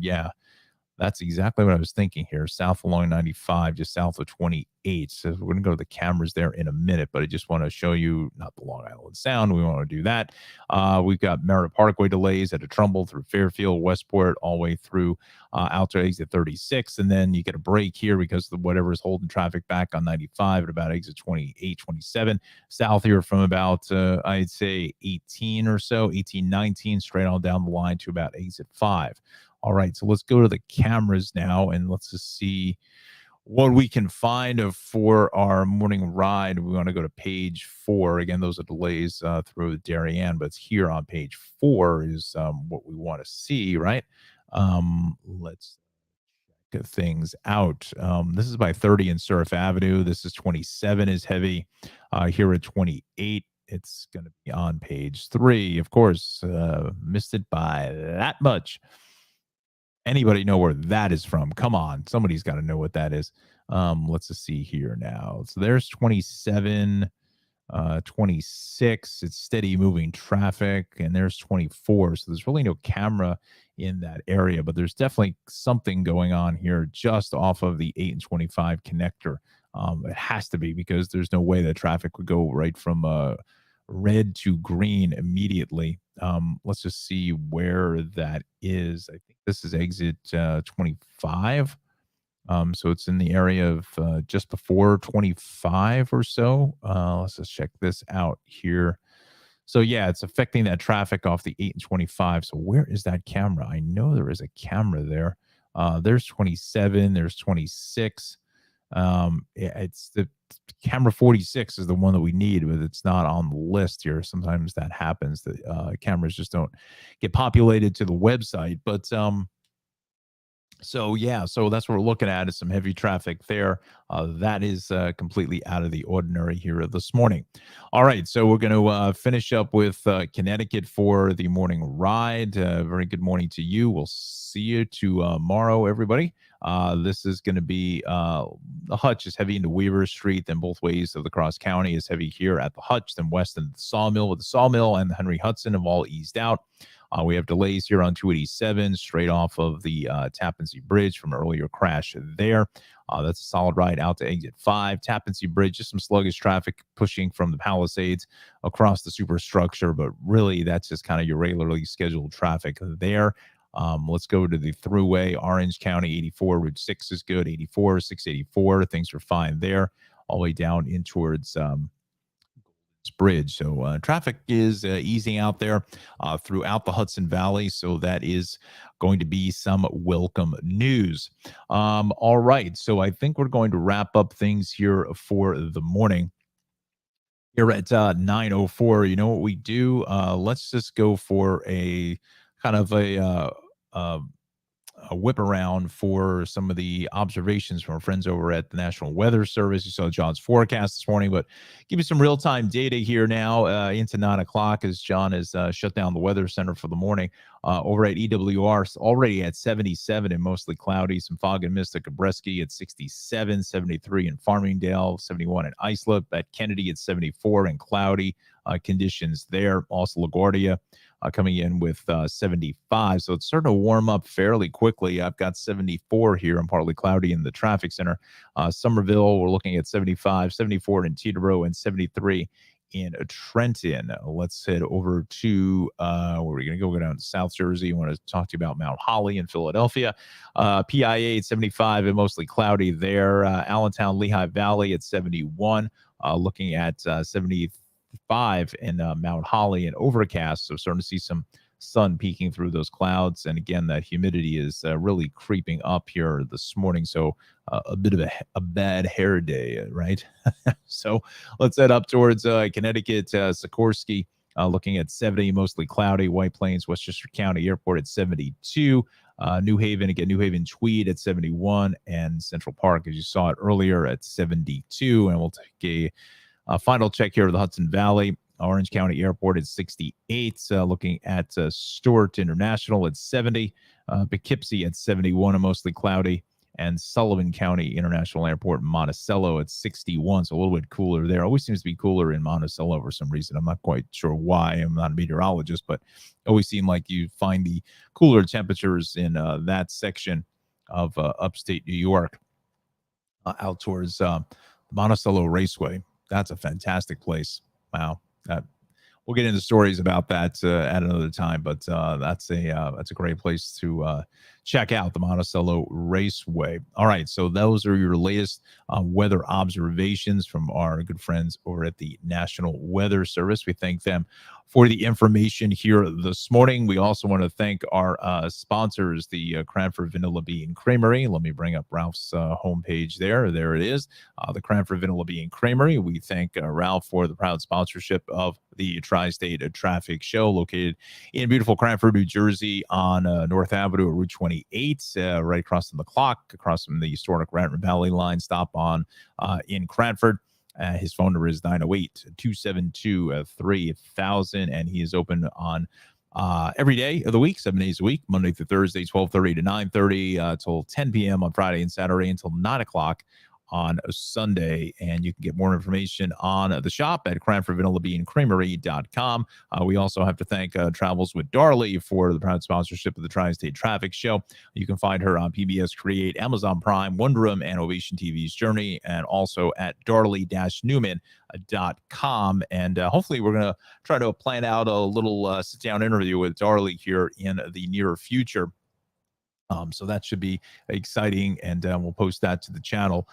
that's exactly what I was thinking here. South along 95, just south of 28. So we're going to go to the cameras there in a minute, but I just want to show you not the Long Island Sound. We want to do that. We've got Merritt Parkway delays at a Trumbull through Fairfield, Westport, all the way through out to exit 36. And then you get a break here because of whatever is holding traffic back on 95 at about exit 28, 27. South here from about, I'd say 18 or so, 18, 19, straight on down the line to about exit 5. All right, so let's go to the cameras now and let's just see what we can find for our morning ride. We want to go to page 4. Again, those are delays through Darien, but it's here on page 4 is what we want to see, right? Let's check things out. This is by 30 and Surf Avenue. This is 27 is heavy. Here at 28, it's going to be on page 3. Of course, missed it by that much. Anybody know where that is from? Come on. Somebody's got to know what that is. Let's just see here now. So there's 27, 26. It's steady moving traffic. And there's 24. So there's really no camera in that area, but there's definitely something going on here just off of the 8 and 25 connector. It has to be because there's no way that traffic would go right from red to green immediately. Let's just see where that is. I think this is exit 25. So it's in the area of just before 25 or so. Let's just check this out here. So yeah, it's affecting that traffic off the 8 and 25. So where is that camera? I know there is a camera there. There's 27, there's 26. It's the camera 46 is the one that we need, but it's not on the list here. Sometimes that happens that cameras just don't get populated to the website. But so yeah, so that's what we're looking at is some heavy traffic there. That is completely out of the ordinary here this morning. All right, so we're going to finish up with Connecticut for the morning ride. Very good morning to you. We'll see you tomorrow, everybody. This is going to be the Hutch is heavy into Weaver Street, then both ways of the cross county is heavy here at the Hutch, then west into the Sawmill, with the Sawmill and the Henry Hudson have all eased out. We have delays here on 287 straight off of the Tappan Zee Bridge from earlier crash there. That's a solid ride out to exit 5. Tappan Zee Bridge, just some sluggish traffic pushing from the Palisades across the superstructure, but really that's just kind of your regularly scheduled traffic there. Let's go to the Thruway, Orange County, 84. Route 6 is good, 84, 684. Things are fine there, all the way down in towards Bridge. So traffic is easing out there throughout the Hudson Valley. So that is going to be some welcome news. All right. So I think we're going to wrap up things here for the morning. Here at 9:04, you know what we do? Let's just go for a kind of a whip around for some of the observations from our friends over at the National Weather Service. You saw John's forecast this morning, but give you some real-time data here now into 9 o'clock as John has shut down the Weather Center for the morning. Over at EWR, already at 77 and mostly cloudy. Some fog and mist at Kabreski at 67, 73 in Farmingdale, 71 in Islip. At Kennedy at 74 and cloudy conditions there. Also LaGuardia coming in with 75. So it's starting to warm up fairly quickly. I've got 74 here and partly cloudy in the traffic center. Somerville, we're looking at 75, 74 in Teterboro, and 73 in Trenton. Let's head over to where we're going to go down to South Jersey. I want to talk to you about Mount Holly in Philadelphia. PIA at 75 and mostly cloudy there. Allentown, Lehigh Valley at 71. Looking at 75 in Mount Holly and overcast. So starting to see some sun peeking through those clouds. And again, that humidity is really creeping up here this morning. So a bit of a bad hair day, right? So let's head up towards Connecticut, Sikorsky, looking at 70, mostly cloudy. White Plains, Westchester County Airport at 72. New Haven, again, New Haven Tweed at 71. And Central Park, as you saw it earlier, at 72. And we'll take a final check here of the Hudson Valley. Orange County Airport at 68. Looking at Stewart International at 70. Poughkeepsie at 71 and mostly cloudy. And Sullivan County International Airport, Monticello at 61. So a little bit cooler there. Always seems to be cooler in Monticello for some reason. I'm not quite sure why. I'm not a meteorologist, but it always seemed like you find the cooler temperatures in that section of upstate New York out towards Monticello Raceway. That's a fantastic place. Wow. We'll get into stories about that at another time, but that's a great place to check out, the Monticello Raceway. All right, so those are your latest weather observations from our good friends over at the National Weather Service. We thank them for the information here this morning. We also want to thank our sponsors, the Cranford Vanilla Bean Creamery. Let me bring up Ralph's homepage there. There it is, the Cranford Vanilla Bean Creamery. We thank Ralph for the proud sponsorship of the Tri-State Traffic Show, located in beautiful Cranford, New Jersey, on North Avenue at Route 28, right across from the clock, across from the historic Raritan Valley line stop on in Cranford. His phone number is 908-272-3000, and he is open on every day of the week, 7 days a week, Monday through Thursday, 12:30 to 9:30 till 10 p.m. on Friday and Saturday until 9 o'clock on a Sunday. And you can get more information on the shop at CranfordVanillaBeanCreamery.com. We also have to thank Travels with Darley for the proud sponsorship of the Tri-State Traffic Show. You can find her on PBS Create, Amazon Prime, Wonderum, and Ovation TV's Journey, and also at darley-newman.com. And hopefully we're going to try to plan out a little sit-down interview with Darley here in the near future. So that should be exciting, and we'll post that to the channel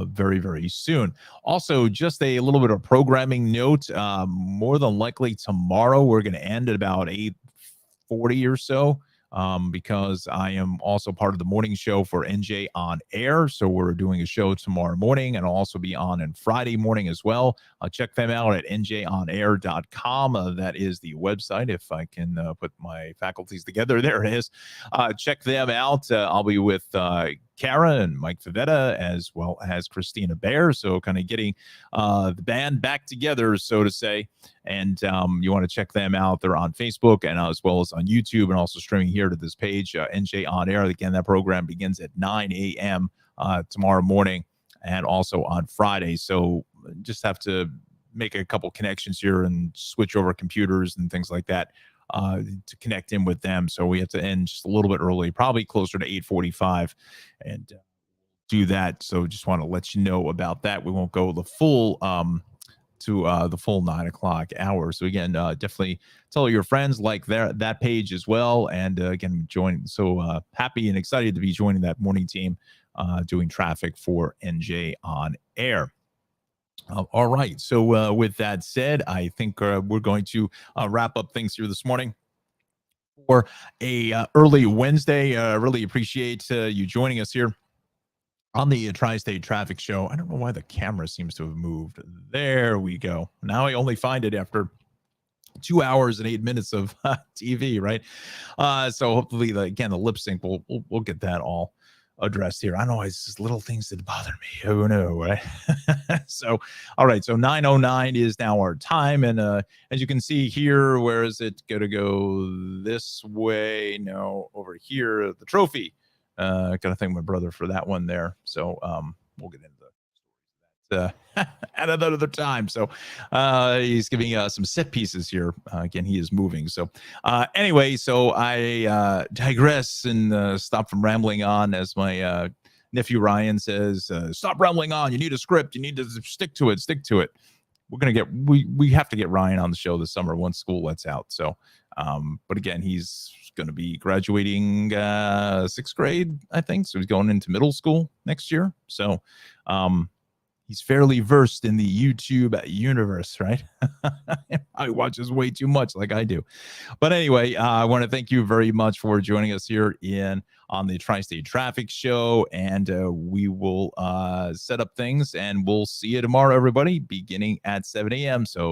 very, very soon. Also, just a little bit of programming note. More than likely tomorrow, we're going to end at about 8:40 or so, because I am also part of the morning show for NJ On Air. So we're doing a show tomorrow morning, and I'll also be on Friday morning as well. Check them out at njonair.com. That is the website. If I can put my faculties together, there it is. Check them out. I'll be with Kara and Mike Favetta, as well as Christina Bear. So kind of getting the band back together, so to say. And you want to check them out. They're on Facebook and as well as on YouTube, and also streaming here to this page, NJ On Air. Again, that program begins at 9 a.m. Tomorrow morning, and also on Friday. So just have to make a couple connections here and switch over computers and things like that to connect in with them. So we have to end just a little bit early, probably closer to 8:45, and do that. So just want to let you know about that. We won't go the full to the full 9 o'clock hour. So again, definitely tell your friends, like that page as well. And again, join. So happy and excited to be joining that morning team doing traffic for NJ On Air. All right. So with that said, I think we're going to wrap up things here this morning for a early Wednesday. Really appreciate you joining us here on the Tri-State Traffic Show. I don't know why the camera seems to have moved. There we go. Now I only find it after 2 hours and 8 minutes of TV, right? So hopefully, again, the lip sync, we'll get that all addressed here. I know it's just little things that bother me. Oh no, right? So, all right. So 9:09 is now our time, and as you can see here, where is it going to go? This way? No, over here. The trophy. Gotta thank my brother for that one there. So we'll get into at another time. So he's giving some set pieces here. Again, he is moving. So anyway, so I digress and stop from rambling on, as my nephew Ryan says, stop rambling on. You need a script. You need to stick to it. Stick to it. We're gonna get we have to get Ryan on the show this summer once school lets out. So but again, he's going to be graduating 6th grade, I think. So he's going into middle school next year. So he's fairly versed in the YouTube universe, right? I watches way too much, like I do. But anyway, I want to thank you very much for joining us here on the Tri-State Traffic Show, and we will set up things, and we'll see you tomorrow, everybody, beginning at 7 a.m. So